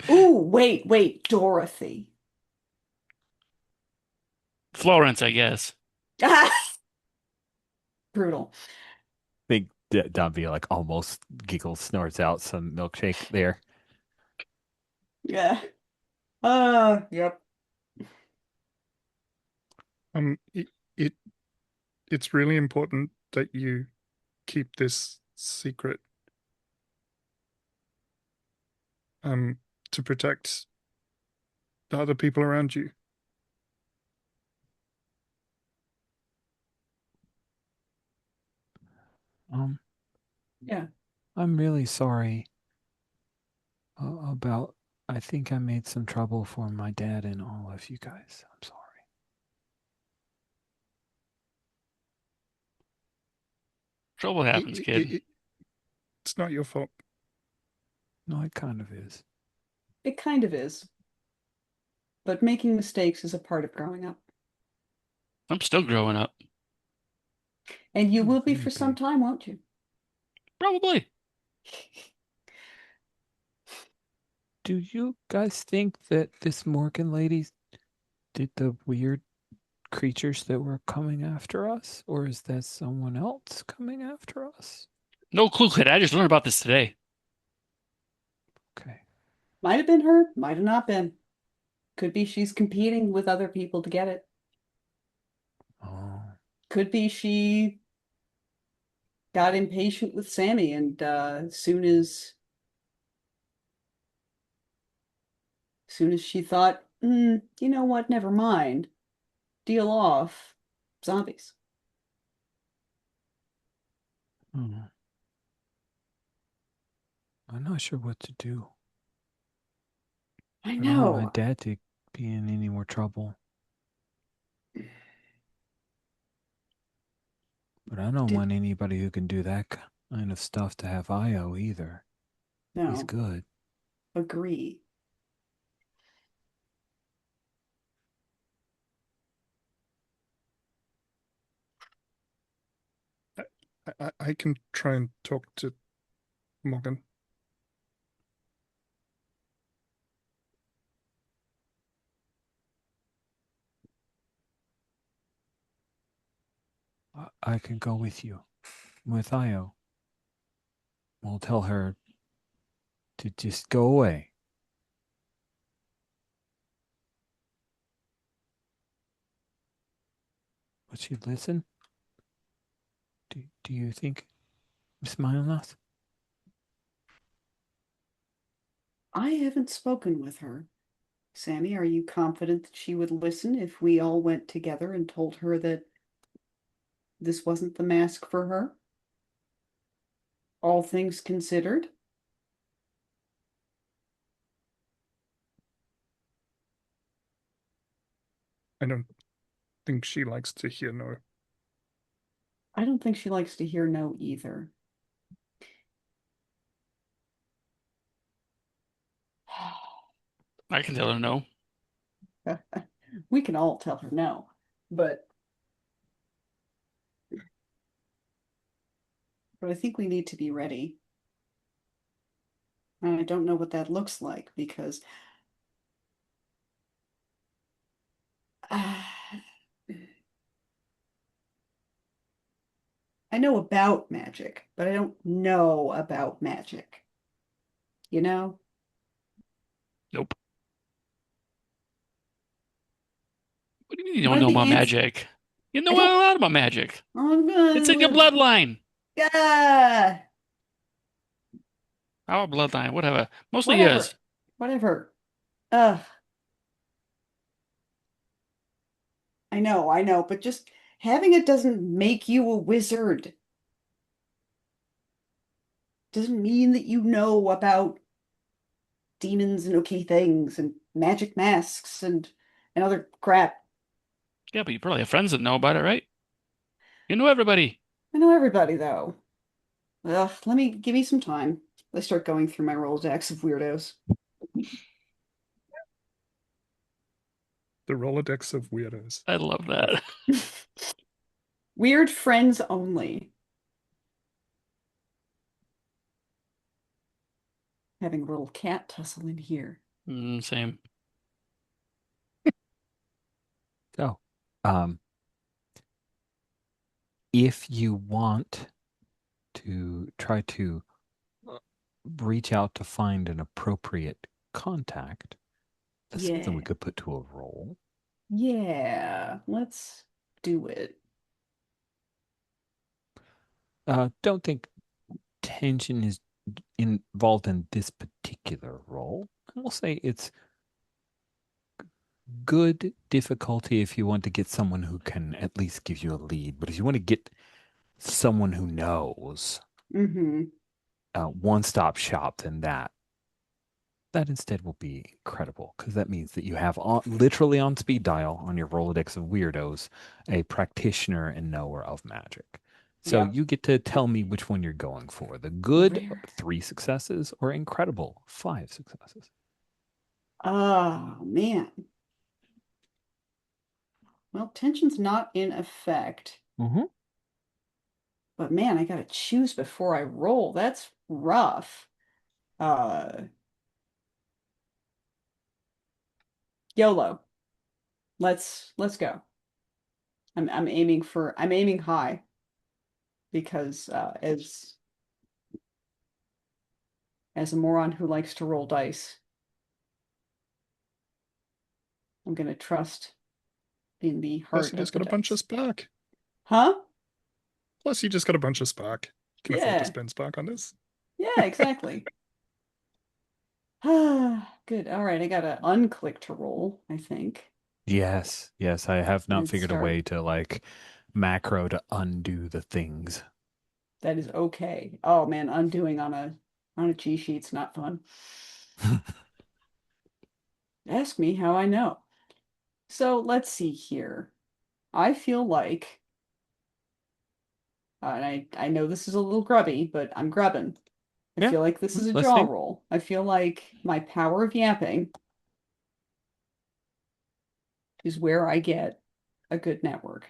Ooh, wait, Dorothy. Florence, I guess. Brutal. Big Dobby like almost giggles, snorts out some milkshake there. Yeah. Yep. it, it it's really important that you keep this secret um to protect the other people around you. Um, Yeah. I'm really sorry about. I think I made some trouble for my dad and all of you guys. I'm sorry. Trouble It, happens, it, kid. it, it's not your fault. No, it kind of is. It kind of is. But making mistakes is a part of growing up. I'm still growing up. And you Oh, will be for some maybe. time, won't you? Probably. Do you guys think that this Morgan lady did the weird creatures that were coming after us, or is that someone else coming after us? No clue, kid. I just learned about this today. Okay. Might have been her, might have not been. Could be she's competing with other people to get it. Oh, Could be she got impatient with Sammy and soon as she thought, you know what, never mind. Deal off. Zombies. hmm. I'm not sure what to do. I I don't want my know. dad to be in any more trouble, but I don't Did want anybody who can do that kind of stuff to have IO either. He's no, good. agree. I can try and talk to Morgan. I can go with you, with IO. We'll tell her to just go away. Would she listen? Do you think, Miss Milenas? I haven't spoken with her. Sammy, are you confident that she would listen if we all went together and told her that this wasn't the mask for her? All things considered? I don't think she likes to hear no. I don't think she likes to hear no either. I can tell her no. We can all tell her no, but I think we need to be ready. And I don't know what that looks like because uh, I know about magic, but I don't know about magic. You know? Nope. What do you mean you don't One of know the about ants. magic? You know I a don't. lot about magic. It's in your Oh, bloodline. yeah. Our bloodline, whatever. Mostly Whatever. yours. Whatever. I know, but just having it doesn't make you a wizard. Doesn't mean that you know about demons and okay things and magic masks and other crap. Yeah, but you probably have friends that know about it, right? You know everybody. I know everybody though. Ugh, give me some time. Let's start going through my Rolodex of weirdos. The Rolodex of weirdos. I love that. Weird friends only. Having a little cat tussle in here. Same. So, um, if you want to try to reach out to find an appropriate contact, that's something Yeah. we could put to a roll. Yeah. Let's do it. Don't think tension is involved in this particular role. We'll say it's good difficulty if you want to get someone who can at least give you a lead. But if you want to get someone who knows, Mm-hmm. one-stop shop, then that instead will be incredible because that means that you have literally on speed dial on your Rolodex of weirdos a practitioner and knower of magic. So Yep. you get to tell me which one you're going for. The good, Rare. 3 successes, or incredible, 5 successes. Oh, man. Well, tension's not in effect. Mm-hmm. But man, I gotta choose before I roll. That's rough. Uh, YOLO. Let's go. I'm aiming high because as as a moron who likes to roll dice, I'm going to trust in the Plus, heart you of just the got a bunch of dice. spark. Huh? Plus, you just got a bunch of spark. You can afford to Yeah. spend spark on this. Yeah, exactly. Good. All right, I got to unclick to roll, I think, Yes, yes, I have not and figured a start. way to like macro to undo the things. That is okay. Oh man, undoing on a cheat sheet's not fun. Ask me how I know. So let's see here. I feel like, and I know this is a little grubby, but I'm grubbing. I Yeah, feel like this is a jaw listening. roll. I feel like my power of yapping is where I get a good network.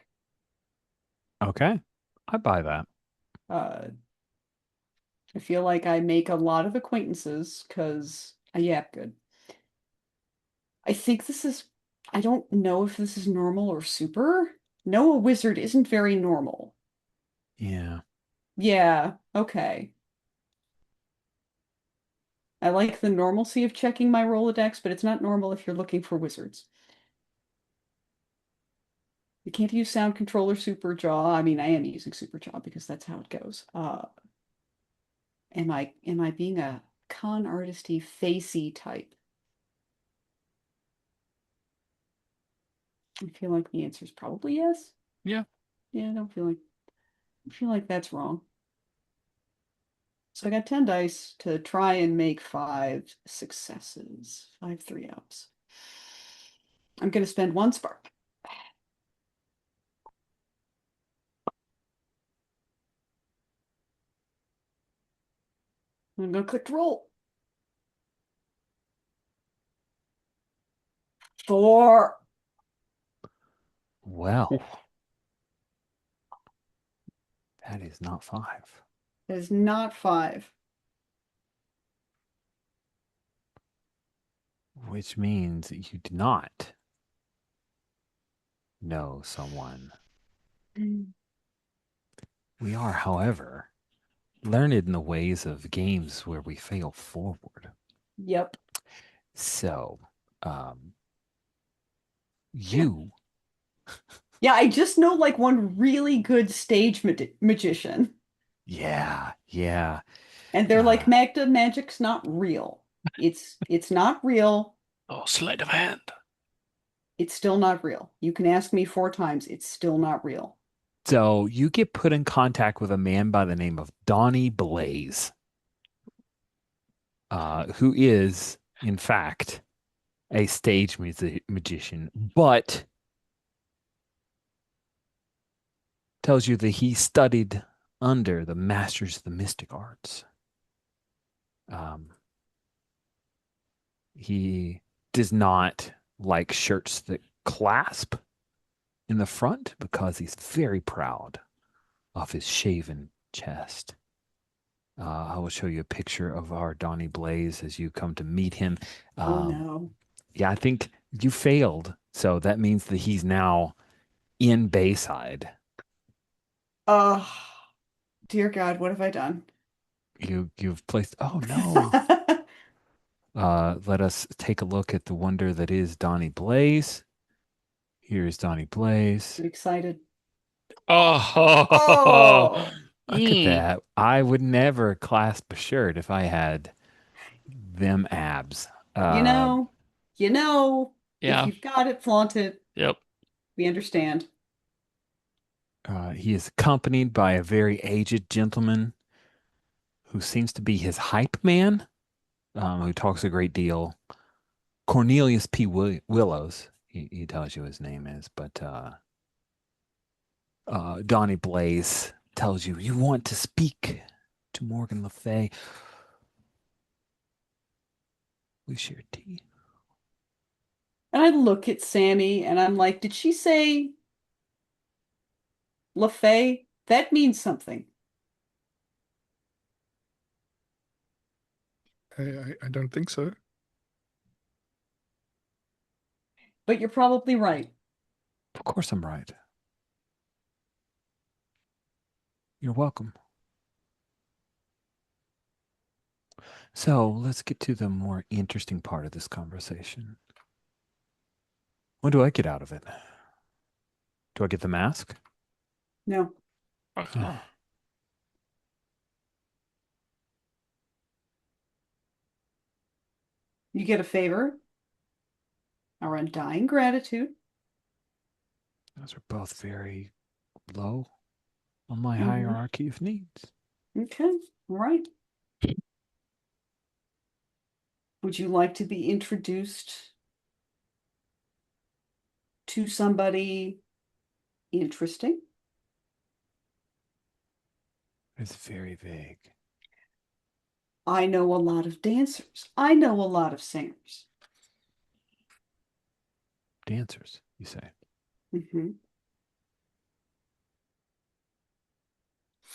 Okay, I buy that. Uh, I feel like I make a lot of acquaintances because I yap good. I think this is, I don't know if this is normal or super. No, a wizard isn't very normal. Yeah. Yeah, okay. I like the normalcy of checking my Rolodex, but it's not normal if you're looking for wizards. You can't use sound controller super jaw. I mean, I am using super jaw because that's how it goes. Am I being a con artisty facey type? I feel like the answer is probably yes. Yeah. Yeah, I feel like that's wrong. So I got 10 dice to try and make 5 successes, 5 3-ups. I'm gonna spend 1 spark. I'm gonna click to roll. 4. Well, that is not 5, That is not 5. which means you do not know someone. We are, however, learned in the ways of games where we fail forward. Yep. So, um, you, Yeah, I just know like one really good stage magician. yeah. And they're like, Magda, magic's not real. It's not real. Oh, sleight of hand. It's still not real. You can ask me 4 times. It's still not real. So you get put in contact with a man by the name of Donny Blaze, who is, in fact, a stage magician, but tells you that he studied under the masters of the mystic arts. Um, he does not like shirts that clasp in the front because he's very proud of his shaven chest. I will show you a picture of our Donny Blaze as you come to meet him. Oh no. Yeah, I think you failed. So that means that he's now in Bayside. Oh, dear God, what have I done? You've placed, oh no. Let us take a look at the wonder that is Donny Blaze. Here's Donny Blaze. I'm excited. Oh, Oh, Look at mm, that. I would never clasp a shirt if I had them abs. you Uh, know, you know, if yeah, you've got it, flaunt it. yep. We understand. he is accompanied by a very aged gentleman who seems to be his hype man, who talks a great deal. Cornelius P. Willows, he tells you his name is, but Donnie Blaze tells you you want to speak to Morgan Le Fay. We share tea. And I look at Sammy and I'm like, did she say LaFay? That means something. I don't think so. But you're probably right. Of course I'm right. You're welcome. So let's get to the more interesting part of this conversation. What do I get out of it? Do I get the mask? No. Fuck Oh, no. You get a favor, our undying gratitude. those are both very low on my Mm-hmm. hierarchy of needs. Okay. All right. Would you like to be introduced to somebody interesting? It's very vague. I know a lot of dancers. I know a lot of singers. Dancers, you say? Mm-hmm.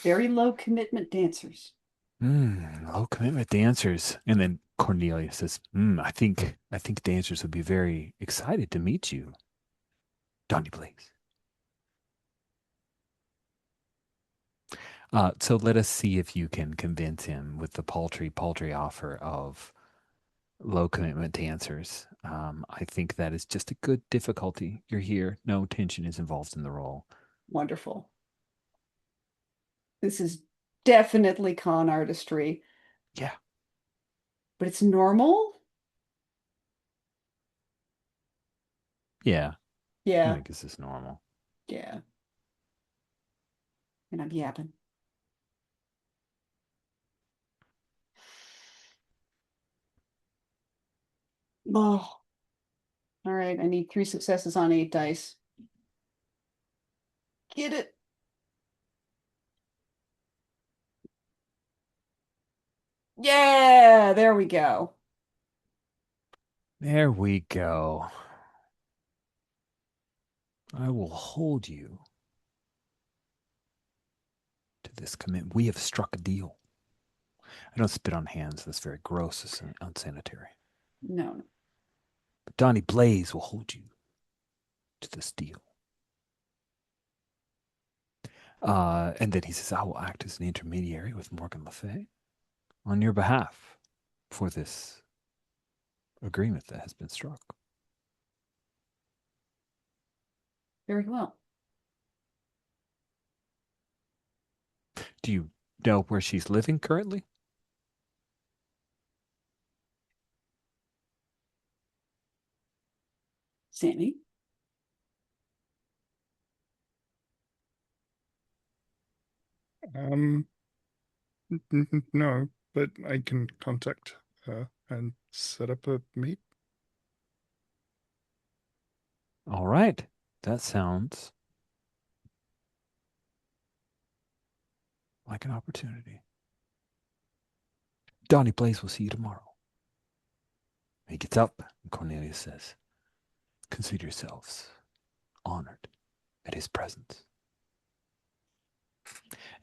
Very low commitment dancers. Low commitment dancers. And then Cornelia says, I think dancers would be very excited to meet you, Donny Blaze. So let us see if you can convince him with the paltry offer of low commitment dancers. I think that is just a good difficulty. You're here. No tension is involved in the role. Wonderful. This is definitely con artistry, Yeah. but it's normal. Yeah. I Yeah. think this is normal. Yeah. And I'm yapping. Oh, all right. I need 3 successes on 8 dice. Get it. Yeah, there we go. There we go. I will hold you to this commitment. We have struck a deal. I don't spit on hands. That's very gross and unsanitary. No, no. But Donny Blaze will hold you to this deal. And then he says, I will act as an intermediary with Morgan Le Fay on your behalf for this agreement that has been struck. Very well. Do you know where she's living currently? Sammy? Um, no, but I can contact her and set up a meet. All right. That sounds like an opportunity. Donny Blaze will see you tomorrow. He gets up, and Cornelius says, consider yourselves honored at his presence.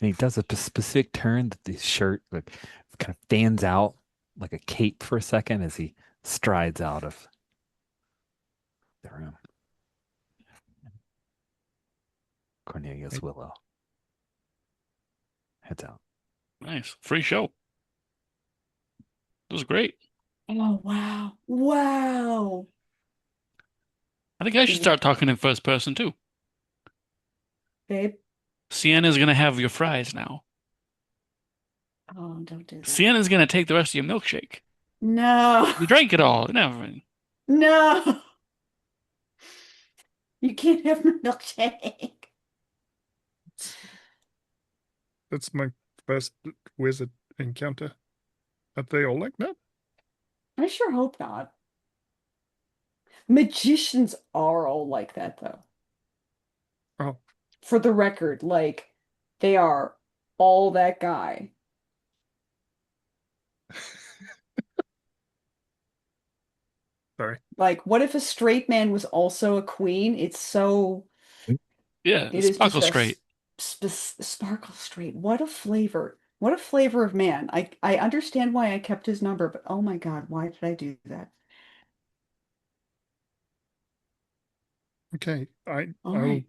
And he does a specific turn that the shirt like kind of fans out like a cape for a second as he strides out of the room. Cornelius Willow heads out. Nice. Free show. It was great. Oh, wow. Wow. I think I should start talking in first person too. Babe. Sienna's gonna have your fries now. Oh, don't do that. Sienna's gonna take the rest of your milkshake. No. You drank it all and everything. No. You can't have my milkshake. That's my first wizard encounter. Are they all like that? I sure hope not. Magicians are all like that, though. Oh, For the record, like, they are all that guy. sorry. Like, what if a straight man was also a queen? It's so, Yeah, it is just sparkle a straight. sparkle straight. What a flavor. What a flavor of man. I understand why I kept his number, but oh my God, why did I do that? Okay, All I will right.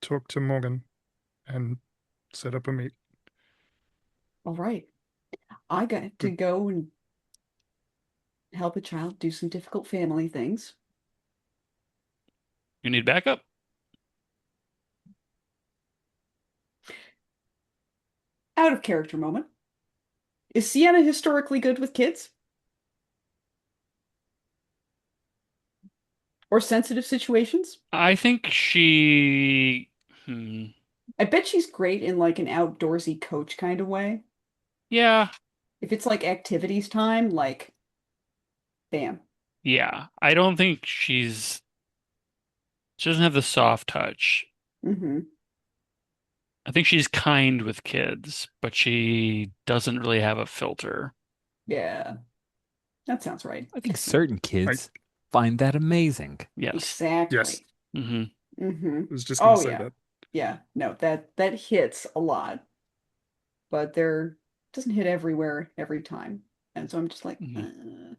talk to Morgan and set up a meet. All right. I got to go and help a child do some difficult family things. You need backup? Out of character moment. Is Sienna historically good with kids? Or sensitive situations? I think she. Hmm. I bet she's great in like an outdoorsy coach kind of way. Yeah, If it's like activities time, like, bam. yeah. I don't think she doesn't have the soft touch. Hmm. I think she's kind with kids, but she doesn't really have a filter. Yeah, that sounds right. I think certain I kids find that amazing. Yes. yes, Exactly. Hmm. Hmm. I was just going to Oh say yeah. that. Yeah. No, that hits a lot, but there doesn't hit everywhere every time. And so I'm just like, Hmm.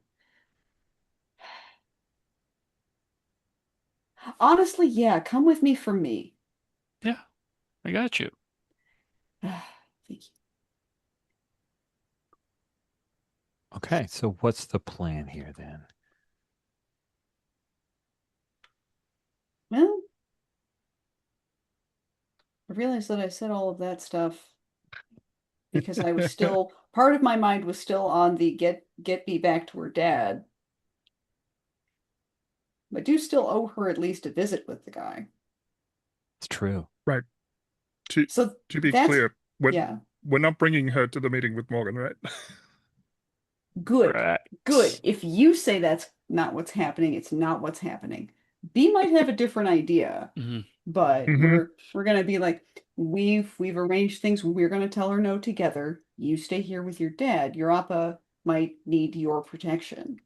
honestly, yeah, come with me for me. Yeah, I got you. Thank you. Okay, so what's the plan here then? Well, I realized that I said all of that stuff because I was still part of my mind was still on the get me back to her dad. I do still owe her at least a visit with the guy. It's true. Right. To So to be that's clear, yeah, we're not bringing her to the meeting with Morgan, right? good. Right. Good. If you say that's not what's happening, it's not what's happening. B might have a different idea, Hmm. but Hmm. we're gonna be like, we've arranged things. We're gonna tell her no together. You stay here with your dad. Your appa might need your protection.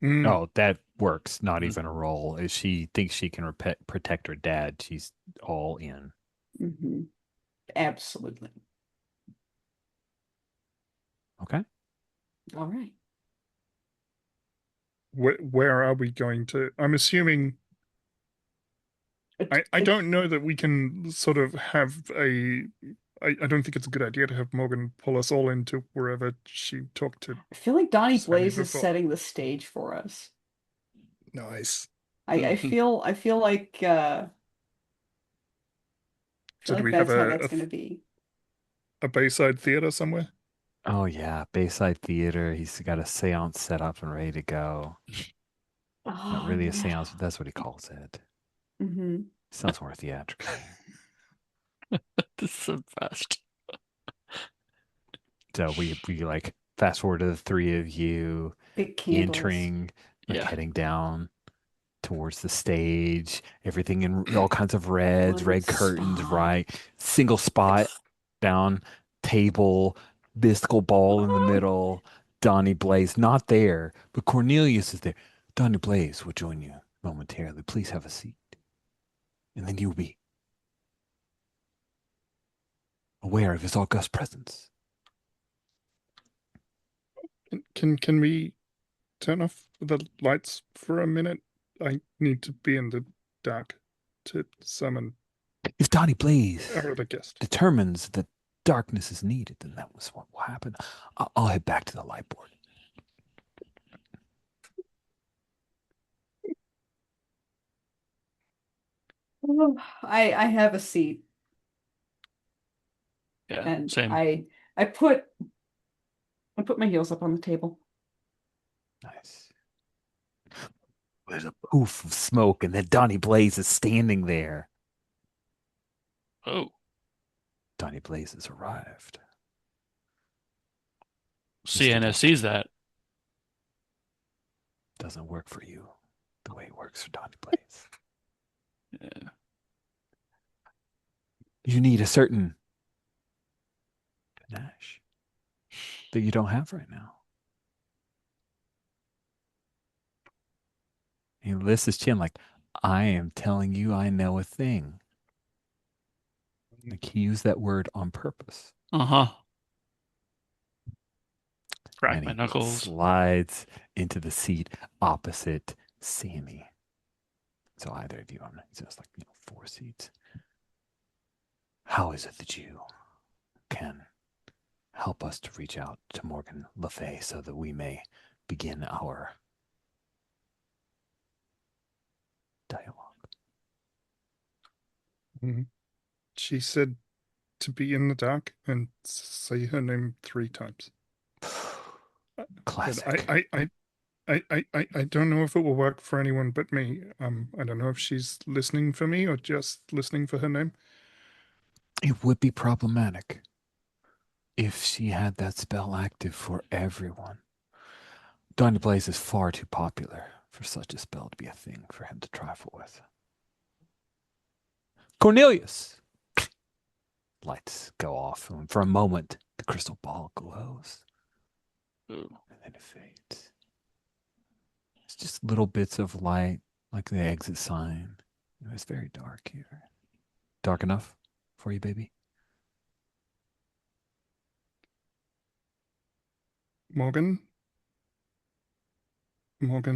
Mm. Oh, that works. Not even a roll. If she thinks she can protect her dad, she's all in. Hmm. Absolutely. Okay. All right. Where are we going to? I'm assuming. I It, don't know that we can sort of have a. I don't think it's a good idea to have Morgan pull us all into wherever she talked to I feel like Donny Sammy Blaze is before. setting the stage for us. Nice. I feel like So do we have that's how that's gonna be. a Bayside theater somewhere? Oh yeah, Bayside Theater. He's got a seance set up and ready to go. Not Oh really a yeah. seance, but that's what he calls it. Hmm. Sounds more theatrical. This is the best. So we like fast forward to the three of you Big candles. entering, like Yeah. heading down towards the stage, everything in all kinds of reds, One red curtains, spot. right? Single spot down, table, mystical ball in the middle. Donnie Blaze not there, but Cornelius is there. Donnie Blaze will join you momentarily. Please have a seat. And then you'll be aware of his august presence. Can we turn off the lights for a minute? I need to be in the dark to summon If Donnie Blaze our other guest. determines that darkness is needed, then that was what will happen. I'll head back to the light board. I have a seat Yeah. and Same. I put I put my heels up on the table. Nice. There's a poof of smoke, and then Donnie Blaze is standing there. Oh, Donnie Blaze has arrived. Mr. CNS Doctor. sees that. Doesn't work for you the way it works for Donnie Blaze. Yeah. You need a certain panache that you don't have right now. He lifts his chin like, I am telling you, I know a thing. Like he used that word on purpose. Uh-huh. Crack And my he knuckles. slides into the seat opposite Sammy. So either of you, it's just like, 4 seats. How is it that you can help us to reach out to Morgan Le Fay so that we may begin our dialogue. She said to be in the dark and say her name 3 times. Classic. I don't know if it will work for anyone but me. I don't know if she's listening for me or just listening for her name. It would be problematic if she had that spell active for everyone. Donny Blaze is far too popular for such a spell to be a thing for him to trifle with. Cornelius! Lights go off, and for a moment, the crystal ball glows. Ooh. And then it fades. It's just little bits of light, like the exit sign. It's very dark here. Dark enough for you, baby? Morgan Le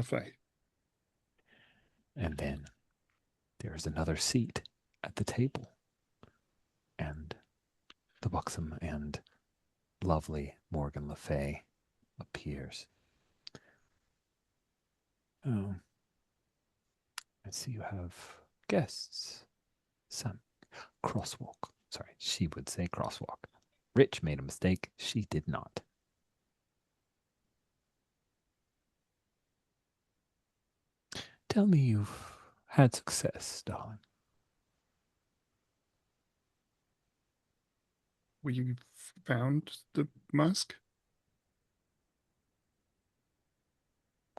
Fay. And then there's another seat at the table. And the buxom and lovely Morgan Le Fay appears. Oh, I see you have guests. Some crosswalk. Sorry, she would say crosswalk. Rich made a mistake. She did not. Tell me you've had success, darling. We found the mask.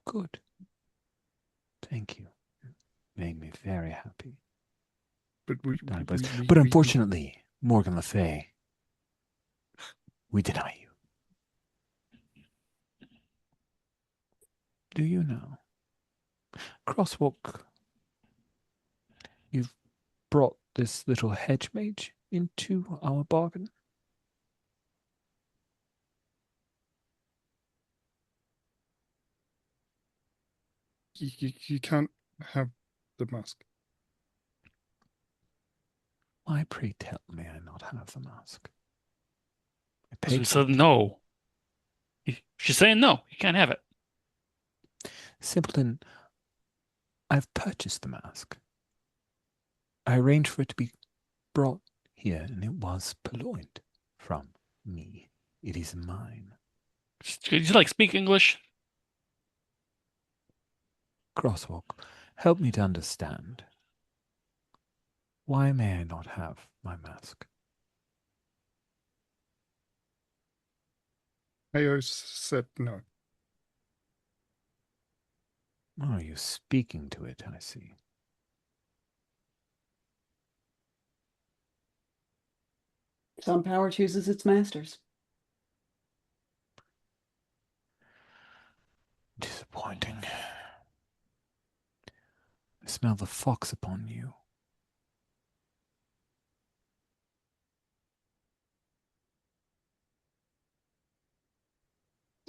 Good. Thank you. Made me very happy. But But unfortunately, Morgan Le Fay, we deny you. Do you know? Crosswalk, you've brought this little hedge mage into our bargain. You can't have the mask. Why, pray tell, may I not have the mask? I Because we paid for said it. no. She's saying no. You can't have it. Simpleton, I've purchased the mask. I arranged for it to be brought here, and it was purloined from me. It is mine. Could you speak English? Crosswalk, help me to understand. Why may I not have my mask? Ayo said no. Oh, you're speaking to it, I see. Some power chooses its masters. Disappointing. I smell the fox upon you.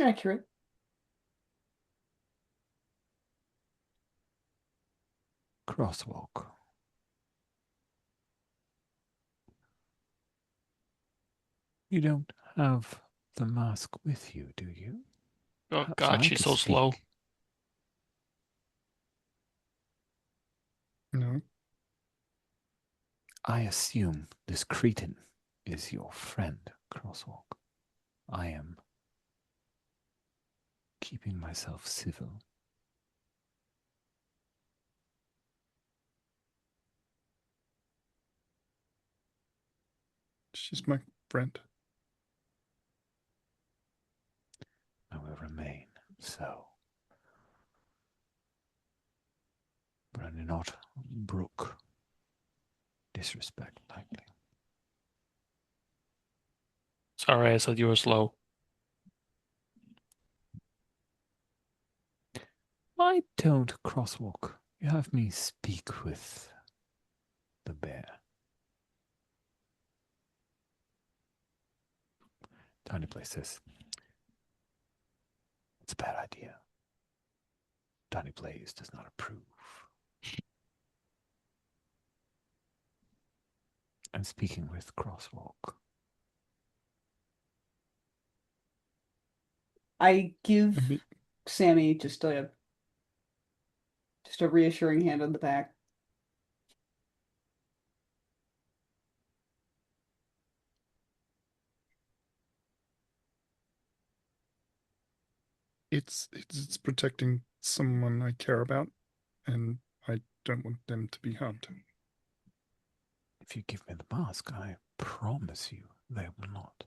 Accurate. Crosswalk. You don't have the mask with you, do you? Oh Perhaps God, I she's could so slow. speak. No. I assume this Cretan is your friend, Crosswalk. I am keeping myself civil. She's my friend. I will remain so. But I do not brook disrespect lightly. Sorry, I said you were slow. Why don't, Crosswalk, you have me speak with the bear? Tiny Blaze says, it's a bad idea. Donny Blaze does not approve. I'm speaking with Crosswalk. I give And Sammy just a reassuring hand on the back. it's protecting someone I care about, and I don't want them to be harmed. If you give me the mask, I promise you they will not.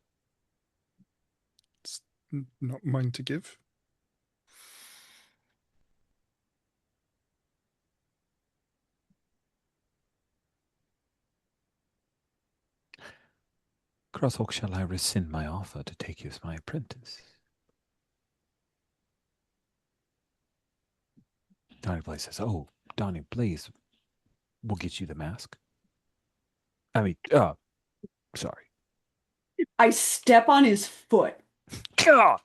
It's not mine to give. Crosshawk, shall I rescind my offer to take you as my apprentice? Donny Blaze says, oh, Donny Blaze will get you the mask. I mean, sorry. I step on his foot God!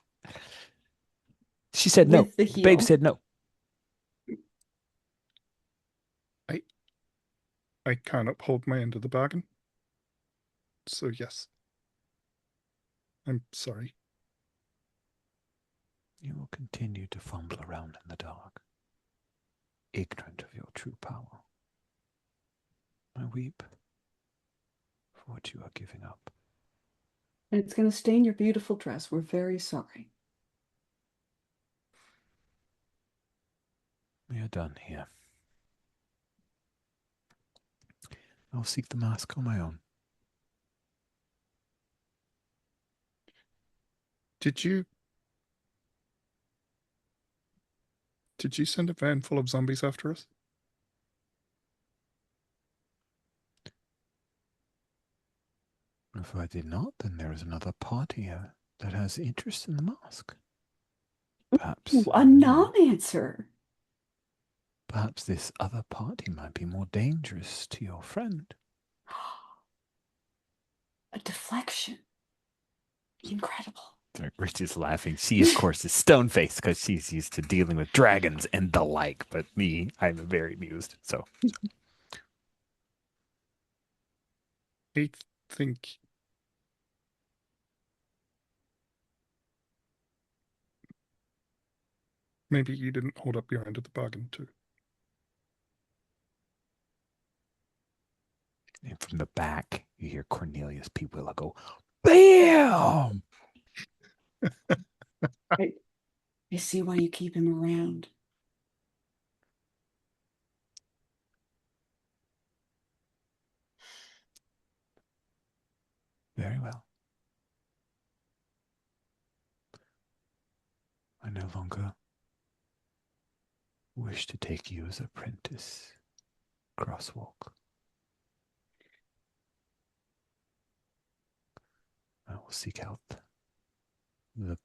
She said no. with the The babe heel. said no. I can't uphold my end of the bargain. So yes. I'm sorry. You will continue to fumble around in the dark, ignorant of your true power. I weep for what you are giving up. And it's going to stain your beautiful dress. We're very sorry. We are done here. I'll seek the mask on my own. Did you send a van full of zombies after us? If I did not, then there is another party that has interest in the mask. Perhaps Ooh, a non-answer. Perhaps this other party might be more dangerous to your friend. A deflection. Incredible. Rich is laughing. She, of course, is stone-faced because she's used to dealing with dragons and the like. But me, I'm very amused. So I think maybe you didn't hold up your end of the bargain too. and from the back, you hear Cornelius P. Willa go, BAM! I see why you keep him around. Very well. I no longer wish to take you as apprentice. Crosswalk. I will seek out the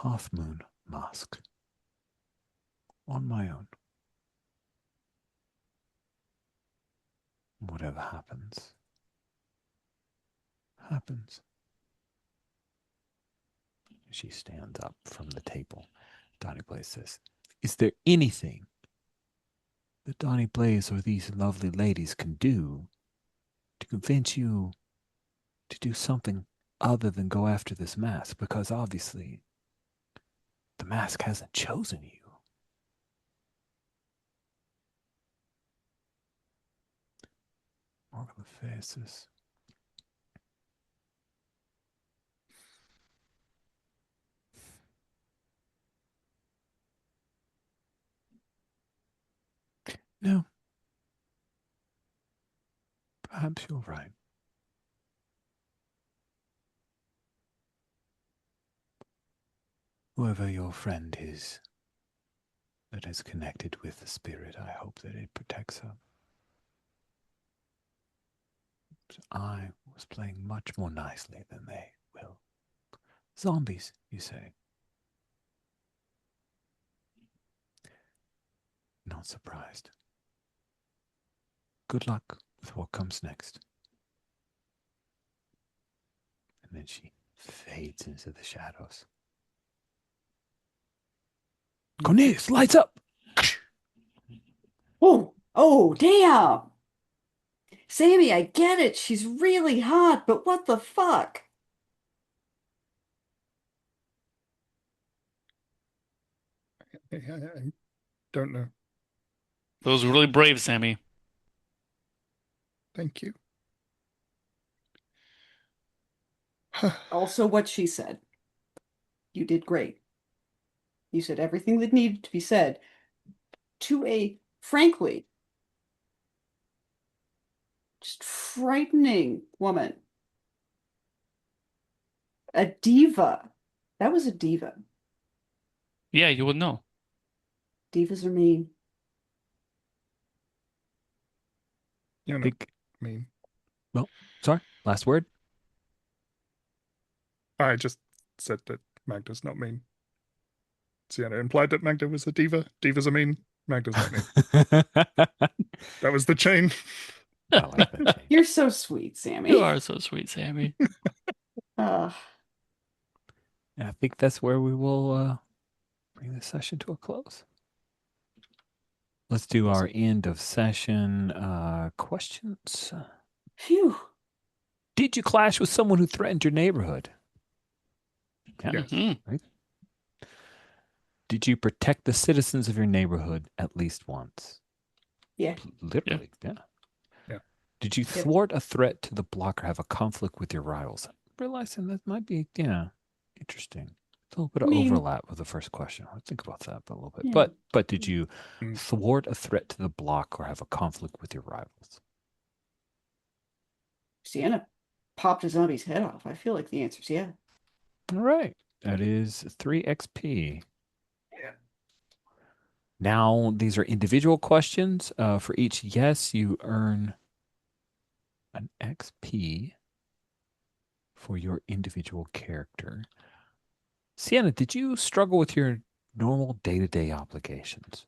Half Moon Mask on my own. Whatever happens, happens. She stands up from the table. Donny Blaze says, is there anything that Donny Blaze or these lovely ladies can do to convince you to do something other than go after this mask? Because obviously, the mask hasn't chosen you. Morgan faces. No. Perhaps you're right. Whoever your friend is that is connected with the spirit, I hope that it protects her. I was playing much more nicely than they will. Zombies, you say? Not surprised. Good luck with what comes next. And then she fades into the shadows. Cornelius, lights up! Oh, damn. Sammy, I get it. She's really hot, but what the fuck? I don't know. Those were really brave, Sammy. Thank you. Also, what she said. You did great. You said everything that needed to be said to a, frankly, just frightening woman. A diva. That was a diva. Yeah, you would know. Divas are mean. You're not Think, mean. well, sorry, last word. I just said that Magda's not mean. Sienna implied that Magda was a diva. Divas are mean. Magda's not mean. That was the chain. I like that change. You're so sweet, You Sammy. are so sweet, Sammy. Uh, I think that's where we will bring this session to a close. Let's do our end of session questions. phew. Did you clash with someone who threatened your neighborhood? Yeah. Yes. Mhm. Did you protect the citizens of your neighborhood at least once? Yeah. Literally, yeah. Yeah. Did you thwart a threat to the block or have a conflict with your rivals? Realizing that might be, yeah, interesting. It's a little bit I of mean, overlap with the first question. Let's think about that a little bit. yeah. But did you Mm. thwart a threat to the block or have a conflict with your rivals? Sienna popped a zombie's head off. I feel like the answer's yeah. All right. That is 3 XP. Yeah. Now, these are individual questions. For each yes, you earn an XP for your individual character. Sienna, did you struggle with your normal day-to-day obligations?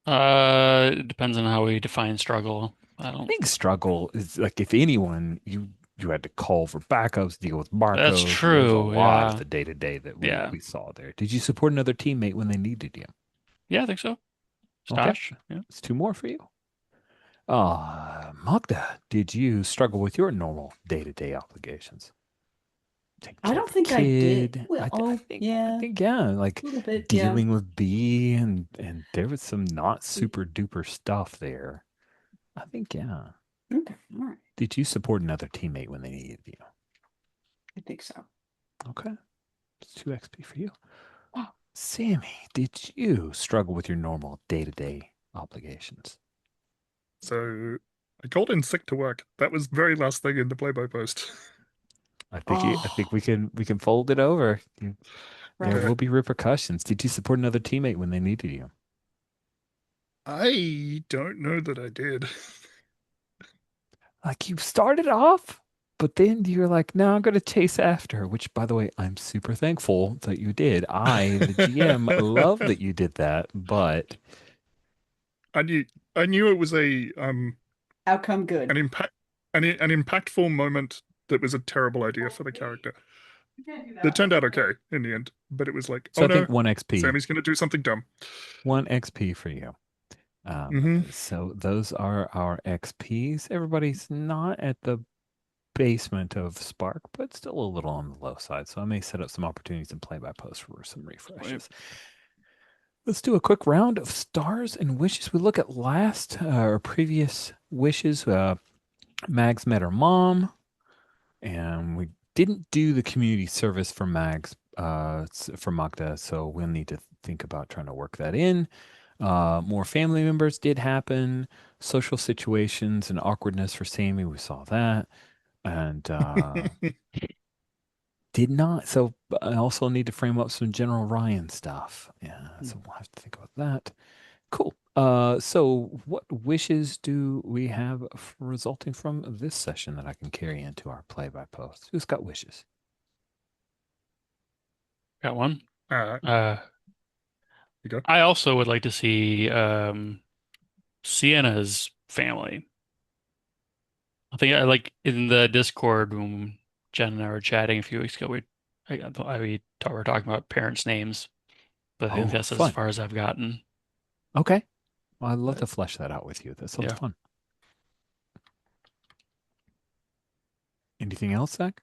It depends on how we define struggle. I I don't. think struggle is like if anyone, you had to call for backups, deal with That's Marcos. There's a true. lot of Yeah. the day-to-day that Yeah. we saw there. Did you support another teammate when they needed you? Yeah, I think so. Okay. Stash. Yeah. It's 2 more for you. Magda, did you struggle with your normal day-to-day obligations? Take I care don't of a think I did. kid. Well, I yeah, think yeah, like a little bit, yeah. dealing with B and there was some not super duper stuff there. I think yeah. Okay, all right. Did you support another teammate when they needed you? I think so. Okay. It's 2 XP for you. Wow. Sammy, did you struggle with your normal day-to-day obligations? So I called in sick to work. That was the very last thing in the play-by post. I think Oh, we can fold it over. There right. will be repercussions. Did you support another teammate when they needed you? I don't know that I did. Like you started off, but then you're like, no, I'm going to chase after her, which by the way, I'm super thankful that you did. I, the GM, love that you did that, but I knew it was a Outcome good. an impact an impactful moment that was a terrible idea for the character. That turned out okay in the end, but it was like, so oh I think no, 1 XP, Sammy's gonna do something dumb. 1 XP for you. Hmm. So those are our XPs. Everybody's not at the basement of Spark, but still a little on the low side. So I may set up some opportunities in play by post for some refreshes. Let's do a quick round of stars and wishes. We look at last or previous wishes. Mags met her mom, and we didn't do the community service for Mags for Magda, so we'll need to think about trying to work that in. More family members did happen. Social situations and awkwardness for Sammy, we saw that, and did not. So I also need to frame up some General Ryan stuff. Yeah, so we'll have to think about that. Cool. So what wishes do we have resulting from this session that I can carry into our play by post? Who's got wishes? Got one. You go. I also would like to see Sienna's family. I think I like in the Discord when Jen and I were chatting a few weeks ago, we were talking about parents' names, but I think Oh, that's as fun. far as I've gotten. Okay. Well, I'd love But to flesh that out with you. That sounds Yeah. fun. Anything else, Zach?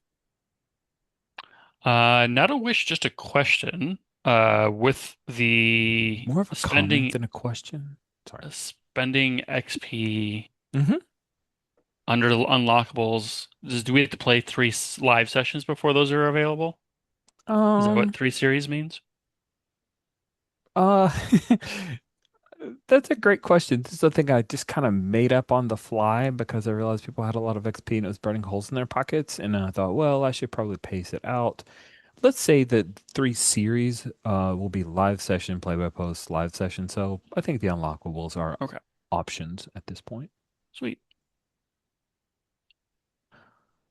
Not a wish, just a question. With the More of a comment than a question. Sorry. spending XP Mm-hmm. under the unlockables, do we have to play three live sessions before those are available? Is that what Um, 3 series means? uh, that's a great question. This is something I just kind of made up on the fly because I realized people had a lot of XP and it was burning holes in their pockets. And I thought, well, I should probably pace it out. Let's say that 3 series will be live session, play by post, live session. So I think the unlockables are Okay, options at this point. sweet.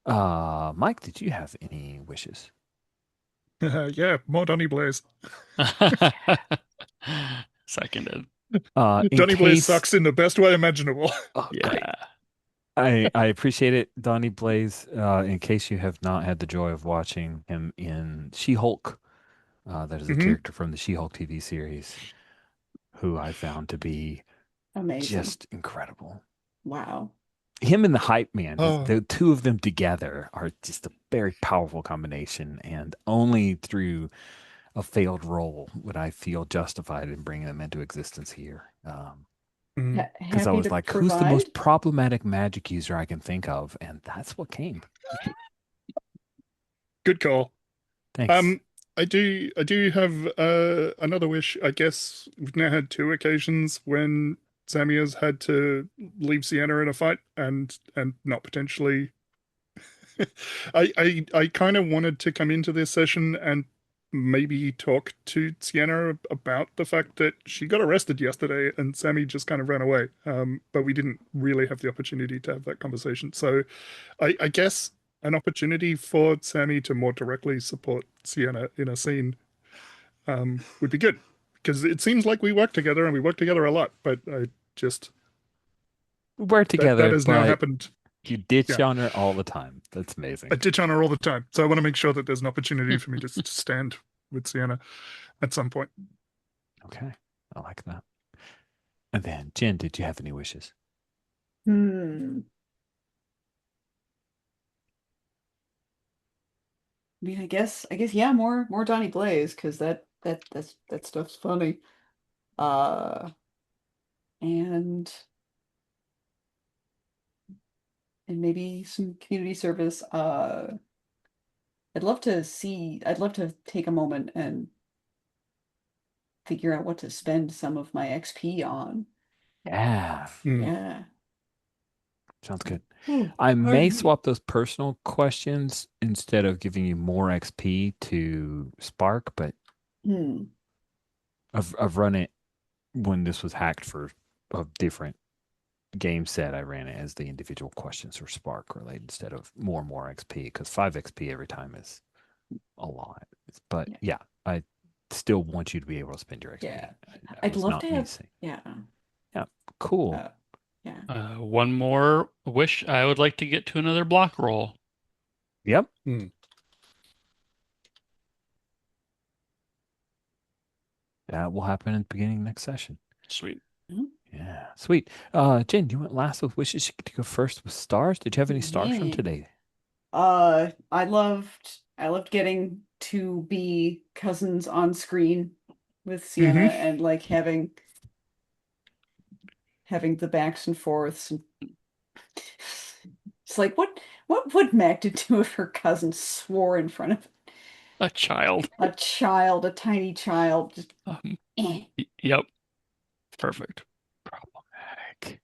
Mike, did you have any wishes? yeah, more Donny Blaze. Seconded. In Donny Blaze case, sucks in the best way imaginable. oh, great. Yeah. I appreciate it, Donnie Blaze. In case you have not had the joy of watching him in She-Hulk, that is a hmm character from the She-Hulk TV series, who I found to be Amazing. just incredible. Wow. Him and the Hype Man, Oh, the two of them together are just a very powerful combination, and only through a failed role would I feel justified in bringing them into existence here. mm, Because I Happy to was like, who's the most provide. problematic magic user I can think of? And that's what came. good call. Thanks. Um, I do have another wish. I guess we've now had two occasions when Sammy has had to leave Sienna in a fight and not potentially. I kind of wanted to come into this session and maybe talk to Sienna about the fact that she got arrested yesterday and Sammy just kind of ran away. But we didn't really have the opportunity to have that conversation. So I guess an opportunity for Sammy to more directly support Sienna in a scene would be good because it seems like we work together and we work together a lot. But I just We work that together, has now but happened. you ditch Yeah, on her all the time. That's I amazing. ditch on her all the time, so I want to make sure that there's an opportunity for me to stand with Sienna at some point. Okay. I like that. And then, Jen, did you have any wishes? Hmm. I mean, I guess, yeah, more Donny Blaze, because that stuff's funny. Uh, and and maybe some community service. I'd love to take a moment and figure out what to spend some of my XP on. Yeah. Mm. Yeah. Sounds good. Oh, I may pardon me. swap those personal questions instead of giving you more XP to Spark, but Hmm. I've run it when this was hacked for a different game set. I ran it as the individual questions for Spark related instead of more and more XP because 5 XP every time is a lot. But Yeah. yeah, I still want you to be able to spend your XP. Yeah. That I'd was love not to me have. saying. Yeah. Yeah, cool. Uh, yeah. One more wish. I would like to get to another block roll. Yep. Mm. That will happen at the beginning of next session. Sweet. Mhm. Yeah, sweet. Jen, you went last with wishes. You get to go first with stars. Did you have any stars from Yeah. today? I loved getting to be cousins on screen with Sienna hmm and like having the backs and forths and it's like what would Magda do if her cousin swore in front of A child. a child, a tiny child? Just Um, eh. yep. Perfect. Problematic.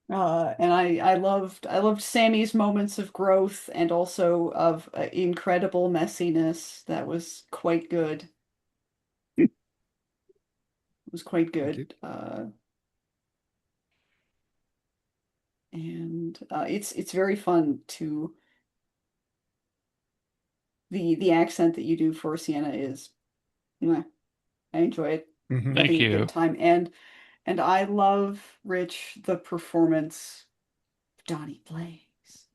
And I loved Sammy's moments of growth and also of incredible messiness. That was quite good. It was quite Thank you. good. And it's very fun to the accent that you do for Sienna is mwah. I enjoy it, hmm Thank having a good you. time, and I love Rich the performance of Donnie Blaze.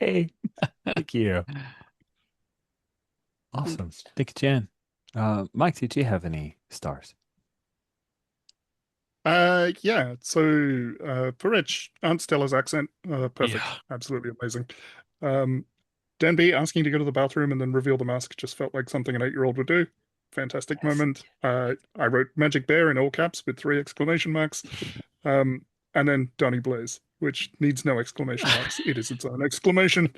Yay. Thank you. And Awesome. good stuff. Thank you, Jen. Mike, did you have any stars? Yeah. So, for Rich, Aunt Stella's accent, perfect, Yeah. absolutely amazing. Um, Denby asking to go to the bathroom and then reveal the mask just felt like something an 8-year-old would do. Fantastic Yes. moment. I wrote Magic Bear in all caps with 3 exclamation marks. Um, and then Donny Blaze, which needs no exclamation marks. It is its own exclamation.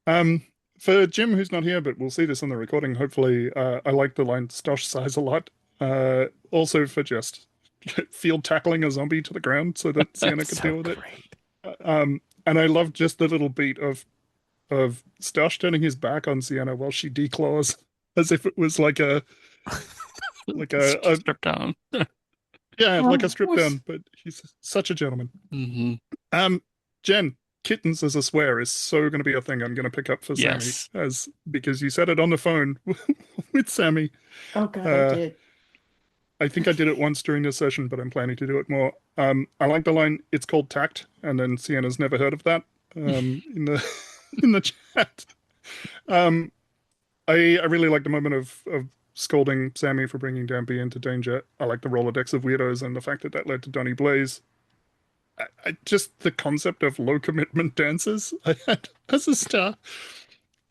Um, for Jim, who's not here, but we'll see this on the recording, hopefully, I like the line Stosh size a lot. Also for just field tackling a zombie to the ground so that Sienna could deal So with it. great. And I love just the little beat of Stosh turning his back on Sienna while she declaws as if it was like a Strip down. yeah, like a Oh, strip down, but he's such a gentleman. Hmm. Um, Jen, kittens as a swear is so going to be a thing I'm going to pick up for Sammy Yes. as because you said it on the phone with Sammy. oh God, I Uh, did. I think I did it once during this session, but I'm planning to do it more. I like the line "It's called tact," and then Sienna's never heard of that. In the in the chat. Um, I really like the moment of scolding Sammy for bringing Dampy into danger. I like the Rolodex of weirdos and the fact that that led to Donny Blaze. Just the concept of low commitment dances I had as a star,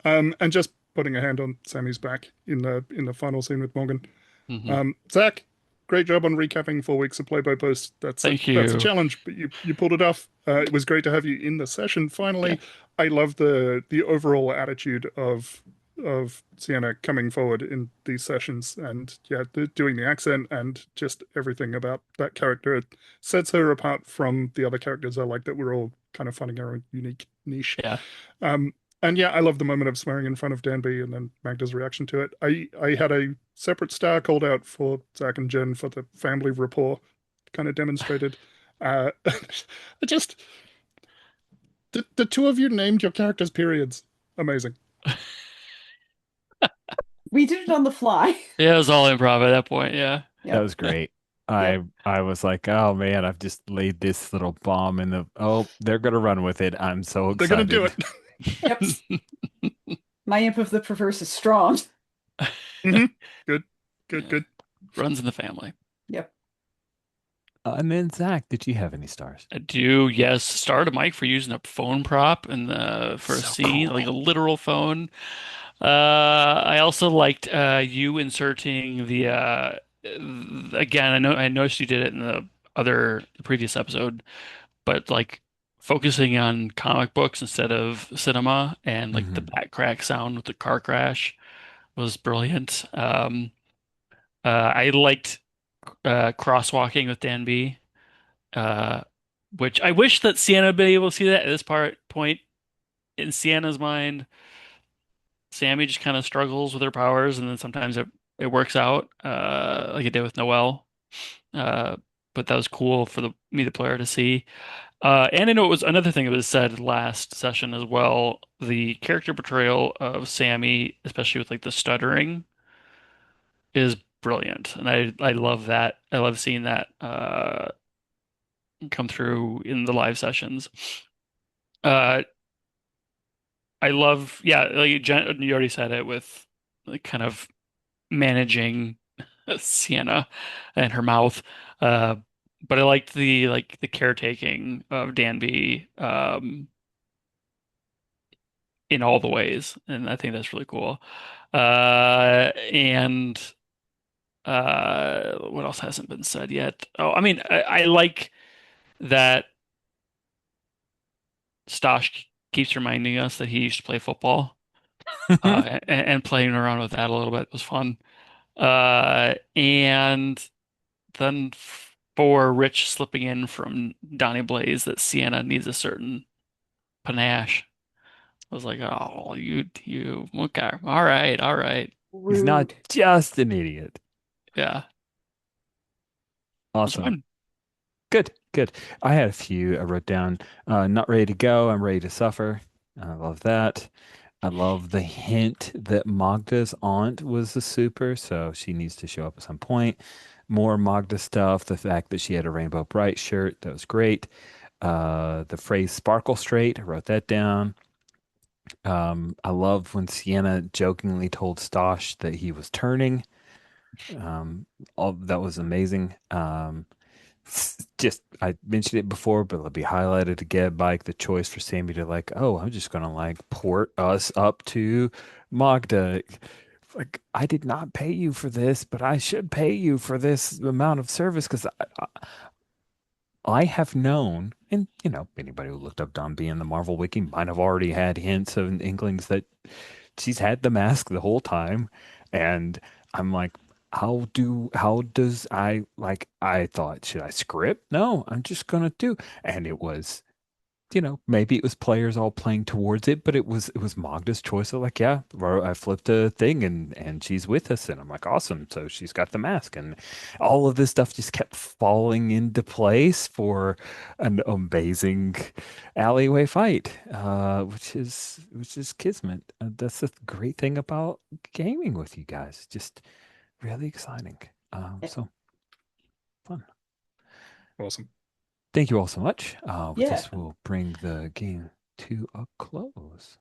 and just putting a hand on Sammy's back in the final scene with Morgan. Hmm. Zach, great job on recapping 4 weeks of Play by Post. Thank That's a you. challenge, but you pulled it off. It was great to have you in the session. Yeah. Finally, I love the overall attitude of Sienna coming forward in these sessions, and yeah, doing the accent and just everything about that character. It sets her apart from the other characters I like that we're all kind of finding our own unique niche. Yeah. Um, and yeah, I love the moment of swearing in front of Danby and then Magda's reaction to it. I had a separate star called out for Zach and Jen for the family rapport kind of demonstrated. I just the two of you named your characters periods. Amazing. We did it on the fly. Yeah, it was all improv at that point. Yeah. That Yep. was great. Yep. I was like, oh man, I've just laid this little bomb in the oh, they're gonna run with it. I'm so They're gonna do excited. it. Yep. My imp of the perverse is strong. Hmm. Good, good, Yeah. good. Runs in the family. Yep. And then Zach, did you have any stars? I do, yes. Start a mic for using a phone prop in the for a So scene, like a cool. literal phone. I also liked you inserting again, I noticed you did it in the previous episode, but like focusing on comic books instead of cinema and like the Hmm. back crack sound with the car crash was brilliant. I liked crosswalking with Dan B. Uh, which I wish that Sienna had been able to see that at this point in Sienna's mind. Sammy just kind of struggles with her powers, and then sometimes it works out, like it did with Noelle. Uh, but that was cool for the player to see. And I know it was another thing that was said last session as well. The character portrayal of Sammy, especially with like the stuttering, is brilliant, and I love that. I love seeing that come through in the live sessions. Uh, I love, yeah, like you already said it with like kind of managing Sienna and her mouth. Uh, but I liked the caretaking of Danby in all the ways, and I think that's really cool. And what else hasn't been said yet? Oh, I mean, I like that Stosh keeps reminding us that he used to play football, and playing around with that a little bit was fun. And then for Rich slipping in from Donny Blaze that Sienna needs a certain panache. I was like, oh, you, okay, all right, He's not Rude. just an idiot. yeah, it was Awesome. fun. Good, good. I had a few I wrote down. Not ready to go. I'm ready to suffer. I love that. I love the hint that Magda's aunt was a super, so she needs to show up at some point. More Magda stuff. The fact that she had a Rainbow Bright shirt, that was great. The phrase sparkle straight, I wrote that down. I love when Sienna jokingly told Stosh that he was turning. Um, all that was amazing. just I mentioned it before, but it'll be highlighted again by like, the choice for Sammy to like, oh, I'm just gonna like port us up to Magda. Like I did not pay you for this, but I should pay you for this amount of service because I have known, and you know, anybody who looked up Don B in the Marvel Wiki might have already had hints and inklings that she's had the mask the whole time. And I'm like, how does I thought, should I script? No, I'm just gonna do. And it was, you know, maybe it was players all playing towards it, but it was Magda's choice of like, yeah, I flipped a thing and she's with us, and I'm like, awesome. So she's got the mask, and all of this stuff just kept falling into place for an amazing alleyway fight, which is kismet. That's the great thing about gaming with you guys. Just really exciting. So fun. Awesome. Thank you all so much. With Yeah. this, we'll bring the game to a close.